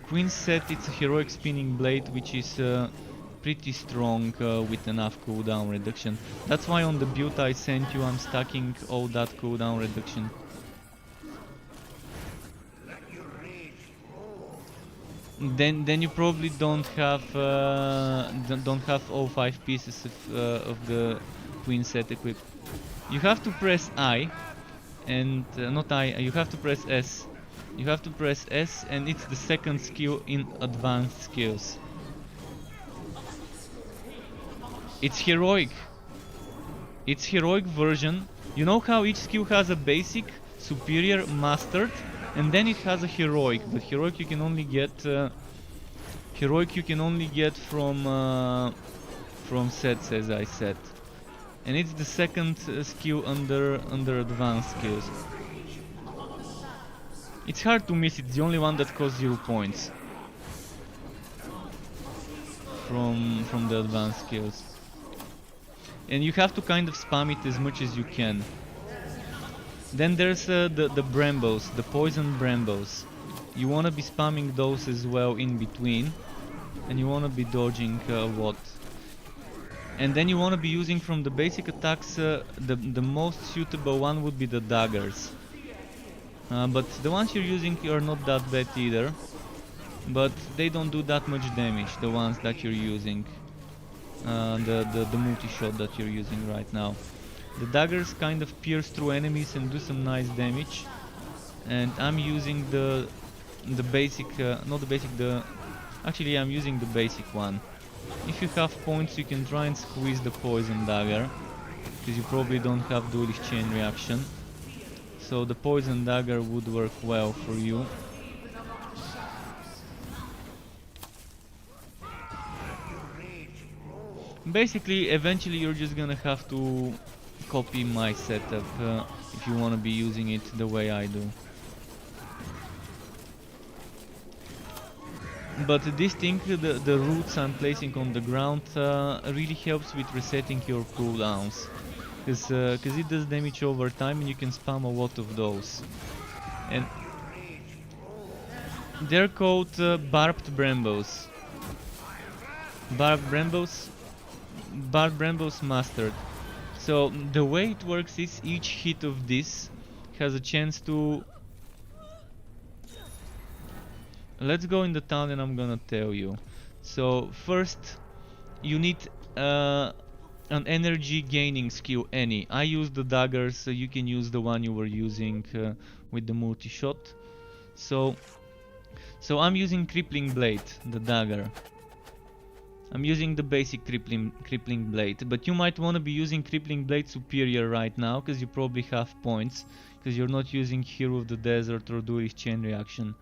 Queen set, it's a heroic spinning blade, which is pretty strong with enough cooldown reduction. That's why on the build I sent you, I'm stacking all that cooldown reduction. Then you probably don't have all 5 pieces of the Queen set equipped. You have to press I, and not I. You have to press S. You have to press S, and it's the second skill in advanced skills. It's heroic. It's heroic version. You know how each skill has a basic, superior, mastered, and then it has a heroic. But heroic you can only get from sets, as I said. and it's the second skill under advanced skills. It's hard to miss, it's the only one that costs 0 points from the advanced skills. And you have to kind of spam it as much as you can. Then there's the brambles, the poison brambles. You want to be spamming those as well in between, and you want to be dodging a lot. And then you want to be using from the basic attacks, the most suitable one would be the daggers. But the ones you're using are not that bad either, but they don't do that much damage, the ones that you're using. The multi-shot that you're using right now. The daggers kind of pierce through enemies and do some nice damage. And I'm using the basic, not the basic, actually I'm using the basic one. If you have points, you can try and squeeze the poison dagger, because you probably don't have duelist chain reaction. So the poison dagger would work well for you. Basically, eventually you're just gonna have to copy my setup if you want to be using it the way I do. But this thing, the roots I'm placing on the ground, really helps with resetting your cooldowns. Because it does damage over time and you can spam a lot of those. And they're called barbed brambles. Barbed brambles mastered. So the way it works is each hit of this has a chance to... Let's go in the town and I'm gonna tell you. So first you need an energy gaining skill, any. I use the daggers, so you can use the one you were using with the multi-shot. So I'm using crippling blade, the dagger. I'm using the basic crippling blade, but you might want to be using crippling blade superior right now, because you probably have points, because you're not using Hero of the Desert or duelist chain reaction.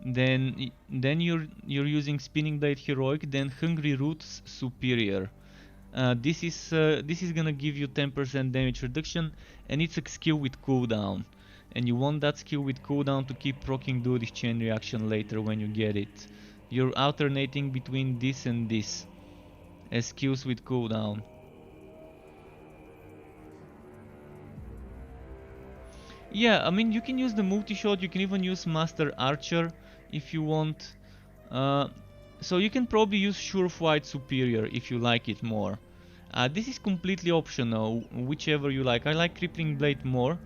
Then you're using spinning blade heroic, then hungry roots superior. This is gonna give you 10% damage reduction, and it's a skill with cooldown. And you want that skill with cooldown to keep proccing duelist chain reaction later when you get it. You're alternating between this and this as skills with cooldown. Yeah, I mean, you can use the multi-shot, you can even use Master Archer if you want. So you can probably use Sureflight Superior if you like it more. This is completely optional, whichever you like. I like Crippling Blade more,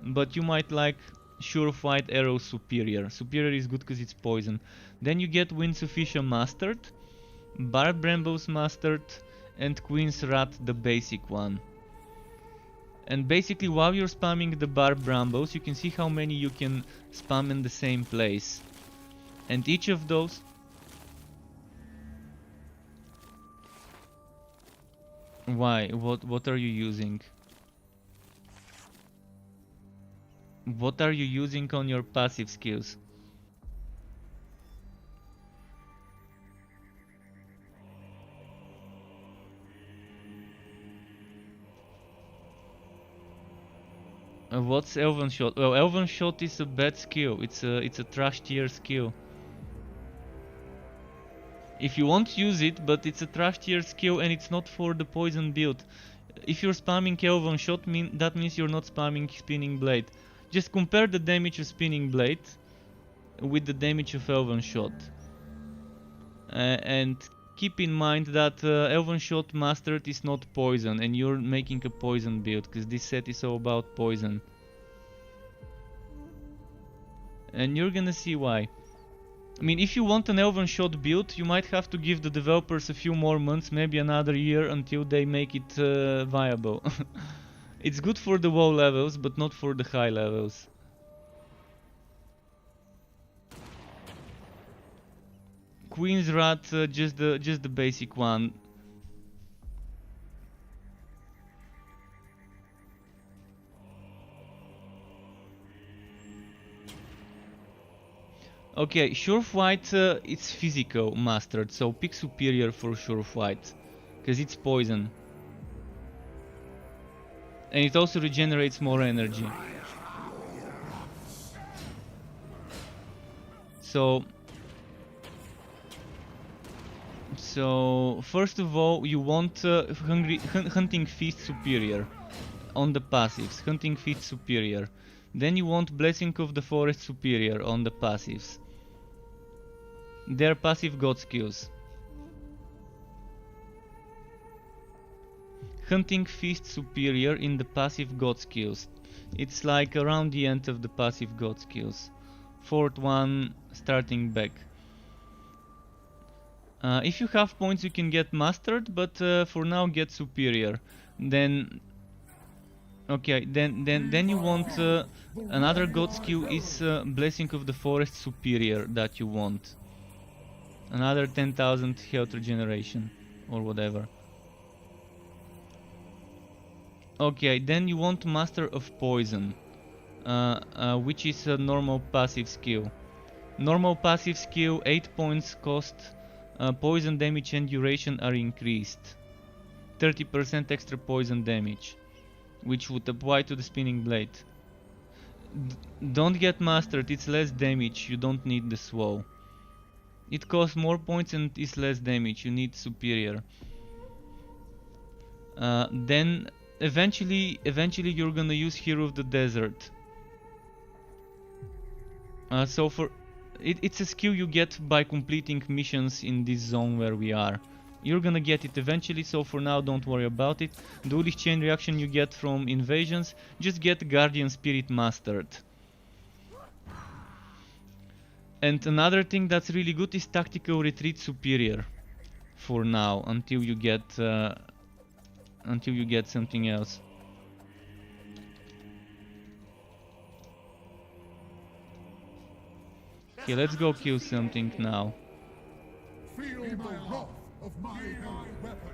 but you might like Sureflight Arrow Superior. Superior is good because it's poison. Then you get Winds of Isha Mastered, Barb Brambles Mastered, and Queen's Rat, the basic one. And basically, while you're spamming the Barb Brambles, you can see how many you can spam in the same place. And each of those... Why? What are you using? What are you using on your passive skills? What's Elven Shot? Well, Elven Shot is a bad skill. It's a trash tier skill. If you want, use it, but it's a trash tier skill and it's not for the poison build. If you're spamming Elven Shot, that means you're not spamming Spinning Blade. Just compare the damage of Spinning Blade with the damage of Elven Shot. And keep in mind that Elven Shot Mastered is not poison, and you're making a poison build, because this set is all about poison. And you're gonna see why. I mean, if you want an Elven Shot build, you might have to give the developers a few more months, maybe another year, until they make it viable. It's good for the low levels, but not for the high levels. Queen's Rat, just the basic one. Okay, Sureflight, it's physical mastered, so pick superior for Sureflight, because it's poison. And it also regenerates more energy. So first of all, you want Hunting Feast Superior on the passives. Hunting Feast Superior. Then you want Blessing of the Forest Superior on the passives. They're passive god skills. Hunting Feast Superior in the passive god skills. It's like around the end of the passive god skills. Fourth one, starting back. If you have points you can get mastered, but for now get superior. Then okay, then you want another god skill is Blessing of the Forest Superior that you want. Another 10,000 health regeneration or whatever. Okay, then you want Master of Poison, which is a normal passive skill. Normal passive skill, 8 points cost, poison damage and duration are increased. 30% extra poison damage, which would apply to the spinning blade. Don't get mastered, it's less damage, you don't need the slow. It costs more points and is less damage, you need superior. Then eventually you're gonna use Hero of the Desert. So for it's a skill you get by completing missions in this zone where we are. You're gonna get it eventually, so for now don't worry about it. Duelist chain reaction you get from invasions, just get Guardian Spirit mastered. And another thing that's really good is Tactical Retreat Superior. For now, until you get something else. Okay, let's go kill something now.
Feel the wrath of my holy weapon.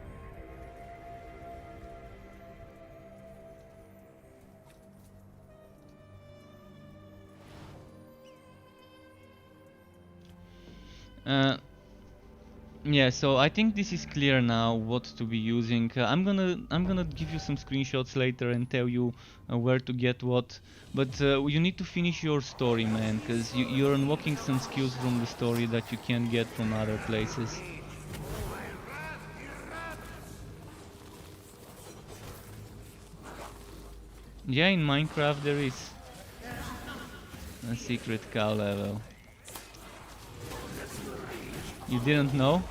Yeah, so I think this is clear now what to be using. I'm gonna give you some screenshots later and tell you where to get what. But you need to finish your story, man, because you're unlocking some skills from the story that you can't get from other places. Yeah, in Minecraft there is a secret cow level. You didn't know?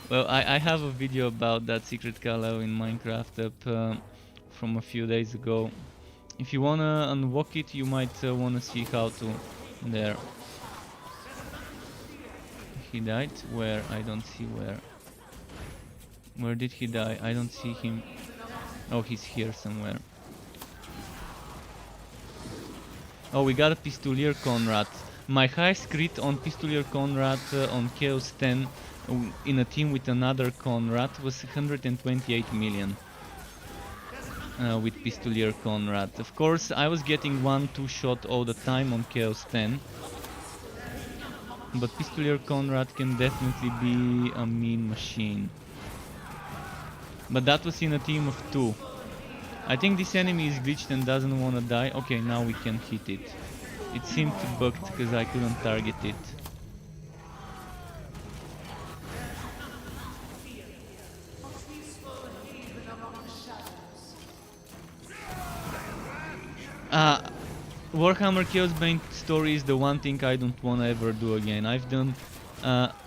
Well, I have a video about that secret cow level in Minecraft up from a few days ago. If you wanna unlock it, you might wanna see how to. There. He died? Where? I don't see where. Where did he die? I don't see him. Oh, he's here somewhere. Oh, we got a Pistolier Conrad. My highest crit on Pistolier Conrad on Chaos 10 in a team with another Conrad was 128 million with Pistolier Conrad. Of course, I was getting 1-2 shot all the time on Chaos 10. But Pistolier Conrad can definitely be a mean machine. But that was in a team of 2. I think this enemy is glitched and doesn't wanna die. Okay, now we can hit it. It seemed bugged because I couldn't target it. Warhammer Chaosbane story is the one thing I don't wanna ever do again. I've done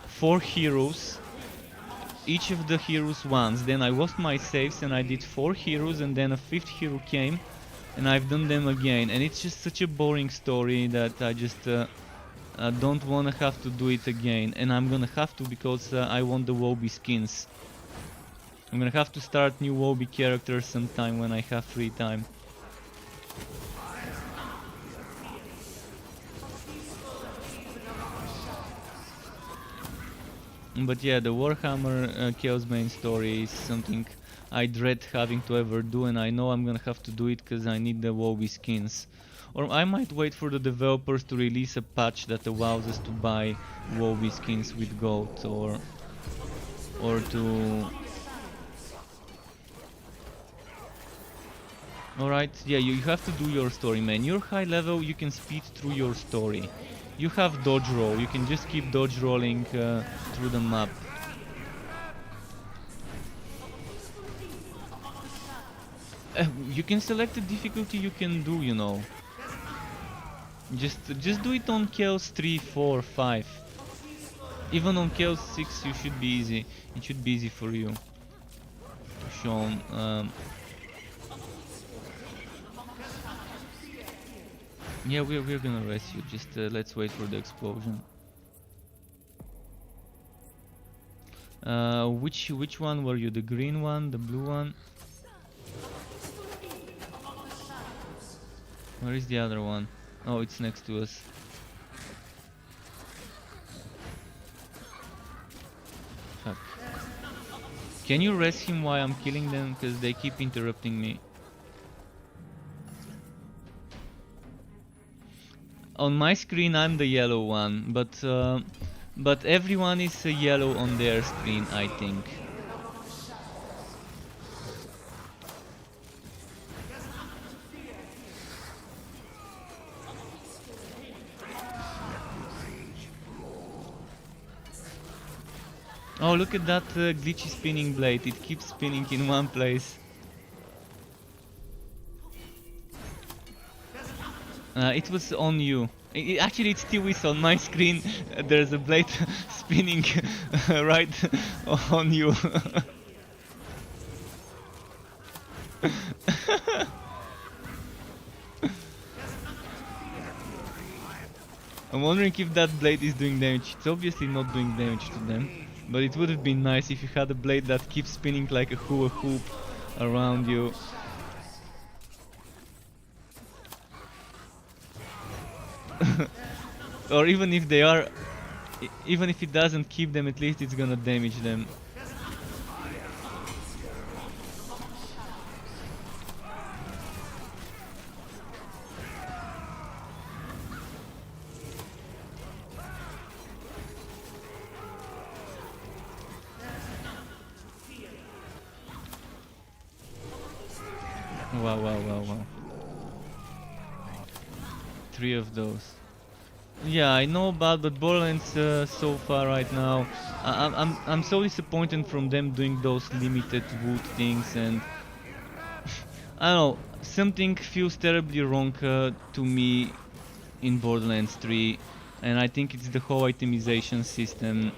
4 heroes, each of the heroes once, then I lost my saves and I did 4 heroes and then a 5th hero came and I've done them again, and it's just such a boring story that I just don't wanna have to do it again, and I'm gonna have to because I want the Wobby skins. I'm gonna have to start new Wobby characters sometime when I have free time. But yeah, the Warhammer Chaosbane story is something I dread having to ever do, and I know I'm gonna have to do it because I need the Wobby skins. Or I might wait for the developers to release a patch that allows us to buy Wobby skins with gold, or to Alright, yeah, you have to do your story, man. You're high level, you can speed through your story. You have dodge roll, you can just keep dodge rolling through the map. You can select the difficulty you can do, you know. Just do it on Chaos 3, 4, 5. Even on Chaos 6 you should be easy. It should be easy for you. Sean, yeah, we're gonna rest you. Just let's wait for the explosion. Which one were you? The green one, the blue one? Where is the other one? Oh, it's next to us. Fuck. Can you rest him while I'm killing them? Because they keep interrupting me. On my screen I'm the yellow one, but everyone is yellow on their screen, I think. Oh, look at that glitchy spinning blade. It keeps spinning in one place. It was on you. Actually, it still is on my screen. There's a blade spinning right on you. I'm wondering if that blade is doing damage. It's obviously not doing damage to them, but it would have been nice if you had a blade that keeps spinning like a hula hoop around you. Or even if they are, even if it doesn't keep them, at least it's gonna damage them. Wow. 3 of those. Yeah, I know about, but Borderlands so far right now, I'm so disappointed from them doing those limited wood things, and I don't know, something feels terribly wrong to me in Borderlands 3, and I think it's the whole itemization system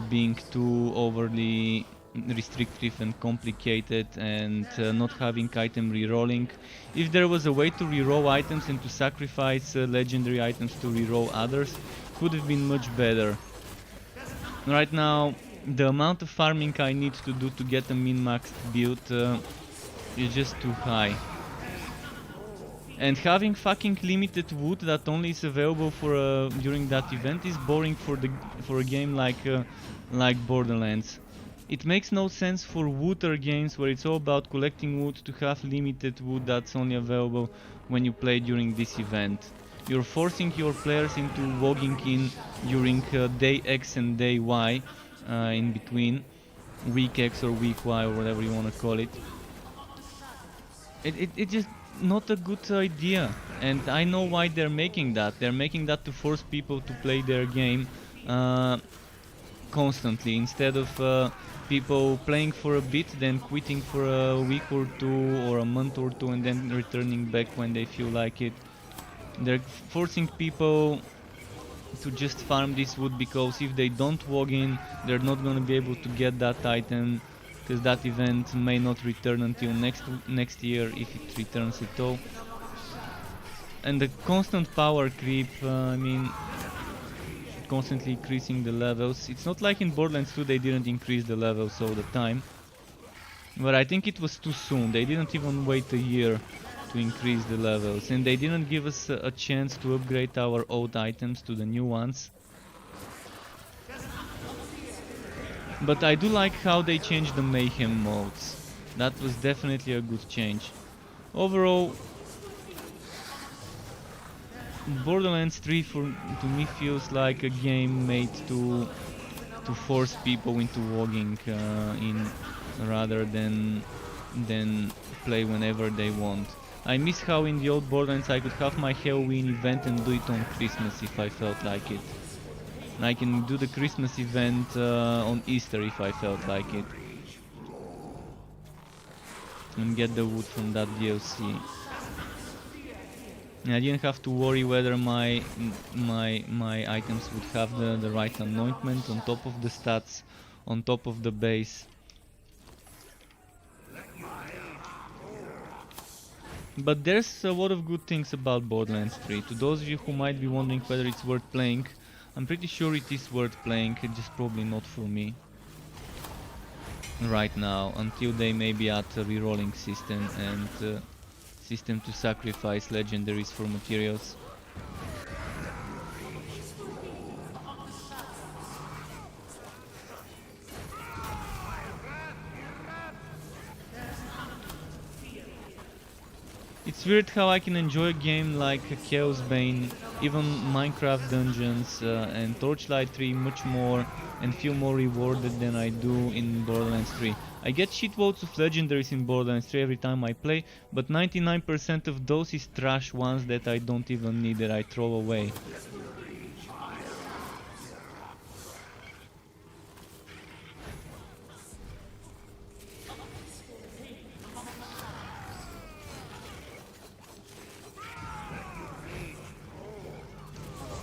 being too overly restrictive and complicated, and not having item rerolling. If there was a way to reroll items and to sacrifice legendary items to reroll others, it would have been much better. Right now, the amount of farming I need to do to get a min-maxed build is just too high. And having fucking limited wood that only is available for during that event is boring for a game like Borderlands. It makes no sense for wooder games where it's all about collecting wood to have limited wood that's only available when you play during this event. You're forcing your players into logging in during day X and day Y, in between, week X or week Y or whatever you want to call it. It's just not a good idea, and I know why they're making that. They're making that to force people to play their game constantly, instead of people playing for a bit, then quitting for a week or two or a month or two, and then returning back when they feel like it. They're forcing people to just farm this wood, because if they don't log in, they're not gonna be able to get that item, because that event may not return until next year, if it returns at all. And the constant power creep, I mean, constantly increasing the levels. It's not like in Borderlands 2 they didn't increase the levels all the time, but I think it was too soon. They didn't even wait a year to increase the levels, and they didn't give us a chance to upgrade our old items to the new ones. But I do like how they changed the mayhem modes. That was definitely a good change. Overall, Borderlands 3 to me feels like a game made to force people into logging in, rather than then play whenever they want. I miss how in the old Borderlands I could have my Halloween event and do it on Christmas if I felt like it. And I can do the Christmas event on Easter if I felt like it. And get the wood from that DLC. And I didn't have to worry whether my items would have the right anointment on top of the stats, on top of the base. But there's a lot of good things about Borderlands 3. To those of you who might be wondering whether it's worth playing, I'm pretty sure it is worth playing, it's just probably not for me right now, until they maybe add a rerolling system and system to sacrifice legendaries for materials. It's weird how I can enjoy a game like Chaosbane, even Minecraft Dungeons and Torchlight 3 much more and feel more rewarded than I do in Borderlands 3. I get shitloads of legendaries in Borderlands 3 every time I play, but 99% of those is trash ones that I don't even need, that I throw away.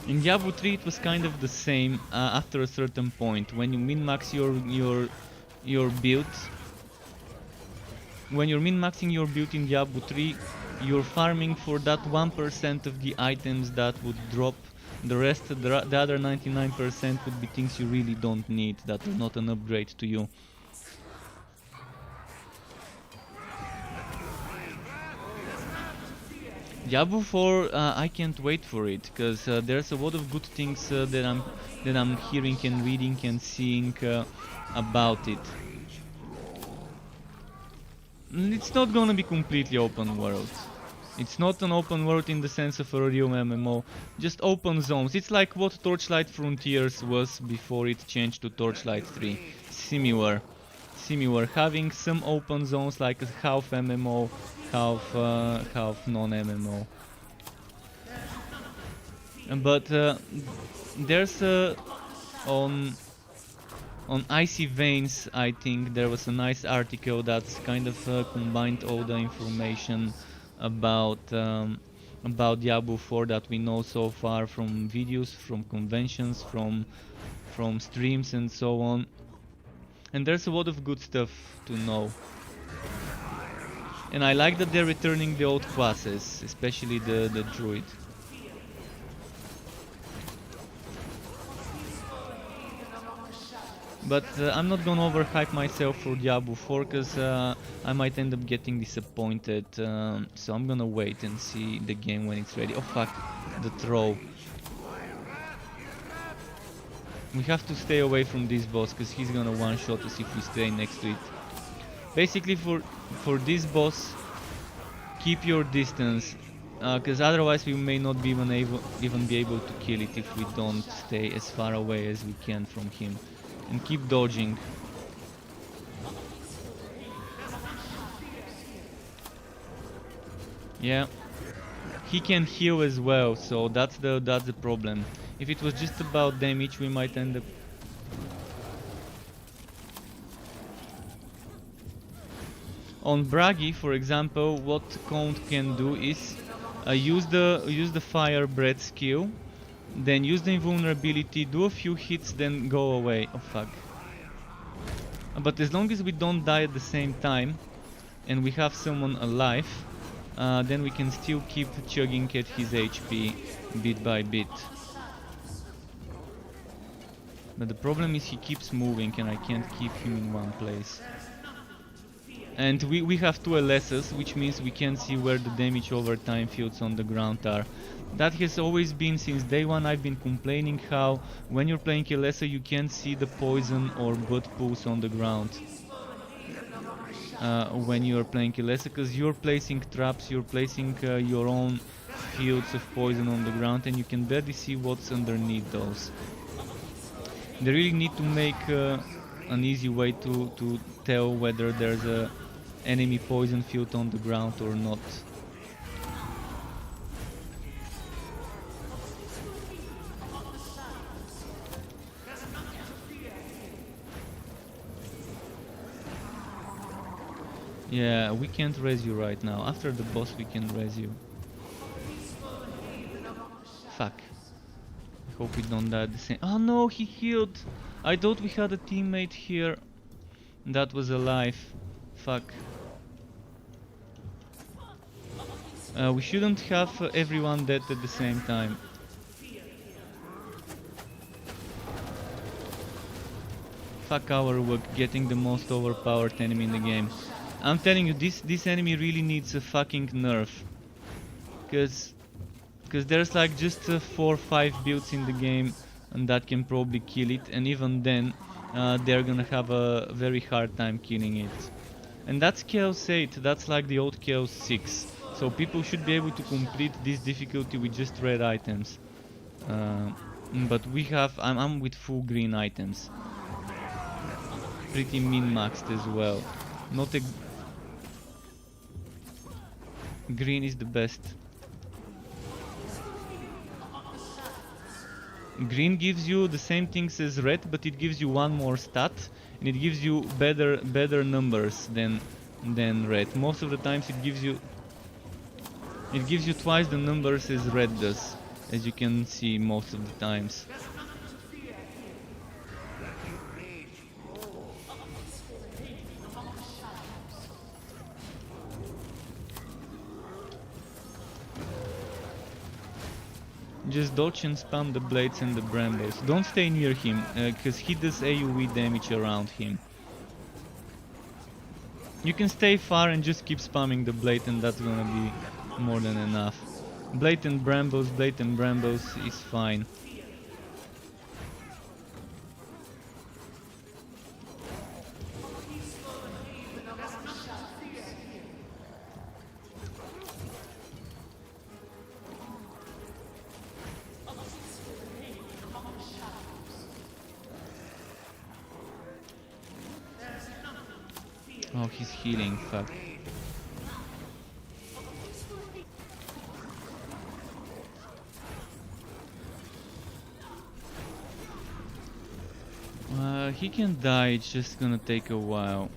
In Diablo 3 it was kind of the same after a certain point. When you min-max your build, when you're min-maxing your build in Diablo 3, you're farming for that 1% of the items that would drop. The rest, the other 99% would be things you really don't need, that are not an upgrade to you. Diablo 4, I can't wait for it, because there's a lot of good things that I'm hearing and reading and seeing about it. It's not gonna be completely open world. It's not an open world in the sense of a real MMO, just open zones. It's like what Torchlight Frontiers was before it changed to Torchlight 3. Similar, having some open zones like a half MMO, half non-MMO. But there's on Icy Veins, I think there was a nice article that's kind of combined all the information about Diablo 4 that we know so far from videos, from conventions, from streams and so on. And there's a lot of good stuff to know. And I like that they're returning the old classes, especially the druid. But I'm not gonna overhype myself for Diablo 4, because I might end up getting disappointed. So I'm gonna wait and see the game when it's ready. Oh fuck, the throw. We have to stay away from this boss, because he's gonna one-shot us if we stay next to it. Basically for this boss, keep your distance, because otherwise we may not be even be able to kill it if we don't stay as far away as we can from him. And keep dodging. Yeah, he can heal as well, so that's the problem. If it was just about damage, we might end up. On Bragi, for example, what Count can do is use the fire breath skill, then use the invulnerability, do a few hits, then go away. Oh fuck. But as long as we don't die at the same time, and we have someone alive, then we can still keep chugging at his HP bit by bit. But the problem is he keeps moving and I can't keep him in one place. And we have two LSs, which means we can see where the damage over time fields on the ground are. That has always been since day one. I've been complaining how when you're playing LSA you can't see the poison or blood pools on the ground. When you're playing LSA, because you're placing traps, you're placing your own fields of poison on the ground and you can barely see what's underneath those. They really need to make an easy way to tell whether there's enemy poison field on the ground or not. Yeah, we can't res you right now. After the boss we can res you. Fuck. I hope we don't die the same. Oh no, he healed! I thought we had a teammate here that was alive. Fuck. We shouldn't have everyone dead at the same time. Fuck our work getting the most overpowered enemy in the game. I'm telling you, this enemy really needs a fucking nerf. Cause there's like just 4 or 5 builds in the game and that can probably kill it, and even then they're gonna have a very hard time killing it. And that's Chaos 8, that's like the old Chaos 6. So people should be able to complete this difficulty with just red items. But we have, I'm with full green items. Pretty min-maxed as well. Not a... Green is the best. Green gives you the same things as red, but it gives you one more stat, and it gives you better numbers than red. Most of the times it gives you twice the numbers as red does, as you can see most of the times. Just dodge and spam the blades and the brambles. Don't stay near him, because he does AoE damage around him. You can stay far and just keep spamming the blade, and that's gonna be more than enough. Blade and brambles is fine. Oh, he's healing, fuck. He can die, it's just gonna take a while.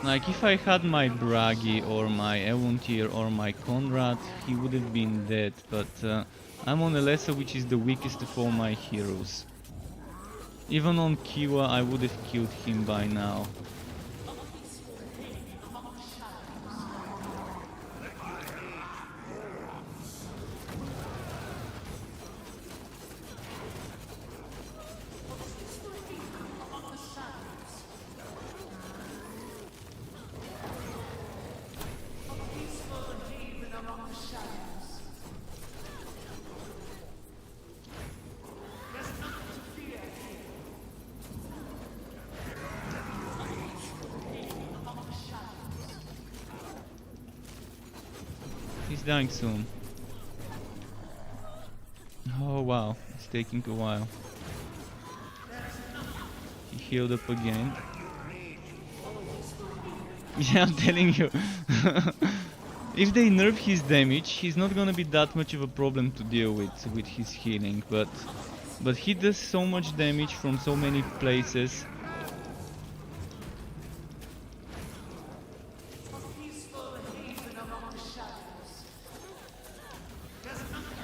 Like, if I had my Bragi or my Evontir or my Conrad, he would have been dead, but I'm on Elessa, which is the weakest of all my heroes. Even on Kiwa, I would have killed him by now. He's dying soon. Oh wow, it's taking a while. He healed up again. Yeah, I'm telling you. If they nerf his damage, he's not gonna be that much of a problem to deal with his healing, but he does so much damage from so many places.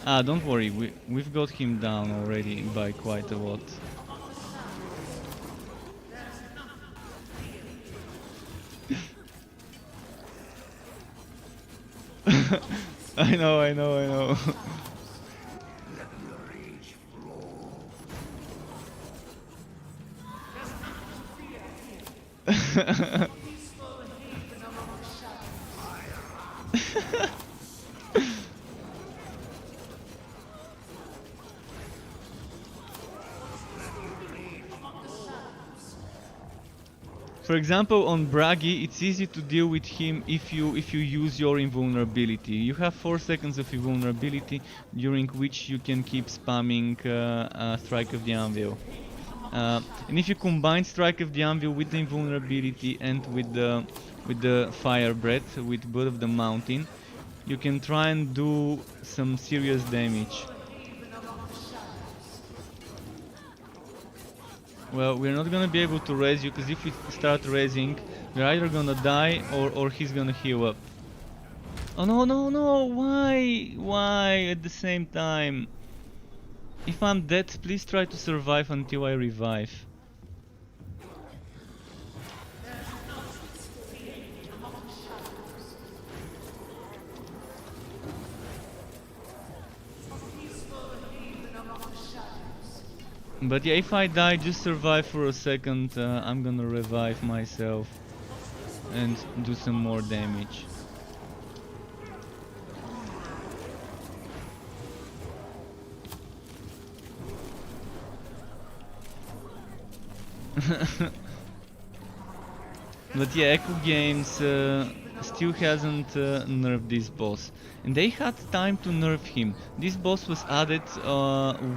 Ah, don't worry, we've got him down already by quite a lot. I know. For example, on Bragi, it's easy to deal with him if you use your invulnerability. You have 4 seconds of invulnerability, during which you can keep spamming Strike of the Anvil. And if you combine Strike of the Anvil with the invulnerability and with the Fire Breath, with Blood of the Mountain, you can try and do some serious damage. Well, we're not gonna be able to raise you, because if we start raising, we're either gonna die or he's gonna heal up. Oh no, no, no! Why? Why at the same time? If I'm dead, please try to survive until I revive. But yeah, if I die, just survive for a second. I'm gonna revive myself and do some more damage. But yeah, Echo Games still hasn't nerfed this boss, and they had time to nerf him. This boss was added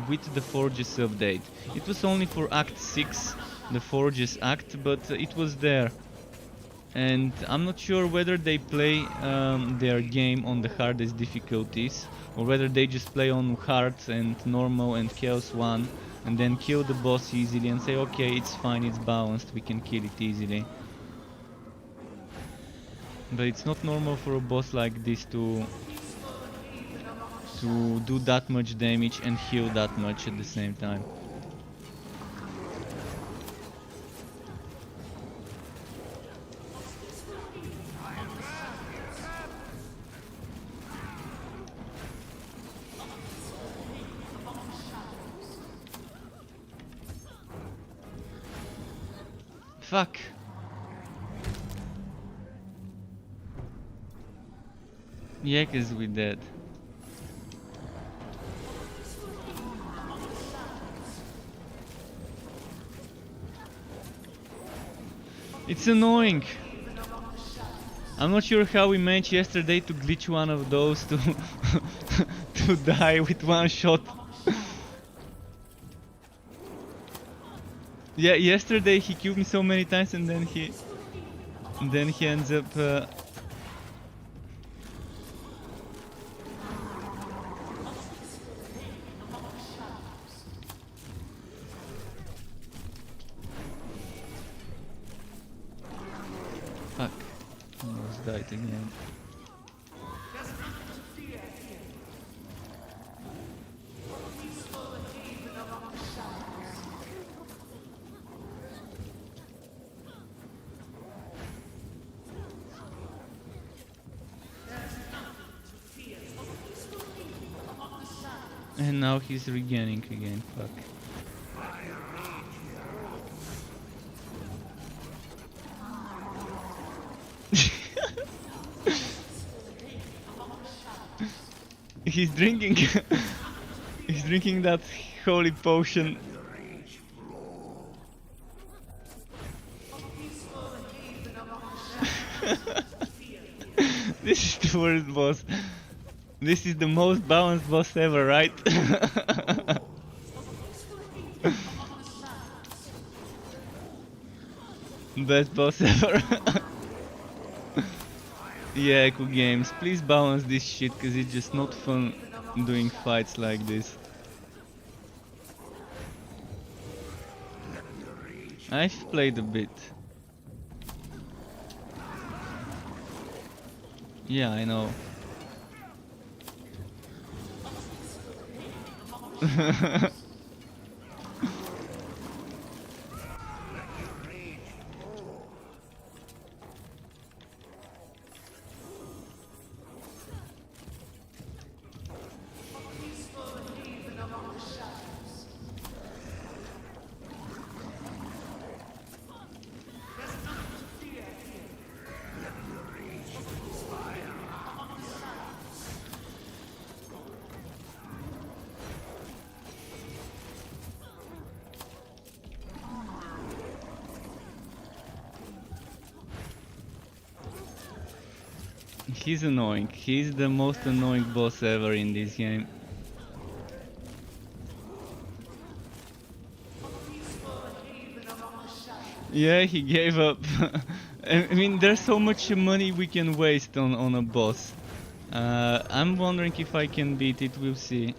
with the Forges update. It was only for Act 6, the Forges Act, but it was there. And I'm not sure whether they play their game on the hardest difficulties, or whether they just play on hard and normal and chaos 1 and then kill the boss easily and say, okay, it's fine, it's balanced, we can kill it easily. But it's not normal for a boss like this to do that much damage and heal that much at the same time. Fuck. Yeah, cause we're dead. It's annoying. I'm not sure how we managed yesterday to glitch one of those to to die with one shot. Yeah, yesterday he killed me so many times and then he ends up fuck. Almost died again. And now he's regaining again, fuck. He's drinking he's drinking that holy potion. This is the worst boss. This is the most balanced boss ever, right? Best boss ever. Yeah, Echo Games, please balance this shit, cause it's just not fun doing fights like this. I've played a bit. Yeah, I know. He's annoying. He's the most annoying boss ever in this game. Yeah, he gave up. I mean, there's so much money we can waste on a boss. I'm wondering if I can beat it, we'll see.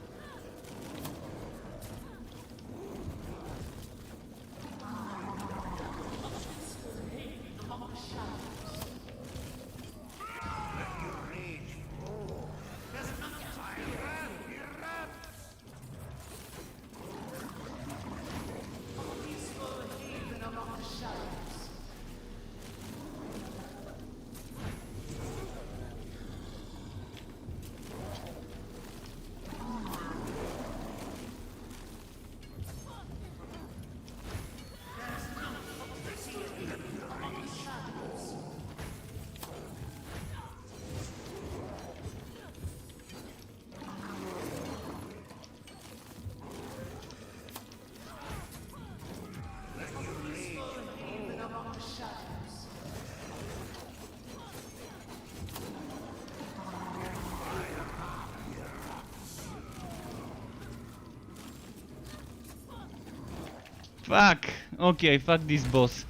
Fuck! Okay, fuck this boss.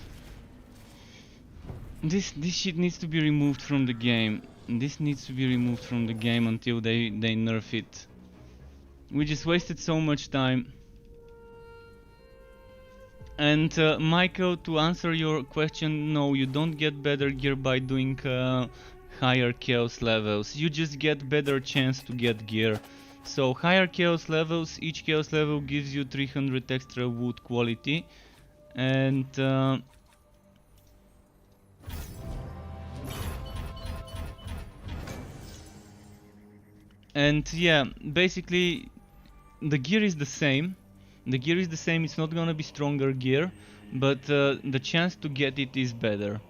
This shit needs to be removed from the game. This needs to be removed from the game until they nerf it. We just wasted so much time. And Michael, to answer your question, no, you don't get better gear by doing higher chaos levels. You just get better chance to get gear. So higher chaos levels, each chaos level gives you 300 extra wood quality. And yeah, basically the gear is the same. The gear is the same, it's not gonna be stronger gear, but the chance to get it is better.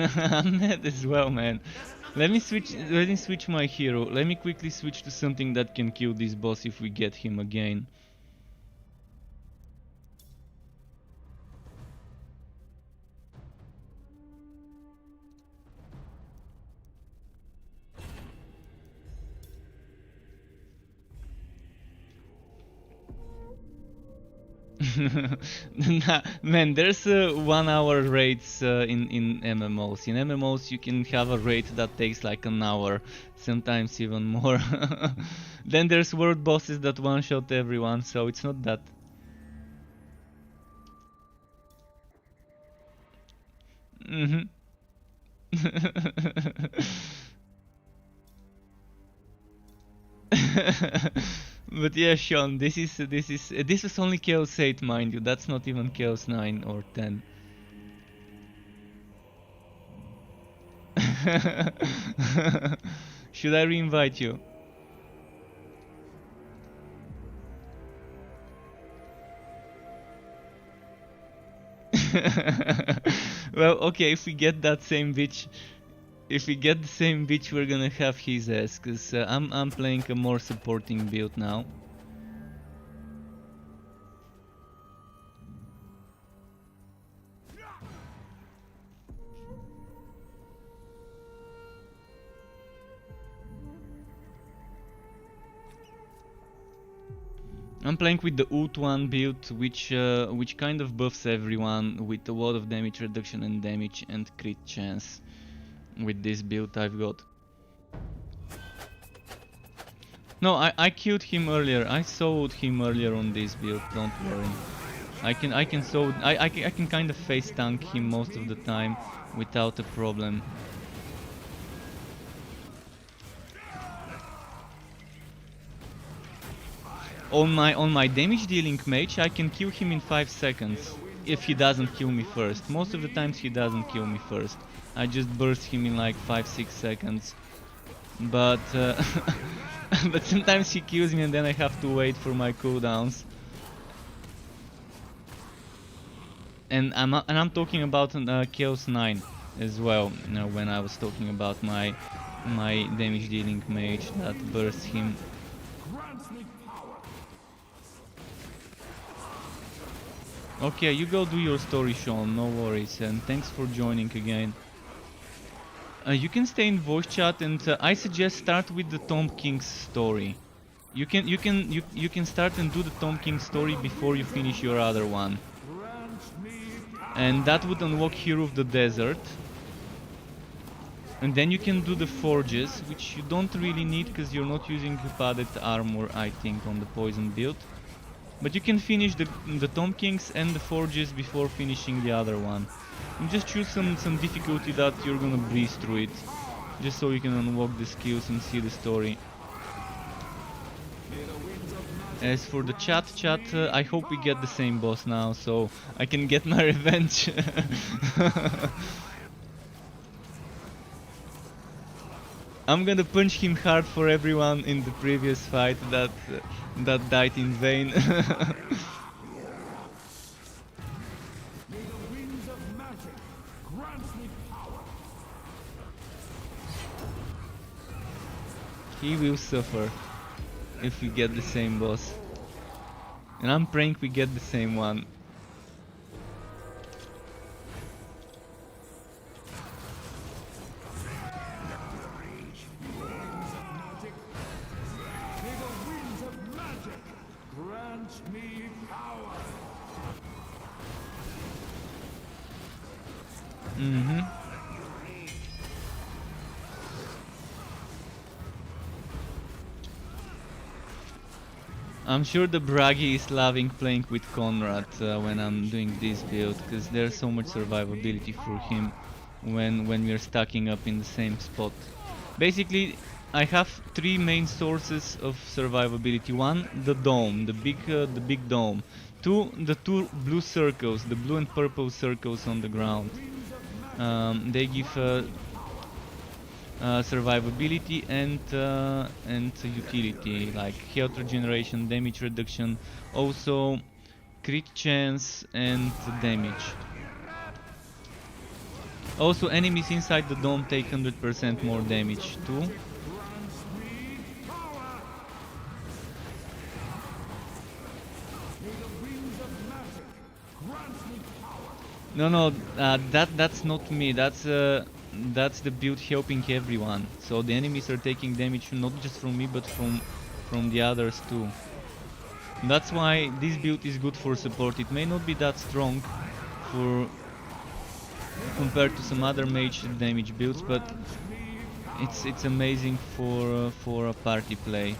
I'm mad as well, man. Let me switch my hero. Let me quickly switch to something that can kill this boss if we get him again. Nah, man, there's 1 hour raids in MMOs. In MMOs you can have a raid that takes like an hour, sometimes even more. Then there's world bosses that one-shot everyone, so it's not that. Mhm. But yeah, Sean, this is only Chaos 8, mind you. That's not even Chaos 9 or 10. Should I re-invite you? Well, okay, if we get that same bitch, if we get the same bitch, we're gonna have his ass, cause I'm playing a more supporting build now. I'm playing with the Ut1 build, which kind of buffs everyone with a lot of damage reduction and damage and crit chance. With this build I've got. No, I killed him earlier. I soloed him earlier on this build. Don't worry. I can kind of face tank him most of the time without a problem. On my damage dealing mage, I can kill him in 5 seconds if he doesn't kill me first. Most of the times he doesn't kill me first. I just burst him in like 5-6 seconds. But but sometimes he kills me and then I have to wait for my cooldowns. And I'm talking about Chaos 9 as well. You know, when I was talking about my damage dealing mage that bursts him. Okay, you go do your story, Sean, no worries, and thanks for joining again. You can stay in voice chat, and I suggest start with the Tomb King's story. you can start and do the Tom King story before you finish your other one, and that would unlock Hero of the Desert. And then you can do the forges, which you don't really need because you're not using padded armor, I think, on the poison build. But you can finish the Tom Kings and the forges before finishing the other one. And just choose some difficulty that you're gonna breeze through it, just so you can unlock the skills and see the story. As for the chat, I hope we get the same boss now, so I can get my revenge. I'm gonna punch him hard for everyone in the previous fight that died in vain. He will suffer if we get the same boss. And I'm praying we get the same one. I'm sure the Bragi is loving playing with Conrad when I'm doing this build, because there's so much survivability for him when we're stacking up in the same spot. Basically, I have three main sources of survivability. One, the dome, the big dome. Two, the two blue circles, the blue and purple circles on the ground. They give survivability and utility, like health regeneration, damage reduction, also crit chance and damage. Also, enemies inside the dome take 100% more damage too. No, that's not me. That's the build helping everyone. So the enemies are taking damage not just from me, but from the others too. That's why this build is good for support. It may not be that strong compared to some other mage damage builds, but it's amazing for a party play.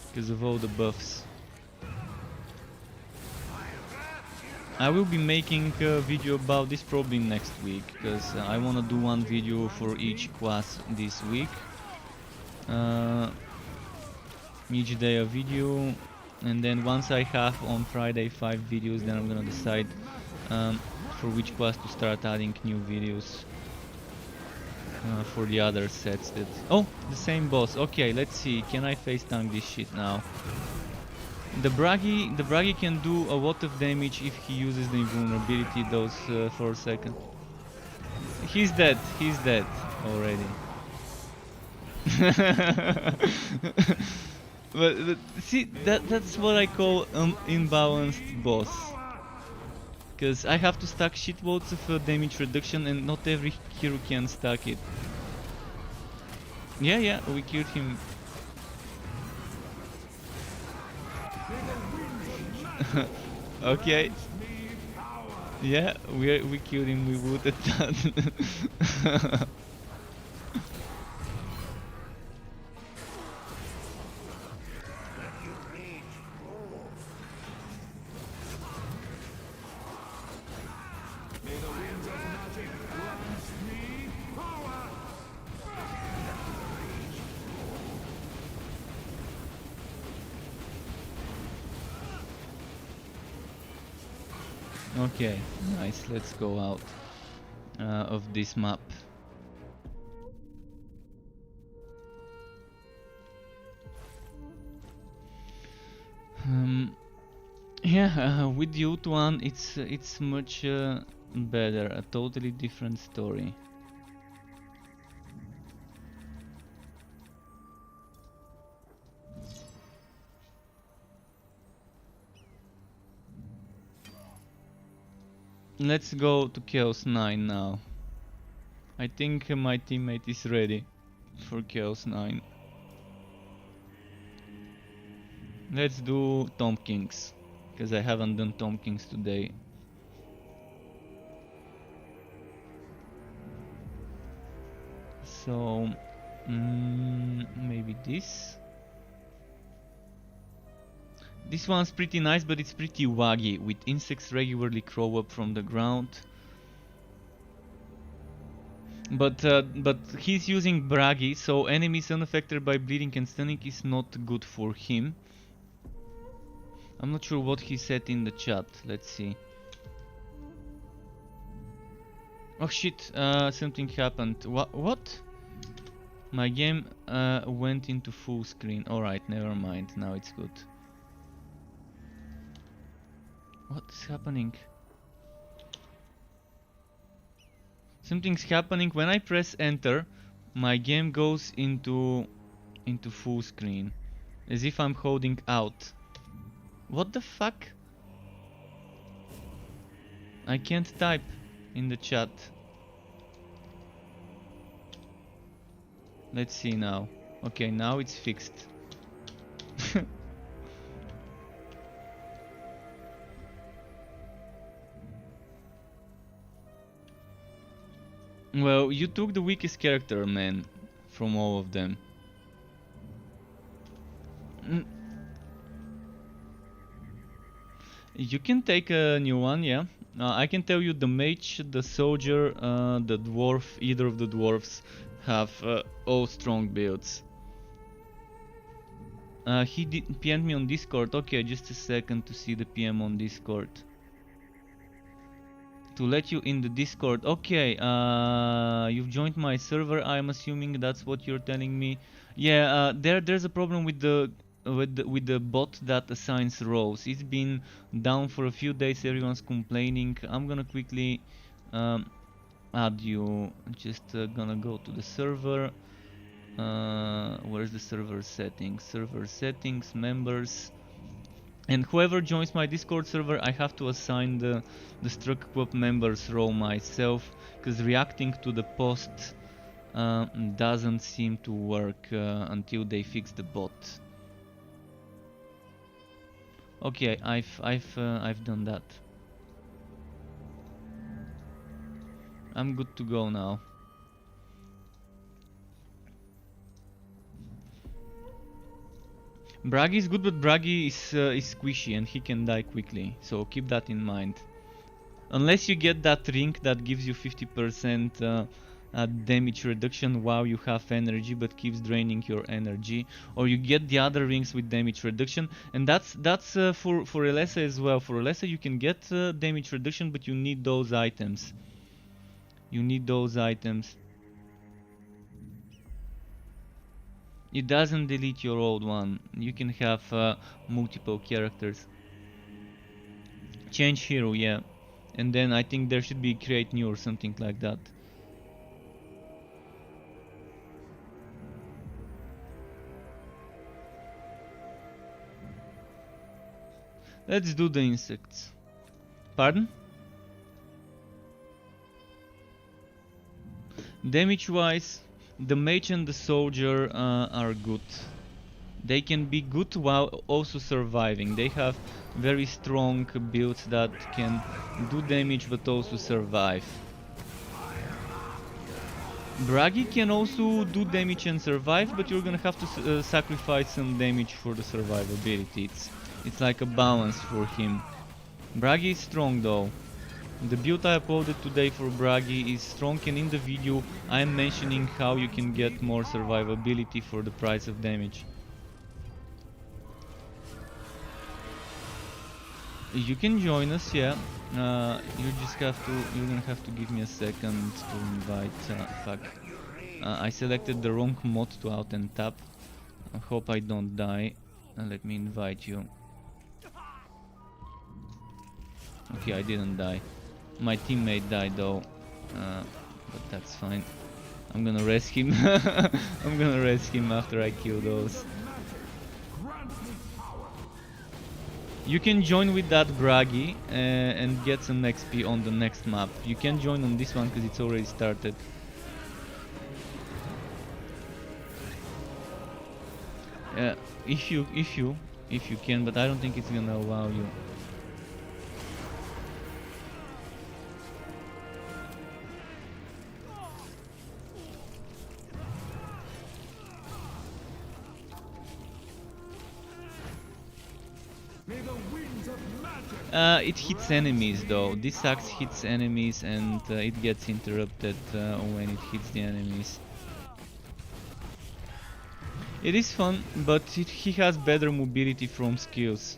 Because of all the buffs. I will be making a video about this probably next week, because I wanna do one video for each class this week. Each day a video, and then once I have on Friday 5 videos, then I'm gonna decide for which class to start adding new videos for the other sets. Oh, the same boss. Okay, let's see. Can I face tank this shit now? The Bragi can do a lot of damage if he uses the invulnerability those 4 seconds. He's dead already. but see, that's what I call imbalanced boss. Because I have to stack shitloads of damage reduction, and not every hero can stack it. Yeah, we killed him. Okay. Yeah, we killed him. We looted that. Okay, nice. Let's go out of this map. Yeah, with the Ut one, it's much better. A totally different story. Let's go to Chaos 9 now. I think my teammate is ready. for Chaos 9. Let's do Tom Kings, because I haven't done Tom Kings today. So maybe this. This one's pretty nice, but it's pretty waggy, with insects regularly crawl up from the ground. But he's using Bragi, so enemies unaffected by bleeding and stunning is not good for him. I'm not sure what he said in the chat. Let's see. Oh shit! Something happened. What? My game went into full screen. Alright, never mind. Now it's good. What's happening? Something's happening when I press enter. My game goes into full screen, as if I'm holding out. What the fuck? I can't type in the chat. Let's see now. Okay, now it's fixed. Well, you took the weakest character, man, from all of them. You can take a new one, yeah. I can tell you the mage, the soldier, the dwarf, either of the dwarfs have all strong builds. He PM'd me on Discord. Okay, just a second to see the PM on Discord. To let you in the Discord. Okay, you've joined my server. I'm assuming that's what you're telling me. Yeah, there's a problem with the bot that assigns roles. It's been down for a few days. Everyone's complaining. I'm gonna quickly add you. Just gonna go to the server. Where's the server settings? Server settings, members. And whoever joins my Discord server, I have to assign the Struck Equip members role myself, because reacting to the post doesn't seem to work until they fix the bot. Okay, I've done that. I'm good to go now. Bragi is good, but Bragi is squishy and he can die quickly, so keep that in mind. Unless you get that ring that gives you 50% damage reduction while you have energy but keeps draining your energy, or you get the other rings with damage reduction, and that's for Elessa as well. For Elessa you can get damage reduction, but you need those items. You need those items. It doesn't delete your old one. You can have multiple characters. Change hero, yeah. And then I think there should be create new or something like that. Let's do the insects. Pardon? Damage wise, the mage and the soldier are good. They can be good while also surviving. They have very strong builds that can do damage but also survive. Bragi can also do damage and survive, but you're gonna have to sacrifice some damage for the survivability. It's like a balance for him. Bragi is strong though. The build I uploaded today for Bragi is strong, and in the video I am mentioning how you can get more survivability for the price of damage. You can join us, yeah. You're gonna have to give me a second to invite. Fuck. I selected the wrong mod to out and tap. I hope I don't die. Let me invite you. Okay, I didn't die. My teammate died though, but that's fine. I'm gonna rest him. I'm gonna rest him after I kill those. You can join with that Bragi and get some XP on the next map. You can join on this one because it's already started. If you can, but I don't think it's gonna allow you.
May the winds of magic
It hits enemies though. This axe hits enemies and it gets interrupted when it hits the enemies. It is fun, but he has better mobility from skills.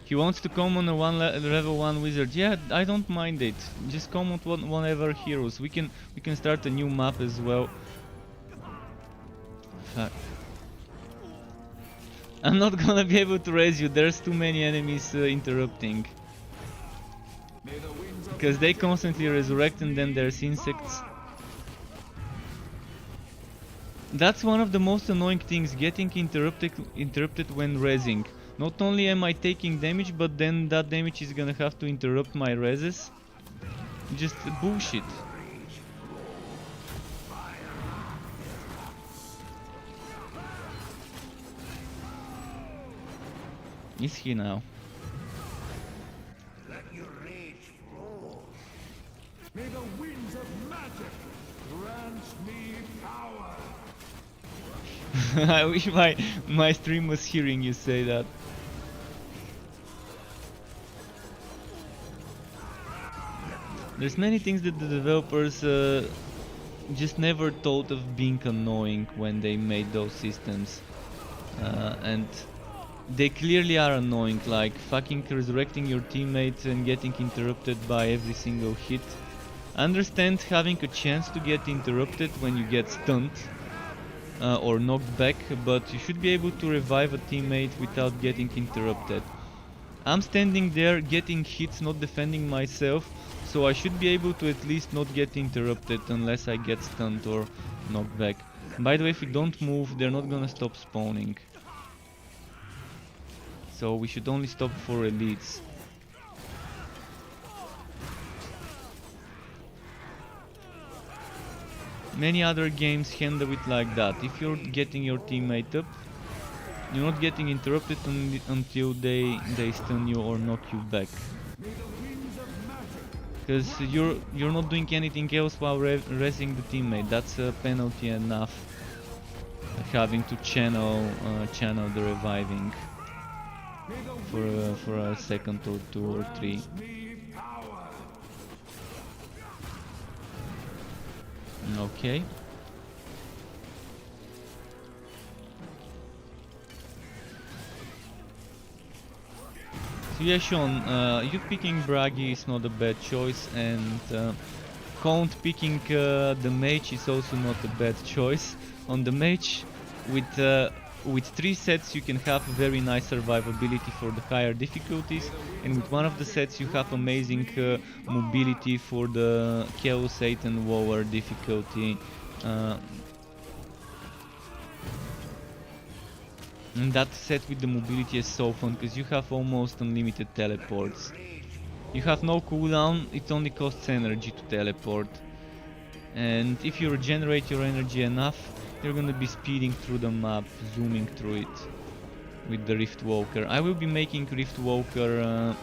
He wants to come on a level 1 wizard. Yeah, I don't mind it. Just come on whatever heroes. We can start a new map as well. Fuck. I'm not gonna be able to raise you. There's too many enemies interrupting. Because they constantly resurrect and then there's insects. That's one of the most annoying things, getting interrupted when raising. Not only am I taking damage, but then that damage is gonna have to interrupt my raises. Just bullshit. Is he now?
May the winds of magic grant me power.
I wish my stream was hearing you say that. There's many things that the developers just never thought of being annoying when they made those systems. And they clearly are annoying, like fucking resurrecting your teammate and getting interrupted by every single hit. I understand having a chance to get interrupted when you get stunned or knocked back, but you should be able to revive a teammate without getting interrupted. I'm standing there getting hits, not defending myself, so I should be able to at least not get interrupted unless I get stunned or knocked back. By the way, if we don't move, they're not gonna stop spawning. So we should only stop for elites. Many other games handle it like that. If you're getting your teammate up, you're not getting interrupted until they stun you or knock you back. Because you're not doing anything else while resing the teammate. That's a penalty enough. Having to channel the reviving for a second or 2 or 3. Okay. So yeah, Sean, you picking Bragi is not a bad choice, and Count picking the mage is also not a bad choice. On the mage, with 3 sets you can have very nice survivability for the higher difficulties, and with one of the sets you have amazing mobility for the Chaos 8 and lower difficulty. And that set with the mobility is so fun, because you have almost unlimited teleports. You have no cooldown, it only costs energy to teleport. And if you regenerate your energy enough, you're gonna be speeding through the map, zooming through it with the Rift Walker. I will be making Rift Walker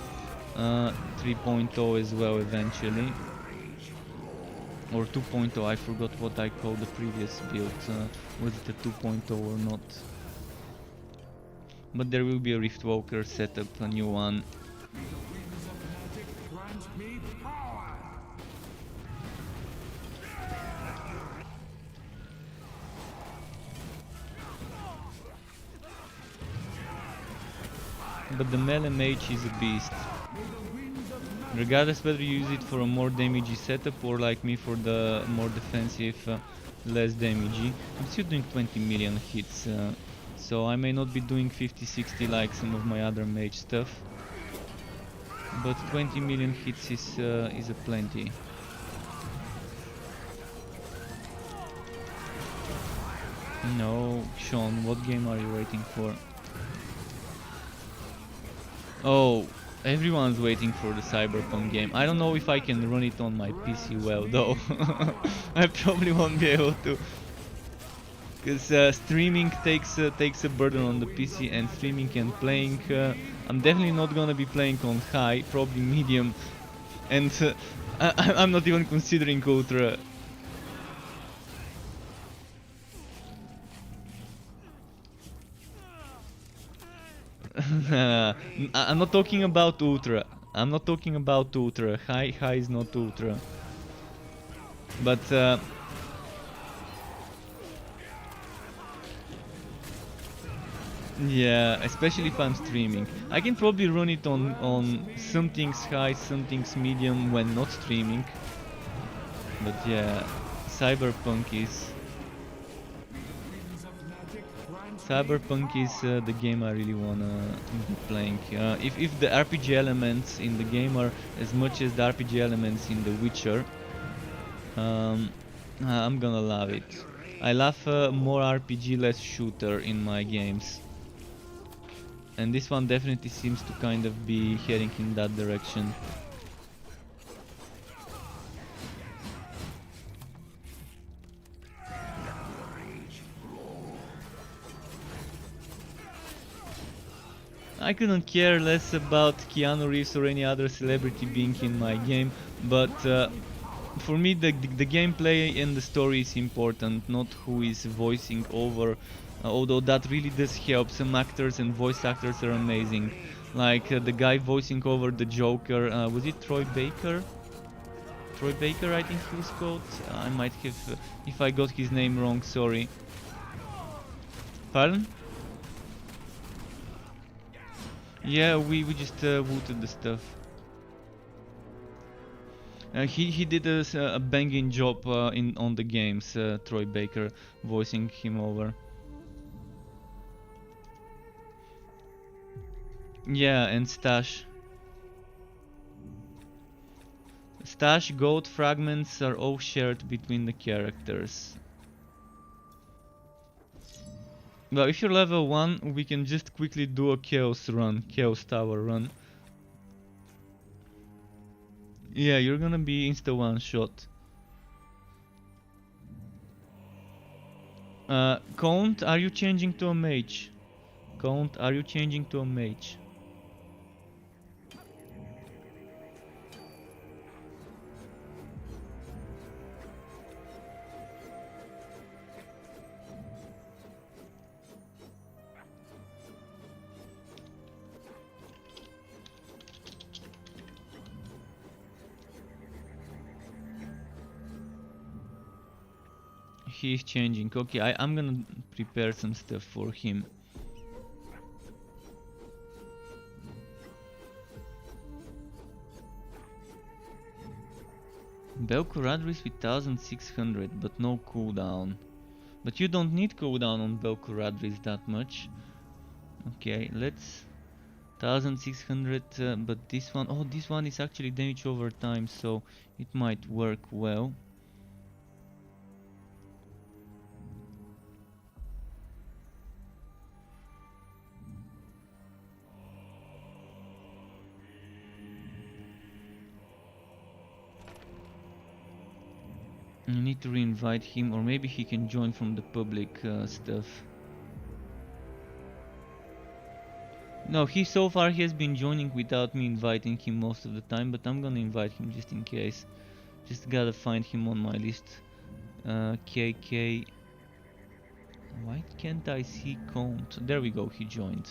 3.0 as well eventually. Or 2.0, I forgot what I called the previous build. Was it a 2.0 or not? But there will be a Rift Walker setup, a new one. But the melee mage is a beast. Regardless whether you use it for a more damagey setup or like me for the more defensive, less damagey. I'm still doing 20 million hits, so I may not be doing 50-60 like some of my other mage stuff. But 20 million hits is a plenty. No, Sean, what game are you waiting for? Oh, Everyone's waiting for the Cyberpunk game. I don't know if I can run it on my PC well though. I probably won't be able to, because streaming takes a burden on the PC, and streaming and playing. I'm definitely not gonna be playing on high, probably medium, and I'm not even considering ultra. I'm not talking about ultra. I'm not talking about ultra. High is not ultra. But yeah, especially if I'm streaming. I can probably run it on some things high, some things medium when not streaming. But yeah, Cyberpunk is the game I really wanna be playing. If the RPG elements in the game are as much as the RPG elements in The Witcher, I'm gonna love it. I love more RPG, less shooter in my games. And this one definitely seems to kind of be heading in that direction. I couldn't care less about Keanu Reeves or any other celebrity being in my game, but for me the gameplay and the story is important, not who is voicing over, although that really does help. Some actors and voice actors are amazing, like the guy voicing over the Joker, was it Troy Baker? Troy Baker, I think he was called. I might have, if I got his name wrong, sorry. Pardon? Yeah, we just looted the stuff. He did a banging job on the games. Troy Baker voicing him over. Yeah, and Stash. Stash gold fragments are all shared between the characters. Well, if you're level 1, we can just quickly do a Chaos run, Chaos Tower run. Yeah, you're gonna be insta one shot. Count, are you changing to a mage? Count, are you changing to a mage? He is changing. Okay, I'm gonna prepare some stuff for him. Belcoradris with 1600, but no cooldown. But you don't need cooldown on Belcoradris that much. Okay, let's 1600, but this one, oh, this one is actually damage over time, so it might work well. I need to re-invite him, or maybe he can join from the public stuff. No, so far he has been joining without me inviting him most of the time, but I'm gonna invite him just in case. Just gotta find him on my list. KK. Why can't I see count? There we go, he joined.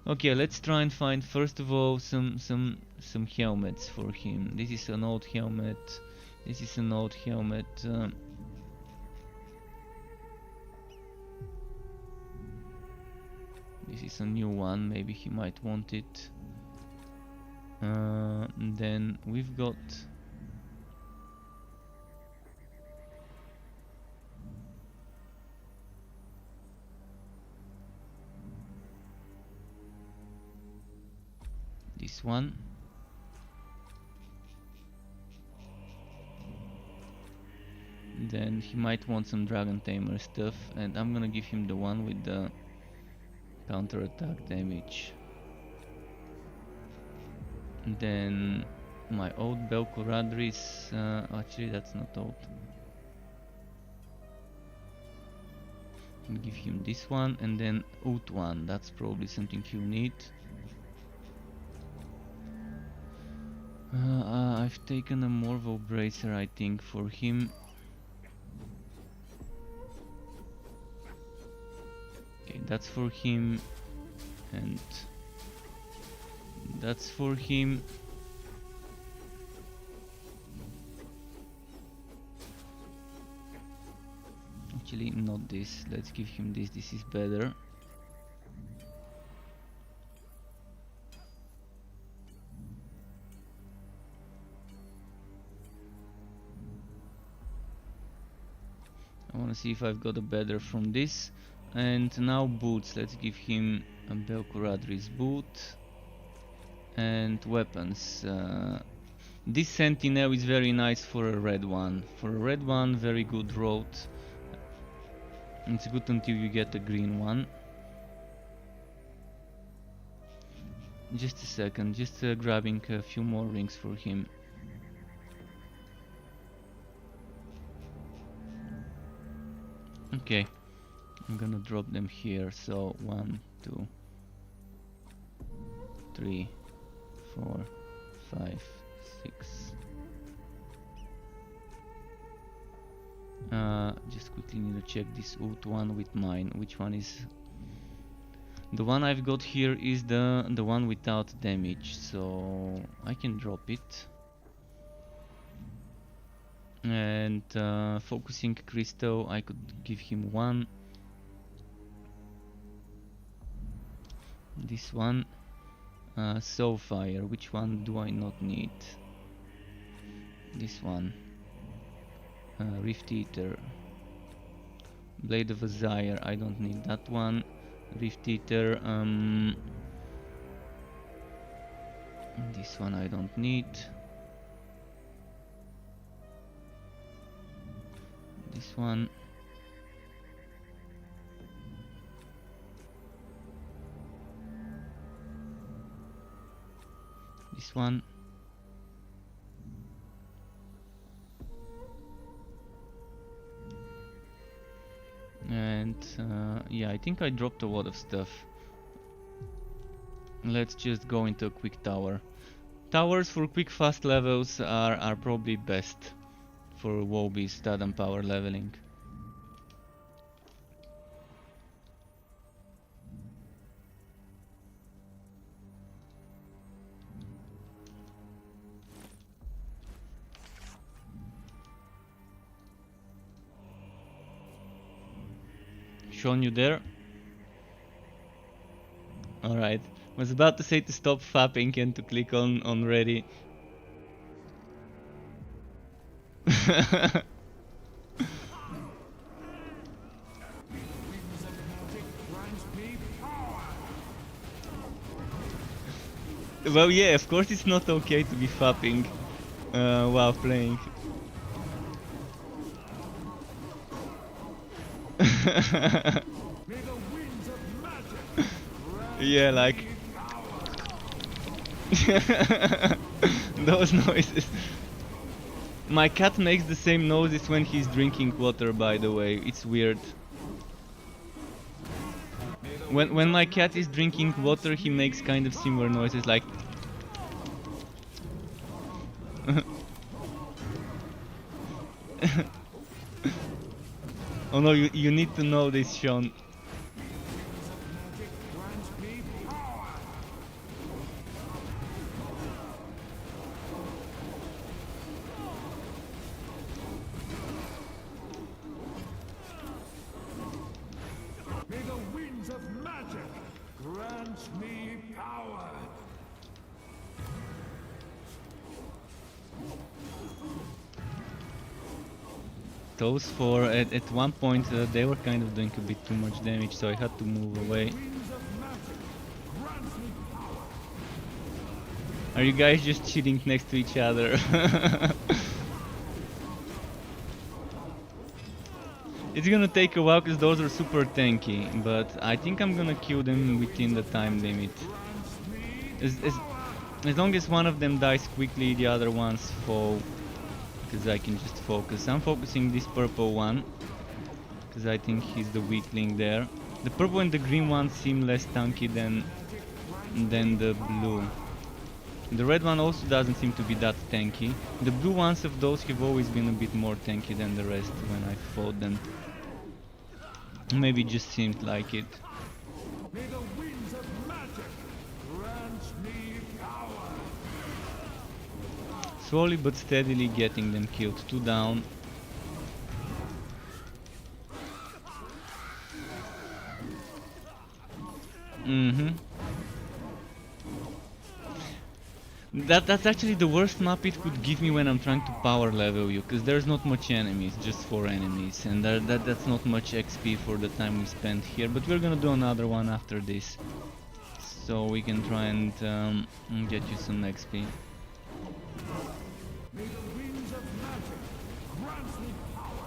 Okay, let's try and find first of all some helmets for him. This is an old helmet. This is an old helmet. This is a new one. Maybe he might want it. Then we've got this one. Then he might want some Dragon Tamer stuff, and I'm gonna give him the one with the counter attack damage. Then my old Belcoradris, actually that's not old. Give him this one, and then Oat one, that's probably something he'll need. I've taken a Morvo Bracer, I think, for him. Okay, that's for him, and that's for him. Actually, not this. Let's give him this. This is better. I want to see if I've got a better from this. And now boots. Let's give him a Belcoradris boot. And weapons. This Sentinel is very nice for a red one. For a red one, very good road. It's good until you get a green one. Just a second, just grabbing a few more rings for him. Okay, I'm gonna drop them here. So 1, 2, 3, 4, 5, 6. Just quickly need to check this Oat one with mine. Which one is the one I've got here? Is the one without damage, so I can drop it. And focusing crystal, I could give him one. This one. Soulfire, which one do I not need? This one. Rift Eater. Blade of Azire, I don't need that one. Rift Eater, this one I don't need. This one. This one. And yeah, I think I dropped a lot of stuff. Let's just go into a quick tower. Towers for quick fast levels are probably best for Wobby's stat and power leveling. Sean, you there? Alright. Was about to say to stop fapping and to click on ready. Well, yeah, of course it's not okay to be fapping while playing. Yeah, like those noises. My cat makes the same noises when he's drinking water, by the way. It's weird. When my cat is drinking water, he makes kind of similar noises, like oh no, you need to know this, Sean.
May the winds of magic grant me power.
Those four, at one point they were kind of doing a bit too much damage, so I had to move away. Are you guys just chilling next to each other? It's gonna take a while because those are super tanky, but I think I'm gonna kill them within the time limit. As long as one of them dies quickly, the other ones fall. Because I can just focus. I'm focusing this purple one. Because I think he's the weakling there. The purple and the green ones seem less tanky than the blue. The red one also doesn't seem to be that tanky. The blue ones of those have always been a bit more tanky than the rest when I fought them. Maybe it just seemed like it.
May the winds of magic grant me power.
Slowly but steadily getting them killed. 2 down. That's actually the worst map it could give me when I'm trying to power level you, because there's not much enemies, just 4 enemies, and that's not much XP for the time we spent here, but we're gonna do another one after this, so we can try and get you some XP.
May the winds of magic grant me power.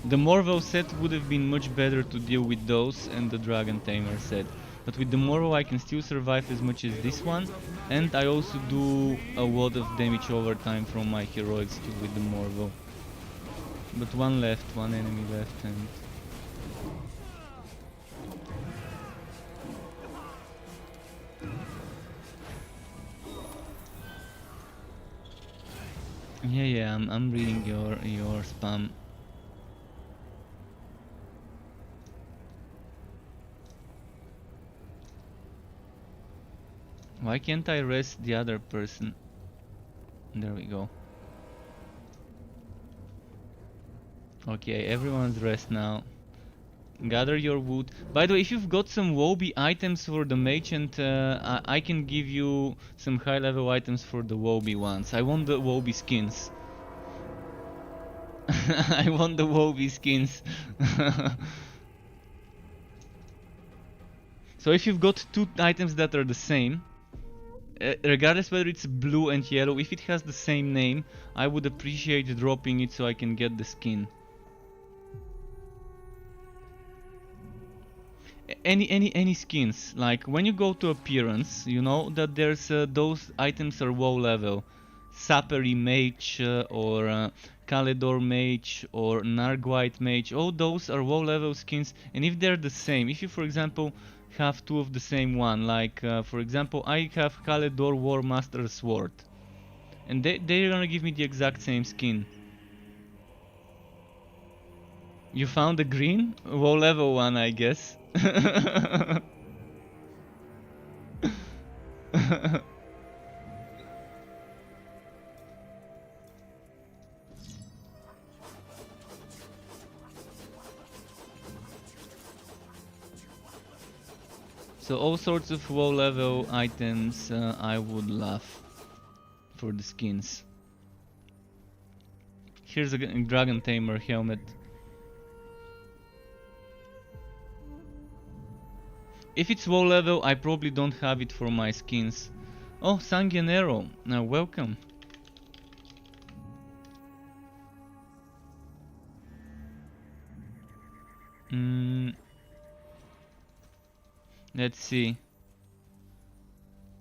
The Morvo set would have been much better to deal with those and the Dragon Tamer set. But with the Morvo I can still survive as much as this one, and I also do a lot of damage over time from my heroics too with the Morvo. But one enemy left, and... Yeah, I'm reading your spam. Why can't I rest the other person? There we go. Okay, everyone's rest now. Gather your wood. By the way, if you've got some Wobby items for the mage, and I can give you some high level items for the Wobby ones. I want the Wobby skins. I want the Wobby skins. So if you've got 2 items that are the same, regardless whether it's blue and yellow, if it has the same name, I would appreciate dropping it so I can get the skin. Any skins, like when you go to appearance, you know that there's those items are WoW level. Sappery Mage or Kalidor Mage or Nargwite Mage, all those are WoW level skins, and if they're the same, if you for example have 2 of the same one, like for example I have Kalidor War Master Sword, and they're gonna give me the exact same skin. You found a green? WoW level one, I guess. So all sorts of WoW level items I would love for the skins. Here's a Dragon Tamer helmet. If it's WoW level, I probably don't have it for my skins. Oh, Sanguinero, now welcome. Let's see.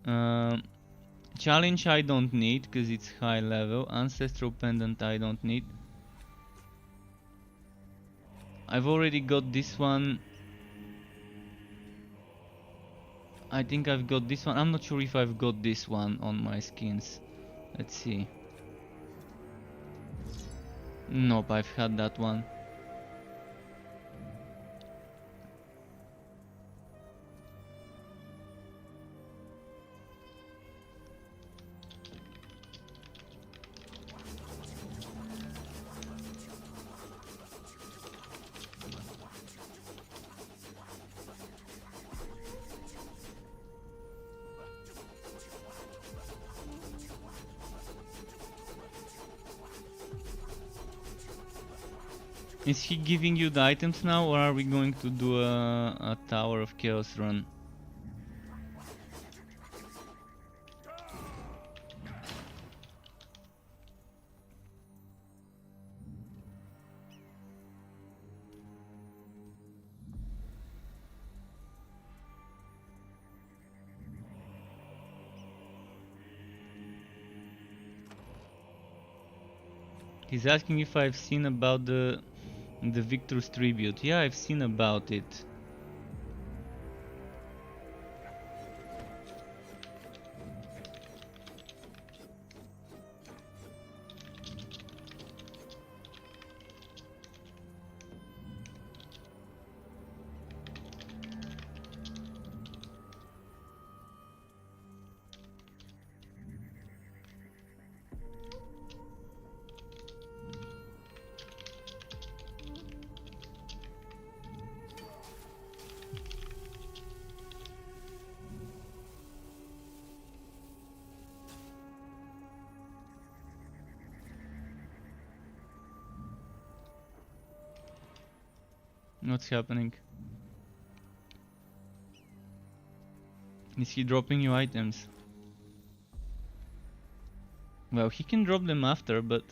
Challenge I don't need because it's high level. Ancestral Pendant I don't need. I've already got this one. I think I've got this one. I'm not sure if I've got this one on my skins. Let's see. Nope, I've had that one. Is he giving you the items now, or are we going to do a Tower of Chaos run? He's asking if I've seen about the Victor's tribute. Yeah, I've seen about it. What's happening? Is he dropping you items? Well, he can drop them after, but...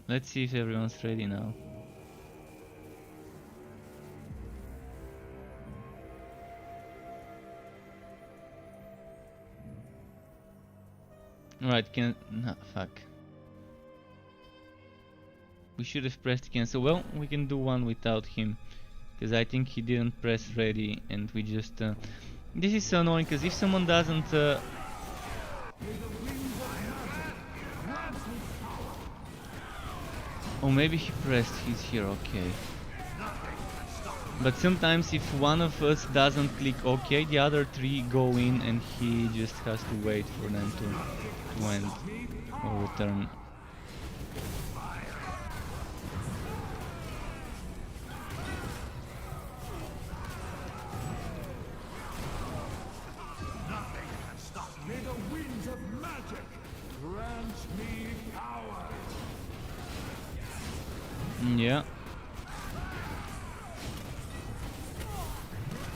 Let's see if everyone's ready now. Right, nah, fuck. We should have pressed cancel. Well, we can do one without him. Because I think he didn't press ready and we just... This is so annoying because if someone doesn't... Oh, maybe he pressed his here, okay. But sometimes if one of us doesn't click OK, the other three go in and he just has to wait for them to end or return.
May the winds of magic grant me power.
Yeah.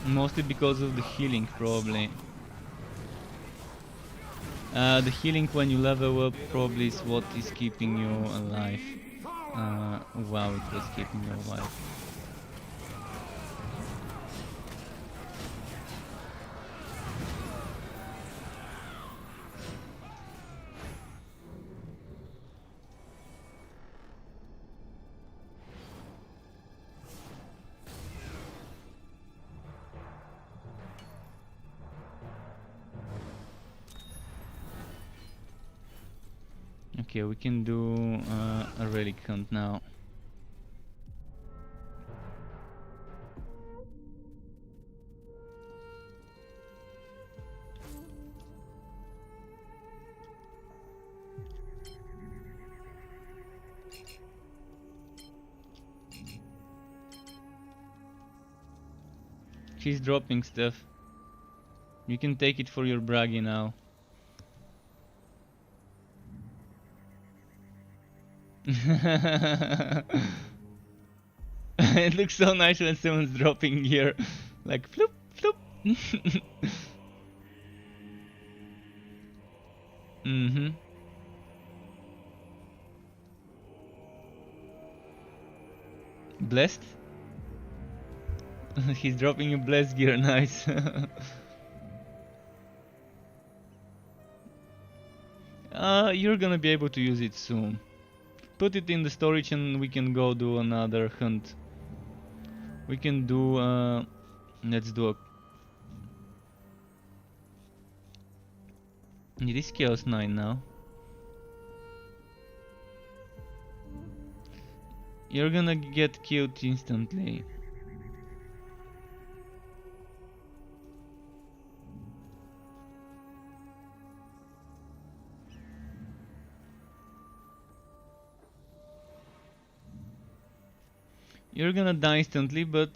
Mostly because of the healing, probably. The healing when you level up probably is what is keeping you alive. Wow, it was keeping you alive. Okay, we can do a relic hunt now. She's dropping stuff. You can take it for your braggy now. It looks so nice when someone's dropping gear. Like floop, floop. Mm-hmm. Blessed? He's dropping you blessed gear, nice. You're gonna be able to use it soon. Put it in the storage and we can go do another hunt. We can do, let's do a... It is Chaos 9 now. You're gonna get killed instantly. You're gonna die instantly, but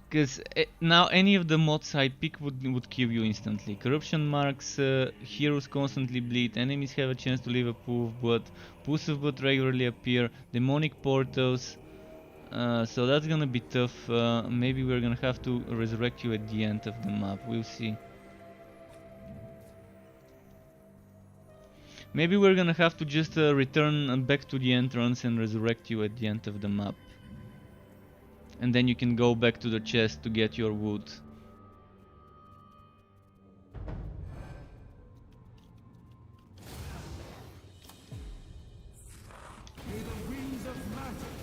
because now any of the mods I pick would kill you instantly. Corruption marks, heroes constantly bleed, enemies have a chance to leave a pool of blood, pools of blood regularly appear, demonic portals. So that's gonna be tough. Maybe we're gonna have to resurrect you at the end of the map. We'll see. Maybe we're gonna have to just return back to the entrance and resurrect you at the end of the map. and then you can go back to the chest to get your wood.
May the winds of magic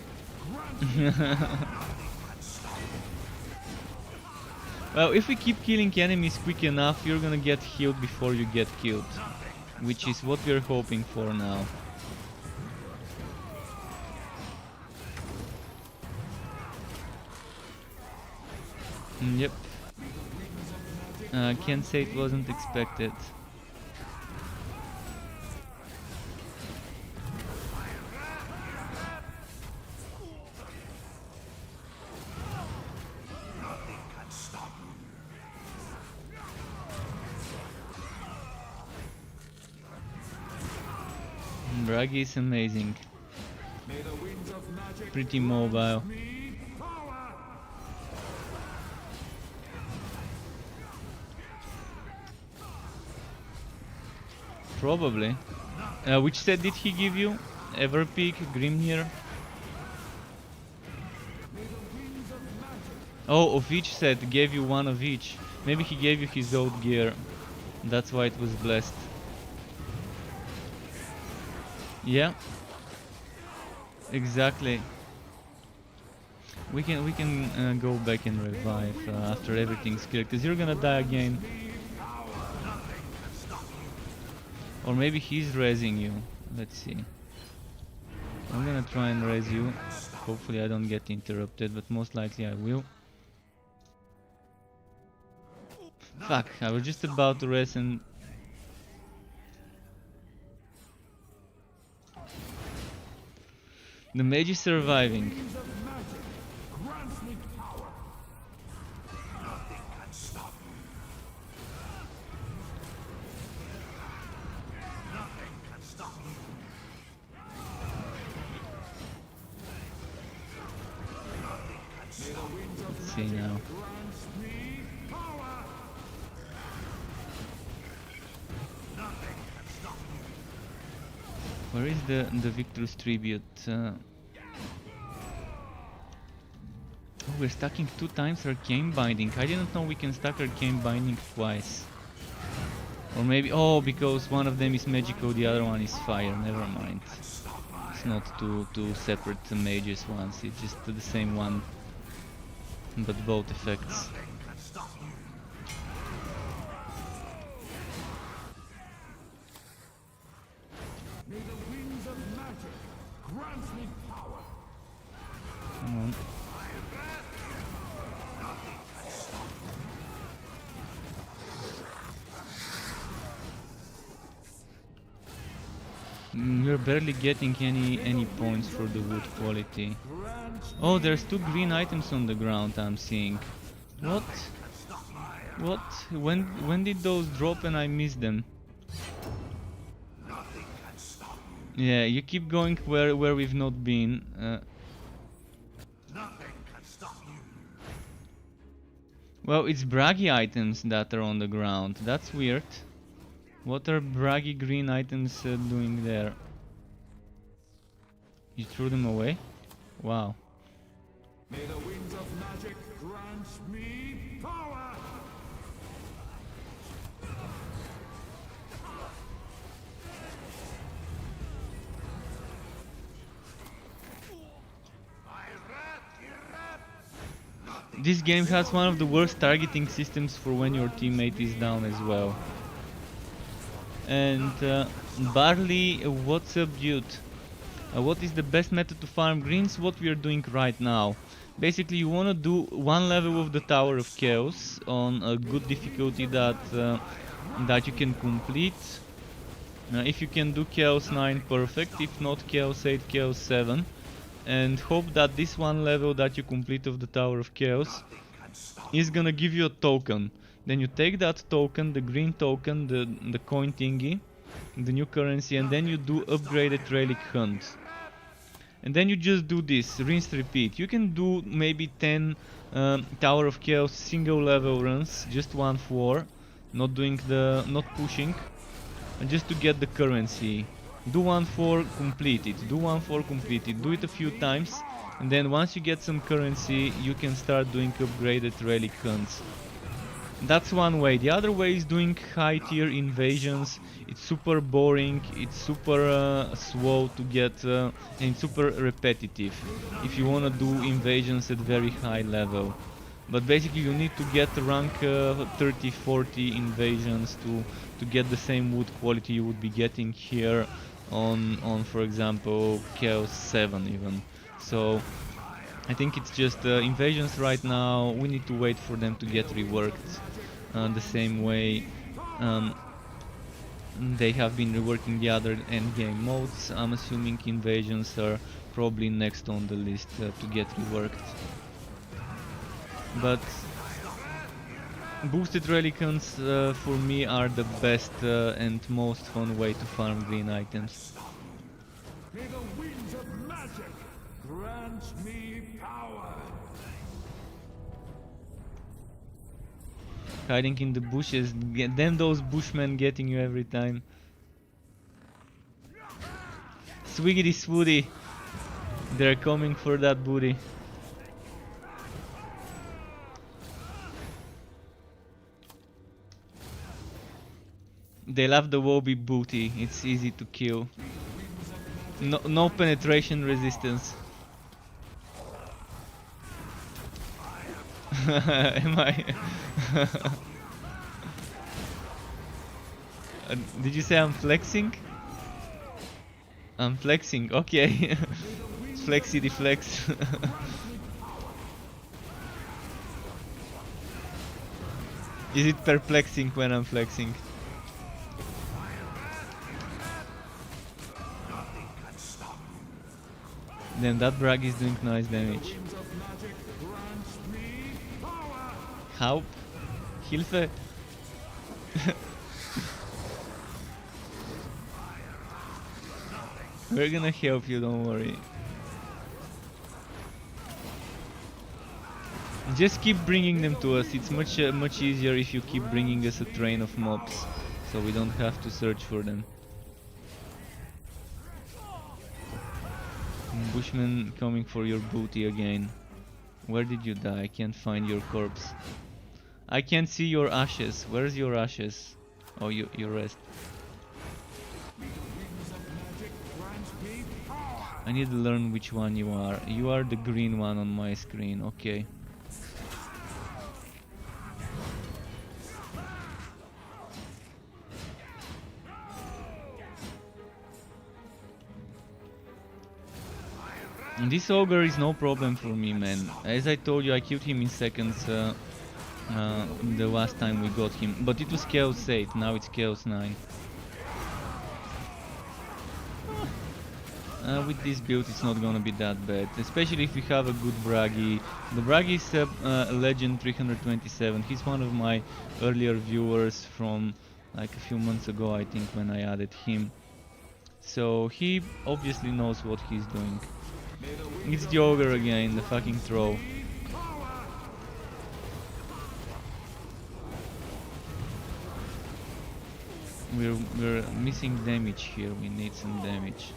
grant
Well, if we keep killing enemies quick enough, you're gonna get healed before you get killed, which is what we're hoping for now. Yep. Can't say it wasn't expected. Bragi is amazing.
May the winds of magic
Pretty mobile.
me power.
Probably. Which set did he give you? Everpeak, Grimnir? Oh, of each set, gave you one of each. Maybe he gave you his old gear. That's why it was blessed. Yeah. Exactly. We can go back and revive after everything's clear, because you're gonna die again. Or maybe he's raising you. Let's see. I'm gonna try and raise you. Hopefully I don't get interrupted, but most likely I will. Fuck, I was just about to raise and... The mage is surviving.
Winds of magic grant me power. Nothing can stop me. Nothing can stop me. May the winds of
Let's see now.
grant me power. Nothing can stop me.
Where is the Victor's tribute? Oh, we're stacking 2 times Arcane Binding. I didn't know we can stack Arcane Binding twice. Or maybe... Oh, because one of them is magical, the other one is fire. Never mind. It's not two separate mages ones, it's just the same one. But both effects.
May the winds of magic grant me power.
Come on. We're barely getting any points for the wood quality. Oh, there's 2 green items on the ground I'm seeing. What? What? When did those drop and I missed them? Yeah, you keep going where we've not been. Well, it's braggy items that are on the ground. That's weird. What are braggy green items doing there? You threw them away? Wow.
May the winds of magic grant me power.
This game has one of the worst targeting systems for when your teammate is down as well. And Barley, what's up, dude? What is the best method to farm greens? What we are doing right now. Basically, you want to do 1 level of the Tower of Chaos on a good difficulty that you can complete. If you can do Chaos 9, perfect. If not, Chaos 8, Chaos 7. And hope that this 1 level that you complete of the Tower of Chaos is gonna give you a token. Then you take that token, the green token, the coin thingy, the new currency, and then you do upgraded relic hunt. And then you just do this, rinse repeat. You can do maybe 10 Tower of Chaos single level runs, just 1 floor, not pushing, and just to get the currency. Do 1 floor, complete it. Do 1 floor, complete it. Do it a few times, And then once you get some currency, you can start doing upgraded relic hunts. That's one way. The other way is doing high tier invasions. It's super boring, it's super slow to get, and it's super repetitive if you wanna do invasions at very high level. But basically you need to get rank 30-40 invasions to get the same wood quality you would be getting here on for example Chaos 7 even. So I think it's just invasions right now, we need to wait for them to get reworked the same way they have been reworking the other endgame modes. I'm assuming invasions are probably next on the list to get reworked. But boosted reliquants for me are the best and most fun way to farm green items.
May the winds of magic grant me power.
Hiding in the bushes, then those bushmen getting you every time. Swiggity swoody, they're coming for that booty. They love the Wobby booty, it's easy to kill. No penetration resistance. Am I? Did you say I'm flexing? I'm flexing, okay. Flexy the flex. Is it perplexing when I'm flexing? Then that brag is doing nice damage. Help? Hilfe? We're gonna help you, don't worry. Just keep bringing them to us. It's much easier if you keep bringing us a train of mobs, so we don't have to search for them. Bushman coming for your booty again. Where did you die? I can't find your corpse. I can't see your ashes. Where's your ashes? Oh, you rest. I need to learn which one you are. You are the green one on my screen, okay. And this ogre is no problem for me, man. As I told you, I killed him in seconds the last time we got him. But it was Chaos 8, now it's Chaos 9. With this build it's not gonna be that bad, especially if we have a good Bragi. The Bragi is Legend 327, he's one of my earlier viewers from like a few months ago, I think, when I added him. So he obviously knows what he's doing. It's the ogre again, the fucking troll. We're missing damage here, we need some damage.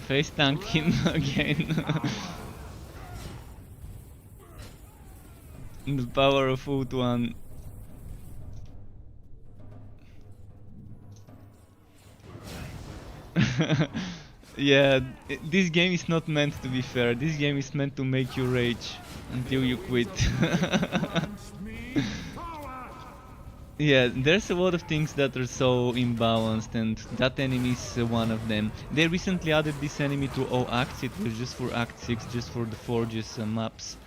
Face tanked him again. The power of Foot One. Yeah, this game is not meant to be fair. This game is meant to make you rage until you quit. Yeah, there's a lot of things that are so imbalanced, and that enemy is one of them. They recently added this enemy to all acts. It was just for Act 6, just for the Forges maps.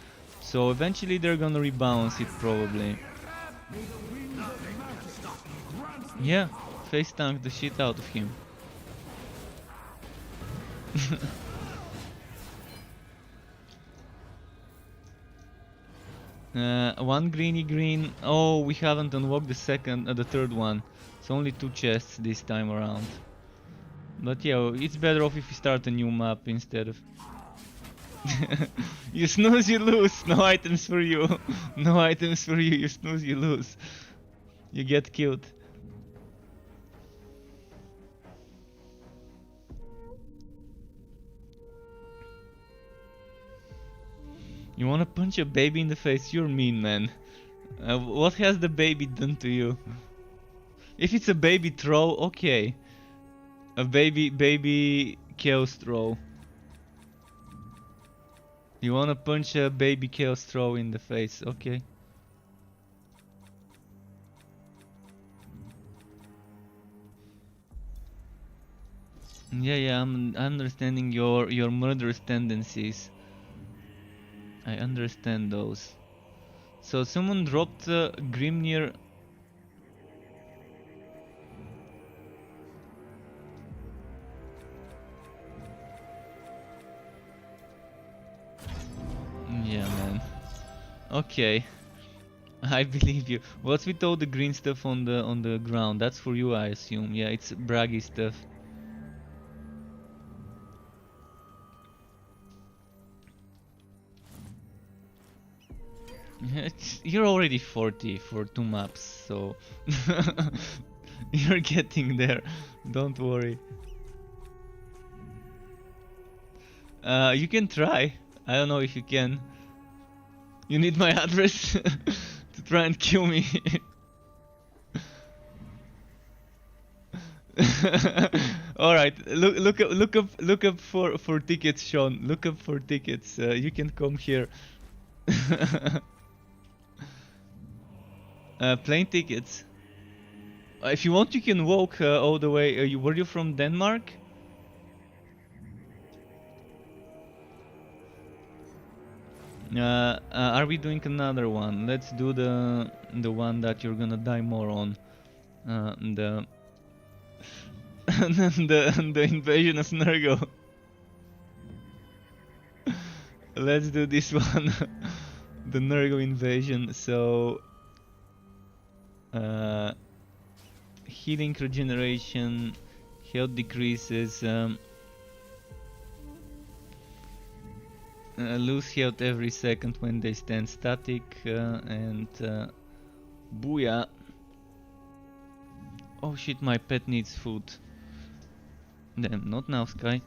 So eventually they're gonna rebalance it, probably. Yeah, face tank the shit out of him. One greeny green. Oh, we haven't unlocked the third one. It's only 2 chests this time around. But yeah, it's better off if we start a new map instead of... You snooze, you lose. No items for you. No items for you. You snooze, you lose. You get killed. You wanna punch a baby in the face? You're mean, man. What has the baby done to you? If it's a baby troll, okay. A baby chaos troll. You wanna punch a baby chaos troll in the face, okay. Yeah, I'm understanding your murderous tendencies. I understand those. So someone dropped Grimnir. Yeah, man. Okay. I believe you. What's with all the green stuff on the ground? That's for you, I assume. Yeah, it's braggy stuff. You're already 40 for 2 maps, so you're getting there. Don't worry. You can try. I don't know if you can. You need my address to try and kill me. All right, look up for tickets, Sean. Look up for tickets. You can come here. Plane tickets. If you want, you can walk all the way. Were you from Denmark? Are we doing another one? Let's do the one that you're gonna die more on. The the invasion of Nurgle. Let's do this one. The Nurgle invasion. So healing regeneration, health decreases, lose health every second when they stand static, and booyah. Oh shit, my pet needs food. Damn, not now, Sky.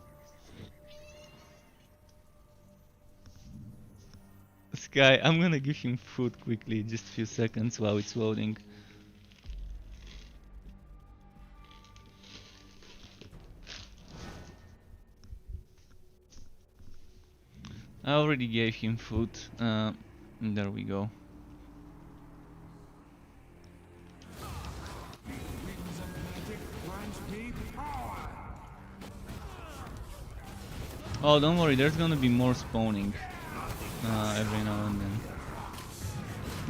Sky, I'm gonna give him food quickly, just a few seconds while it's loading. I already gave him food. There we go. Oh, don't worry, there's gonna be more spawning every now and then.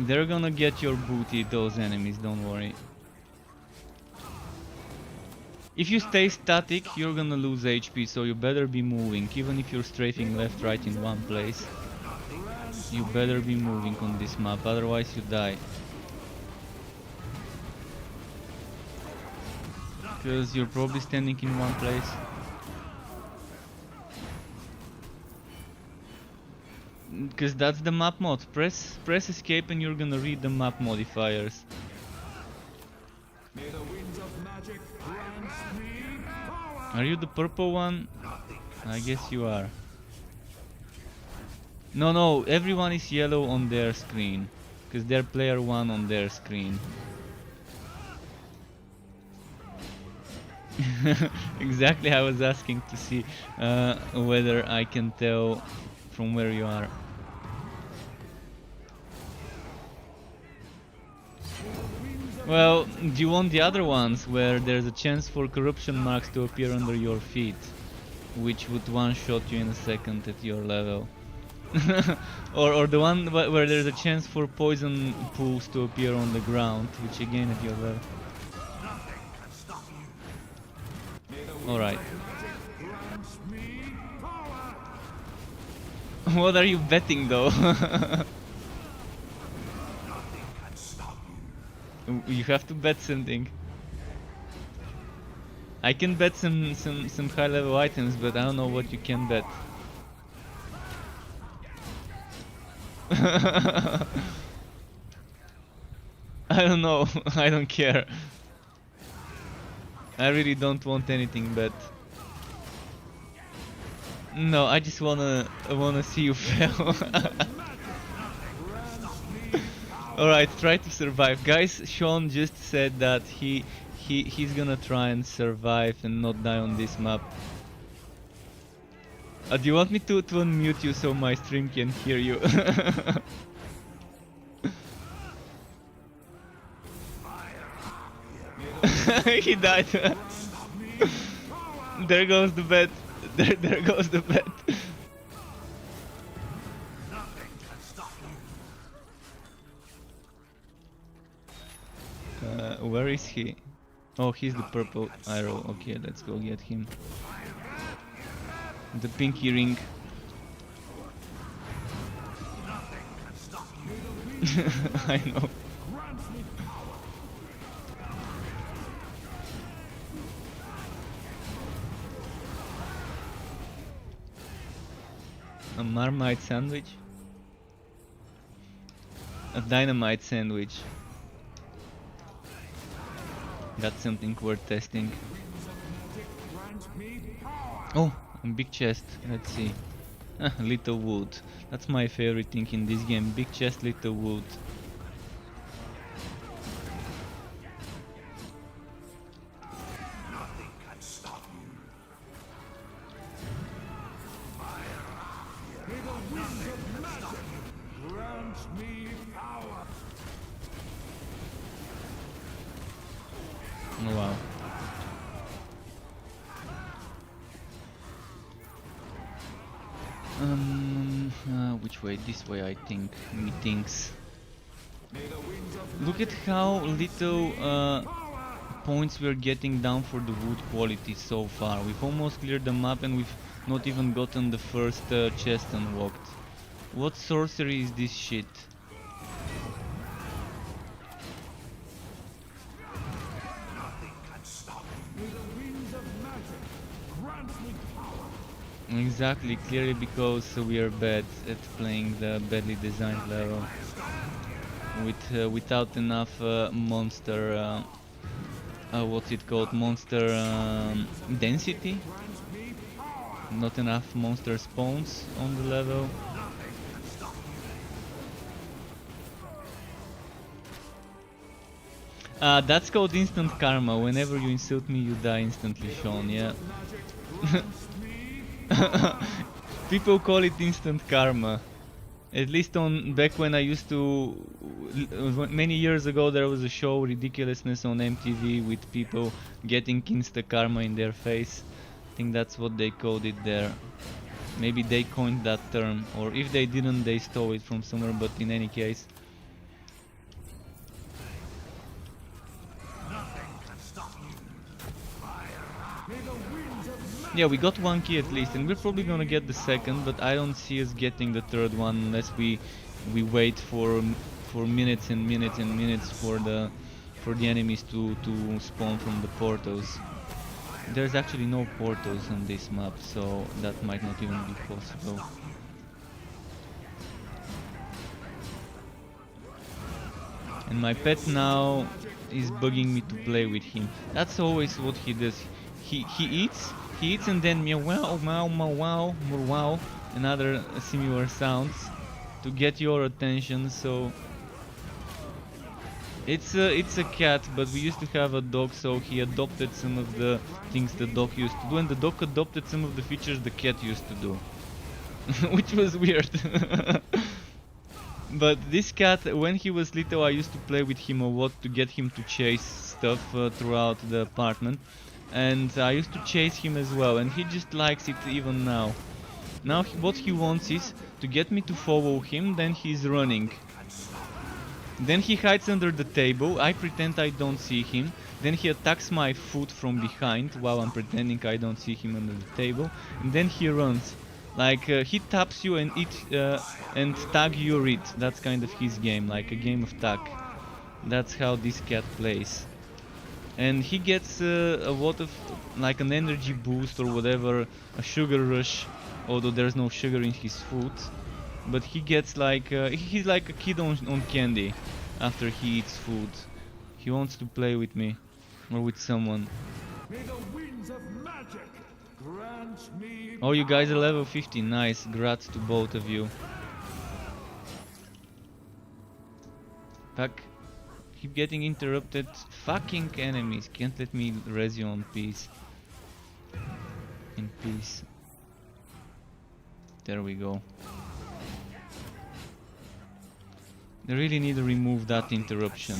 They're gonna get your booty, those enemies, don't worry. If you stay static, you're gonna lose HP, so you better be moving. Even if you're strafing left, right in one place, you better be moving on this map, otherwise you die. Because you're probably standing in one place. Because that's the map mod. Press escape and you're gonna read the map modifiers.
May the winds of magic grant me power.
Are you the purple one? I guess you are. No, everyone is yellow on their screen. Because they're player 1 on their screen. Exactly, I was asking to see whether I can tell from where you are. Well, do you want the other ones where there's a chance for corruption marks to appear under your feet, which would one-shot you in a second at your level? or the one where there's a chance for poison pools to appear on the ground, which again at your level. Alright. What are you betting though? You have to bet something. I can bet some high level items, but I don't know what you can bet. I don't know. I don't care. I really don't want anything bet. No, I just wanna see you fail. Alright, try to survive. Guys, Sean just said that he's gonna try and survive and not die on this map. Do you want me to unmute you so my stream can hear you? He died. There goes the bet. There goes the bet. Where is he? Oh, he's the purple arrow. Okay, let's go get him. The pinky ring. I know. A Marmite sandwich? A dynamite sandwich. That's something worth testing. Oh, a big chest. Let's see. Little wood. That's my favorite thing in this game. Big chest, little wood. Oh, wow. Which way? This way, I think. Methinks. Look at how little points we're getting down for the wood quality so far. We've almost cleared the map and we've not even gotten the first chest unlocked. What sorcery is this shit? Exactly, clearly because we are bad at playing the badly designed level without enough monster what's it called, monster density, not enough monster spawns on the level. That's called instant karma. Whenever you insult me, you die instantly, Sean. Yeah. People call it instant karma. At least on back when I used to, many years ago, there was a show Ridiculousness on MTV with people getting insta karma in their face. I think that's what they called it there. Maybe they coined that term, or if they didn't, they stole it from somewhere. But in any case. Yeah, we got one key at least, and we're probably gonna get the second, but I don't see us getting the third one unless we wait for minutes and minutes and minutes for the enemies to spawn from the portals. There's actually no portals on this map, so that might not even be possible. And my pet now is bugging me to play with him. That's always what he does. He eats and then meow wow meow meow wow wow and other similar sounds to get your attention. So it's a cat, but we used to have a dog, so he adopted some of the things the dog used to do, and the dog adopted some of the features the cat used to do, which was weird. But this cat, when he was little, I used to play with him a lot to get him to chase stuff throughout the apartment. And I used to chase him as well, and he just likes it even now. Now what he wants is to get me to follow him, then he's running. Then he hides under the table, I pretend I don't see him. Then he attacks my foot from behind while I'm pretending I don't see him under the table. And then he runs. Like he taps you and tag your it. That's kind of his game, like a game of tag. That's how this cat plays. And he gets a lot of like an energy boost or whatever, a sugar rush, although there's no sugar in his food. But he gets like he's like a kid on candy after he eats food. He wants to play with me or with someone.
May the winds of magic grant me
Oh, you guys are
power.
level 50, nice, grats to both of you. Fuck. Keep getting interrupted. Fucking enemies can't let me res you on peace. In peace. There we go. They really need to remove that interruption.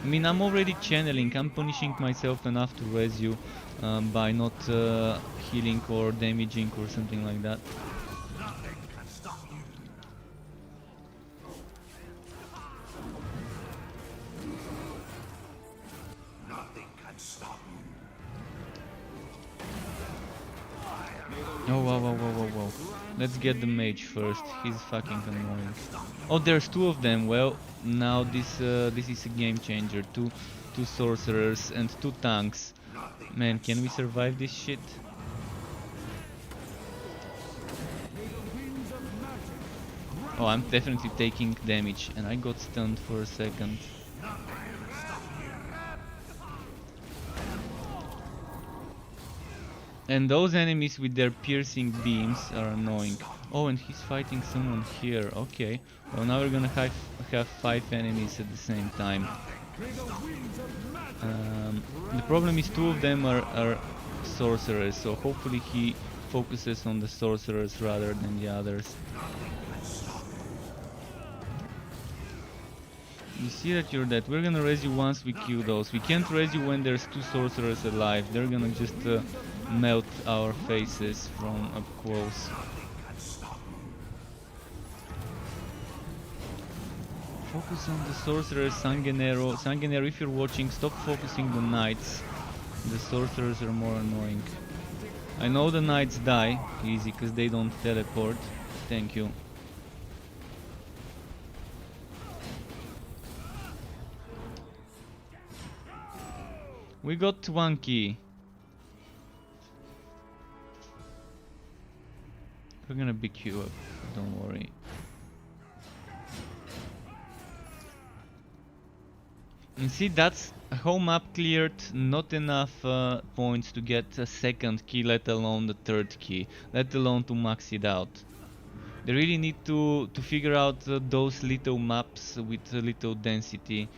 I mean, I'm already channeling, I'm punishing myself enough to res you by not healing or damaging or something like that. Oh, whoa, whoa, whoa, whoa, whoa. Let's get the mage first. He's fucking annoying. Oh, there's two of them. Well, now this is a game changer. Two sorcerers and two tanks. Man, can we survive this shit? Oh, I'm definitely taking damage, and I got stunned for a second. And those enemies with their piercing beams are annoying. Oh, and he's fighting someone here. Okay. Well, now we're gonna have 5 enemies at the same time. The problem is 2 of them are sorcerers, so hopefully he focuses on the sorcerers rather than the others. You see that you're dead. We're gonna raise you once we kill those. We can't raise you when there's 2 sorcerers alive. They're gonna just melt our faces from up close. Focus on the sorcerers, Sanguinero. Sanguinero, if you're watching, stop focusing the knights. The sorcerers are more annoying. I know the knights die easy because they don't teleport. Thank you. We got 1 key. We're gonna pick you up, don't worry. And see, that's a whole map cleared, not enough points to get a 2nd key, let alone the 3rd key, let alone to max it out. They really need to figure out those little maps with little density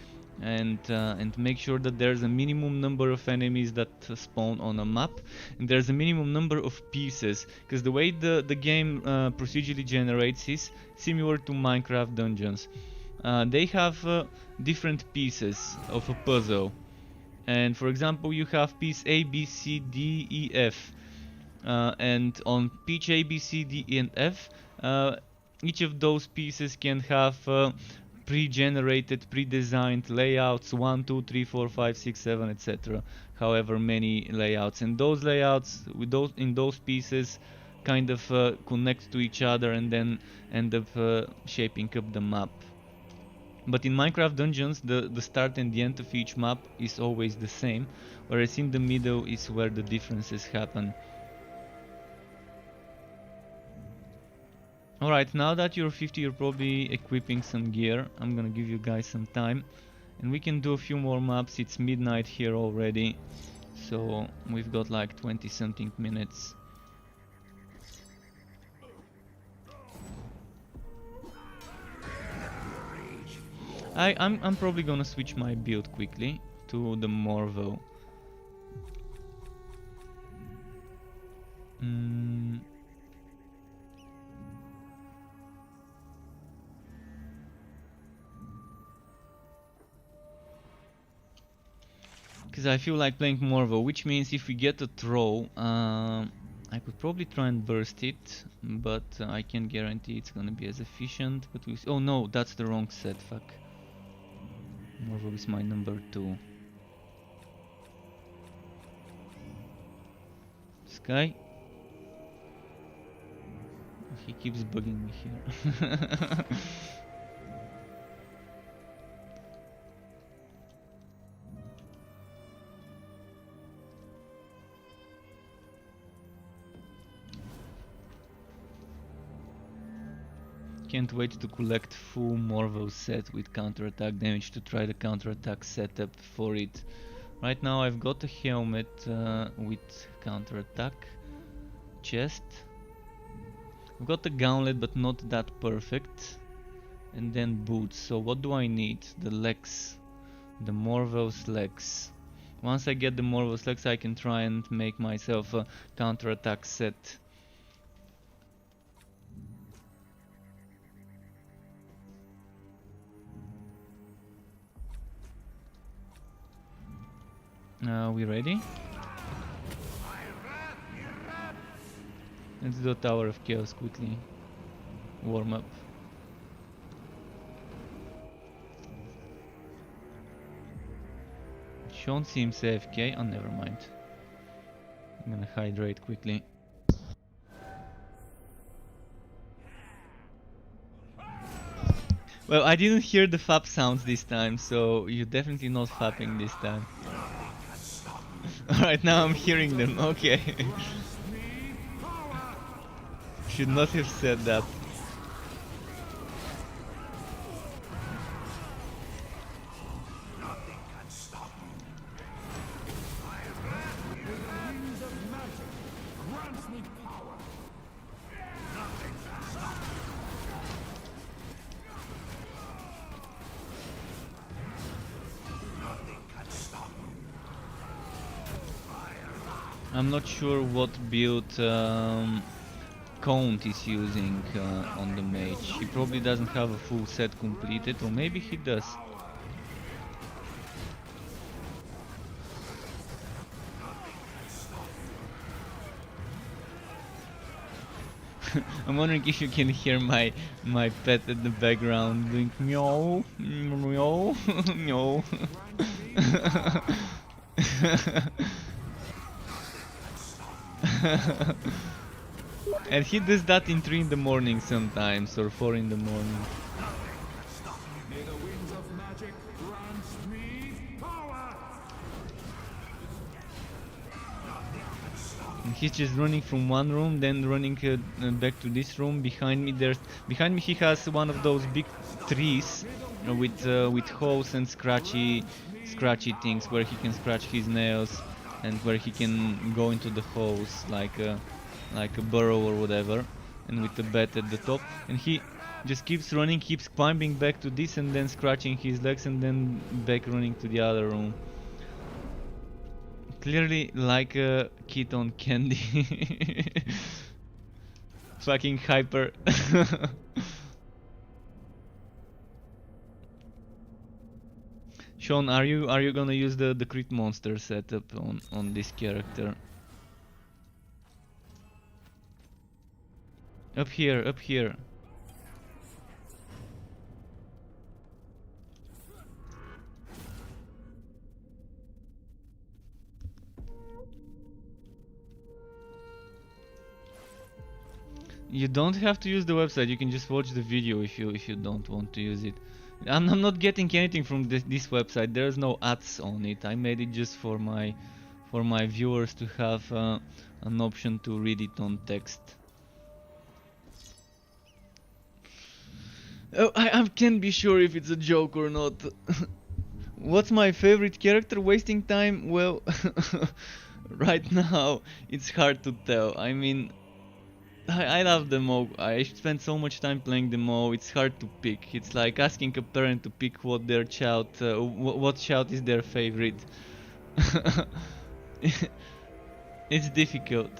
and make sure that there's a minimum number of enemies that spawn on a map, and there's a minimum number of pieces, because the way the game procedurally generates is similar to Minecraft dungeons. They have different pieces of a puzzle, and for example you have piece A, B, C, D, E, F, and on each A, B, C, D, E, and F, each of those pieces can have pre-generated, pre-designed layouts, 1, 2, 3, 4, 5, 6, 7, etc. However many layouts, and those layouts with those pieces kind of connect to each other and then end up shaping up the map. But in Minecraft Dungeons, the start and the end of each map is always the same, whereas in the middle is where the differences happen. Alright, now that you're 50, you're probably equipping some gear. I'm gonna give you guys some time, and we can do a few more maps. It's midnight here already, so we've got like 20 something minutes. I'm probably gonna switch my build quickly to the Morvo. Because I feel like playing Morvo, which means if we get a throw, I could probably try and burst it, but I can't guarantee it's gonna be as efficient. But we oh no, that's the wrong set, fuck. Morvo is my number 2. This guy, he keeps bugging me here. can't wait to collect full Morvo set with counterattack damage to try the counterattack setup for it. Right now I've got a helmet with counterattack, chest. I've got a gauntlet but not that perfect. And then boots. So what do I need? The legs. The Morvo's legs. Once I get the Morvo's legs I can try and make myself a counterattack set. We ready? Let's do Tower of Chaos quickly. Warm up. Sean seems AFK. Oh, never mind. I'm gonna hydrate quickly. Well, I didn't hear the fap sounds this time, so you're definitely not fapping this time. Alright, now I'm hearing them. Okay. Should not have said that. I'm not sure what build Count is using on the mage. He probably doesn't have a full set completed, or maybe he does. I'm wondering if you can hear my pet in the background doing meow, meow, meow. And he does that in 3 in the morning sometimes, or 4 in the morning.
May the winds of magic grant me power!
And he's just running from one room, then running back to this room. Behind me he has one of those big trees with holes and scratchy things where he can scratch his nails, and where he can go into the holes like a burrow or whatever, and with the bat at the top. And he just keeps running, keeps climbing back to this, and then scratching his legs, and then back running to the other room. Clearly like a kid on candy. Fucking hyper. Sean, are you gonna use the crit monster setup on this character? Up here, up here. You don't have to use the website, you can just watch the video if you don't want to use it. I'm not getting anything from this website. There's no ads on it. I made it just for my viewers to have an option to read it on text. Oh, I can't be sure if it's a joke or not. What's my favorite character wasting time? Well, right now it's hard to tell. I mean, I love them all. I spend so much time playing them all. It's hard to pick. It's like asking a parent to pick what their child, what child is their favorite. It's difficult.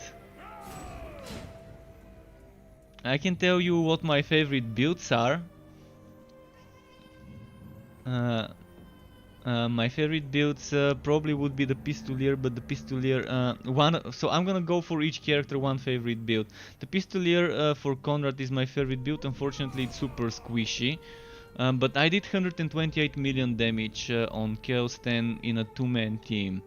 I can tell you what my favorite builds are. My favorite builds probably would be the Pistolier, but the Pistolier so I'm gonna go for each character one favorite build. The Pistolier for Conrad is my favorite build. Unfortunately it's super squishy, but I did 128 million damage on Chaosbane in a 2-man team.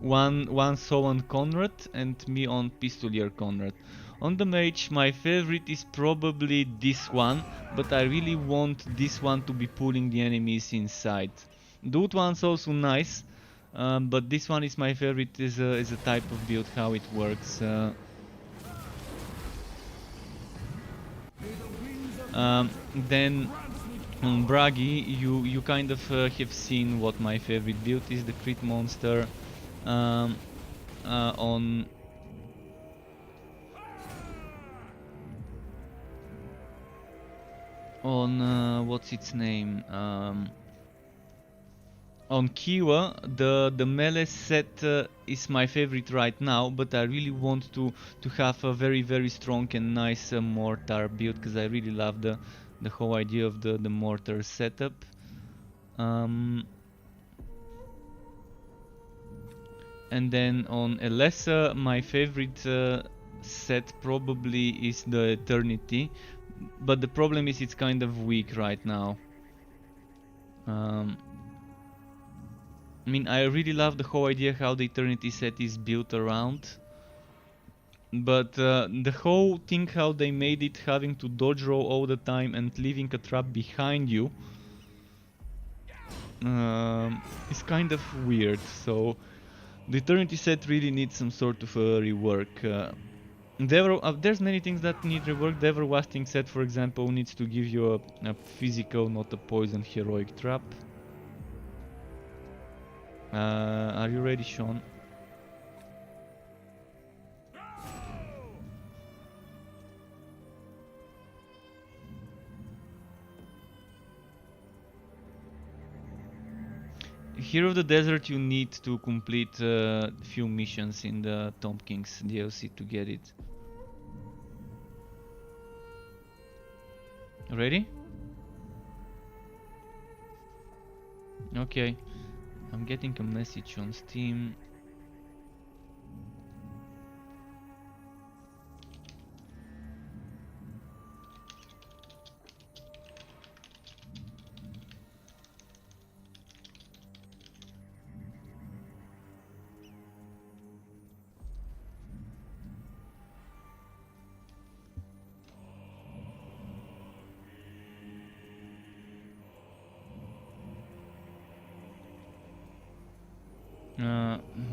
One Solan Conrad and me on Pistolier Conrad. On the mage, my favorite is probably this one, but I really want this one to be pulling the enemies inside. Dude one's also nice, but this one is my favorite. Is a type of build how it works. Then on Bragi, you kind of have seen what my favorite build is, the crit monster. Um, on what's its name? On Kiwa, the melee set is my favorite right now, but I really want to have a very strong and nice mortar build, because I really love the whole idea of the mortar setup. And then on Elessa, my favorite set probably is the Eternity, but the problem is it's kind of weak right now. I mean, I really love the whole idea how the Eternity set is built around, but the whole thing how they made it, having to dodge roll all the time and leaving a trap behind you, is kind of weird. So the Eternity set really needs some sort of a rework. There's many things that need rework. The Everlasting set, for example, needs to give you a physical, not a poison heroic trap. Are you ready, Sean? Hero of the Desert, you need to complete a few missions in the Tomb Kings DLC to get it. Ready? Okay. I'm getting a message on Steam.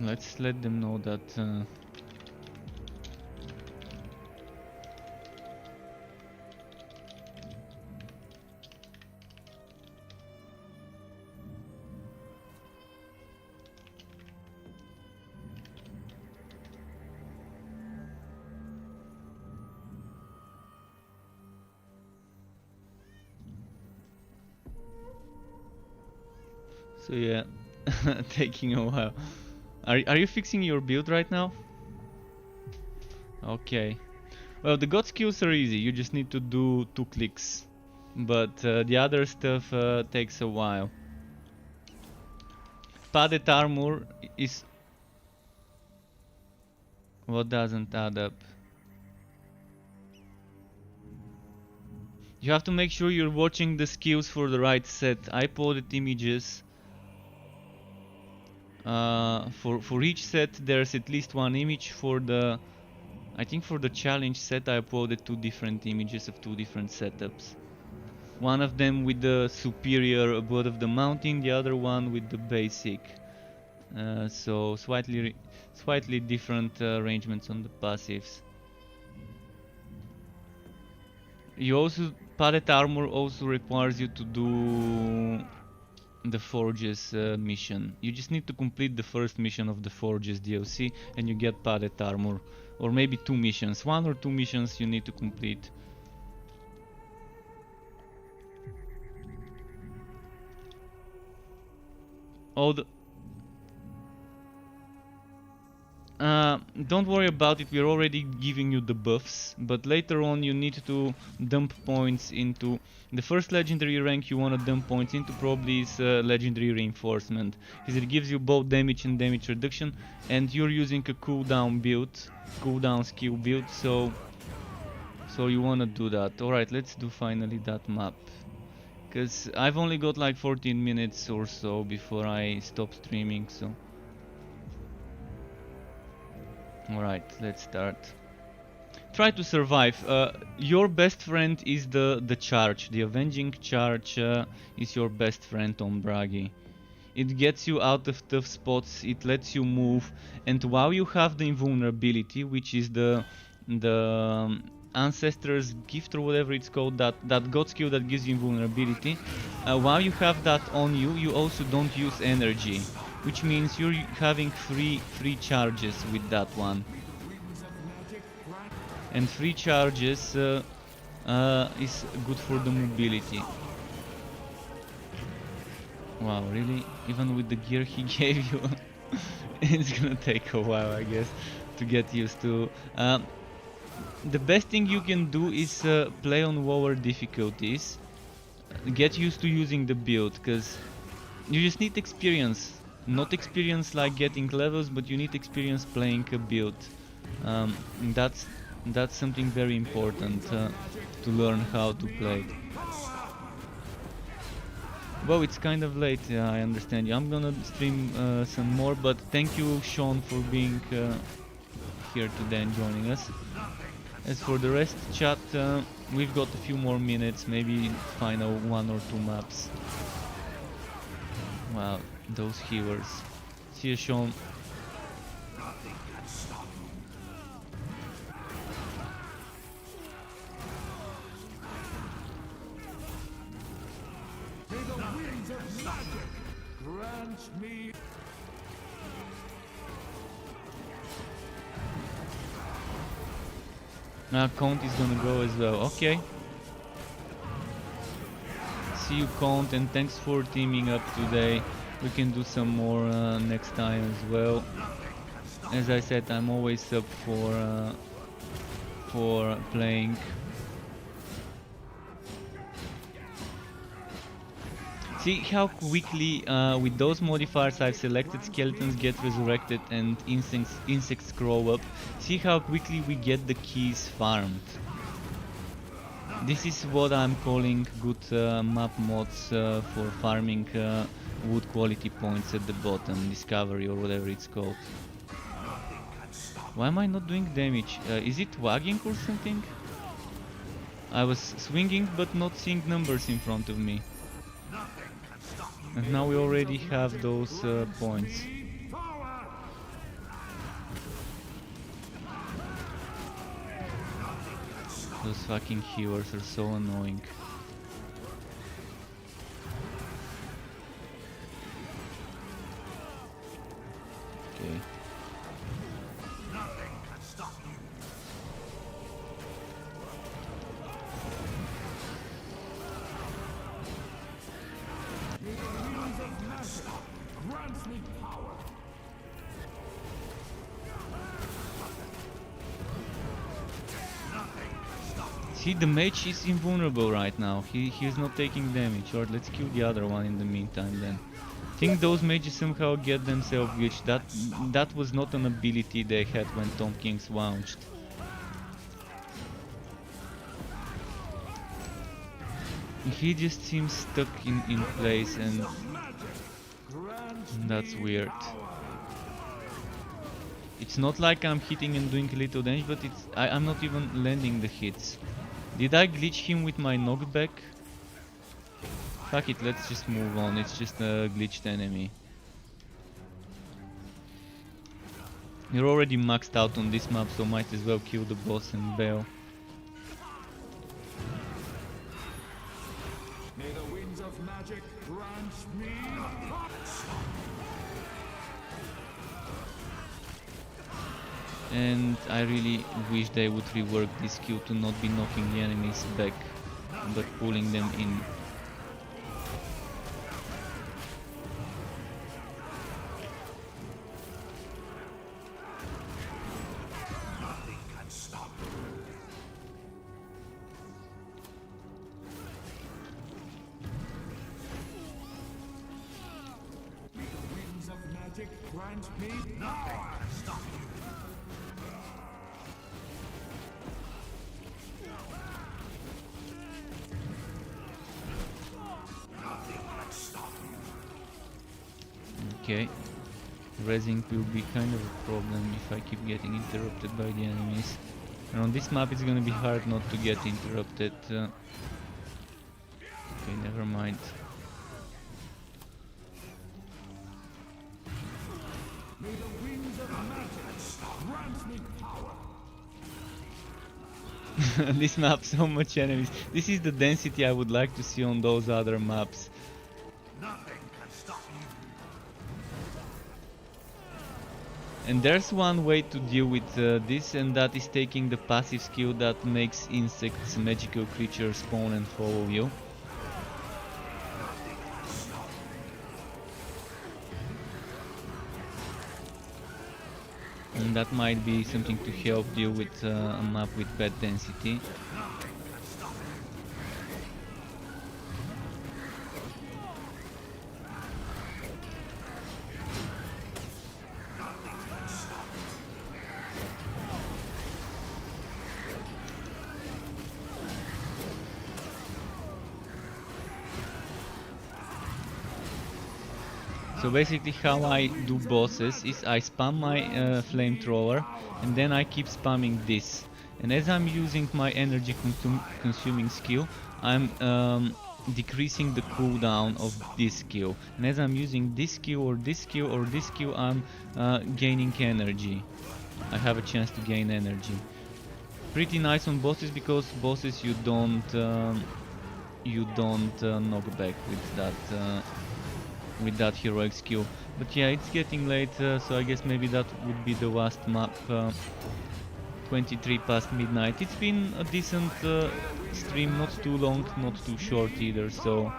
Let's let them know that so yeah, taking a while. Are you fixing your build right now? Okay. Well, the god skills are easy. You just need to do 2 clicks. But the other stuff takes a while. Padded armor is... What doesn't add up? You have to make sure you're watching the skills for the right set. I uploaded images. For each set there's at least one image. For the... I think for the challenge set I uploaded 2 different images of 2 different setups. One of them with the superior Blood of the Mountain, the other one with the basic. So slightly different arrangements on the passives. You also... Padded armor also requires you to do the Forges mission. You just need to complete the first mission of the Forges DLC and you get padded armor. Or maybe 2 missions. 1 or 2 missions you need to complete. Oh, don't worry about it, we're already giving you the buffs, but later on you need to dump points into... The first legendary rank you want to dump points into probably is legendary reinforcement, because it gives you both damage and damage reduction, and you're using a cooldown build, cooldown skill build, so you want to do that. Alright, let's do finally that map, because I've only got like 14 minutes or so before I stop streaming, so... Alright, let's start. Try to survive. Your best friend is the charge. The avenging charge is your best friend on Bragi. It gets you out of tough spots, it lets you move, and while you have the invulnerability, which is the Ancestor's Gift or whatever it's called, that god skill that gives you invulnerability. While you have that on you, you also don't use energy, which means you're having free charges with that one. And free charges is good for the mobility. Wow, really? Even with the gear he gave you? It's gonna take a while, I guess, to get used to. The best thing you can do is play on lower difficulties. Get used to using the build, because you just need experience. Not experience like getting levels, but you need experience playing a build. Um, that's something very important to learn how to play. Well, it's kind of late, I understand you. I'm gonna stream some more, but thank you, Sean, for being here today and joining us. As for the rest, chat, we've got a few more minutes, maybe final 1 or 2 maps. Wow, those healers. See you, Sean. Count is gonna go as well. Okay. See you, Count, and thanks for teaming up today. We can do some more next time as well. As I said, I'm always up for playing. See how quickly with those modifiers I've selected, skeletons get resurrected and insects grow up. See how quickly we get the keys farmed. This is what I'm calling good map mods for farming wood quality points at the bottom, discovery or whatever it's called. Why am I not doing damage? Is it lagging or something? I was swinging but not seeing numbers in front of me. And now we already have those points. Those fucking healers are so annoying. Okay. See, the mage is invulnerable right now. He's not taking damage. Or let's kill the other one in the meantime then. I think those mages somehow get themselves glitched. That was not an ability they had when Tom Kings launched. He just seems stuck in place, and that's weird. It's not like I'm hitting and doing little damage, but I'm not even landing the hits. Did I glitch him with my knockback? Fuck it, let's just move on. It's just a glitched enemy. You're already maxed out on this map, so might as well kill the boss and bail.
May the winds of magic grant me.
And I really wish they would rework this skill to not be knocking the enemies back, but pulling them in.
Nothing can stop me. May the winds of magic grant me. Nothing can stop you.
Okay, resing will be kind of a problem if I keep getting interrupted by the enemies. And on this map it's gonna be hard not to get interrupted. Okay, never mind.
May the winds of magic grant me power.
This map, so much enemies. This is the density I would like to see on those other maps.
Nothing can stop you.
And there's one way to deal with this, and that is taking the passive skill that makes insects, magical creatures spawn and follow you. And that might be something to help deal with a map with bad density. So basically how I do bosses is I spam my flamethrower and then I keep spamming this. And as I'm using my energy consuming skill, I'm decreasing the cooldown of this skill. And as I'm using this skill or this skill or this skill, I'm gaining energy. I have a chance to gain energy. Pretty nice on bosses, because bosses you don't knock back with that heroic skill. But yeah, it's getting late, so I guess maybe that would be the last map. 23 past midnight. It's been a decent stream, not too long, not too short either, so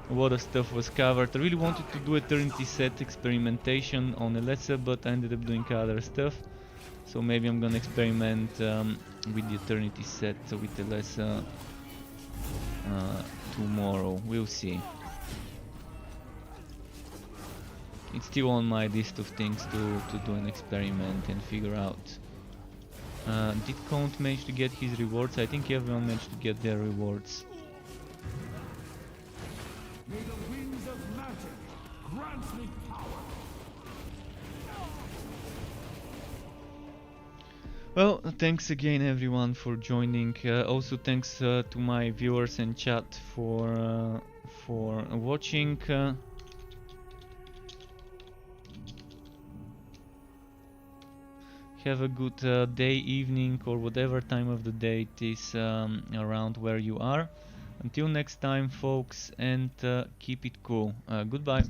a lot of stuff was covered. I really wanted to do Eternity set experimentation on Elessa, but I ended up doing other stuff. So maybe I'm gonna experiment with the Eternity set with Elessa tomorrow. We'll see. It's still on my list of things to do an experiment and figure out. Did Count manage to get his rewards? I think everyone managed to get their rewards.
May the winds of magic grant me power.
Well, thanks again everyone for joining. Also thanks to my viewers and chat for watching. Have a good day, evening, or whatever time of the day it is around where you are. Until next time, folks, and keep it cool. Goodbye.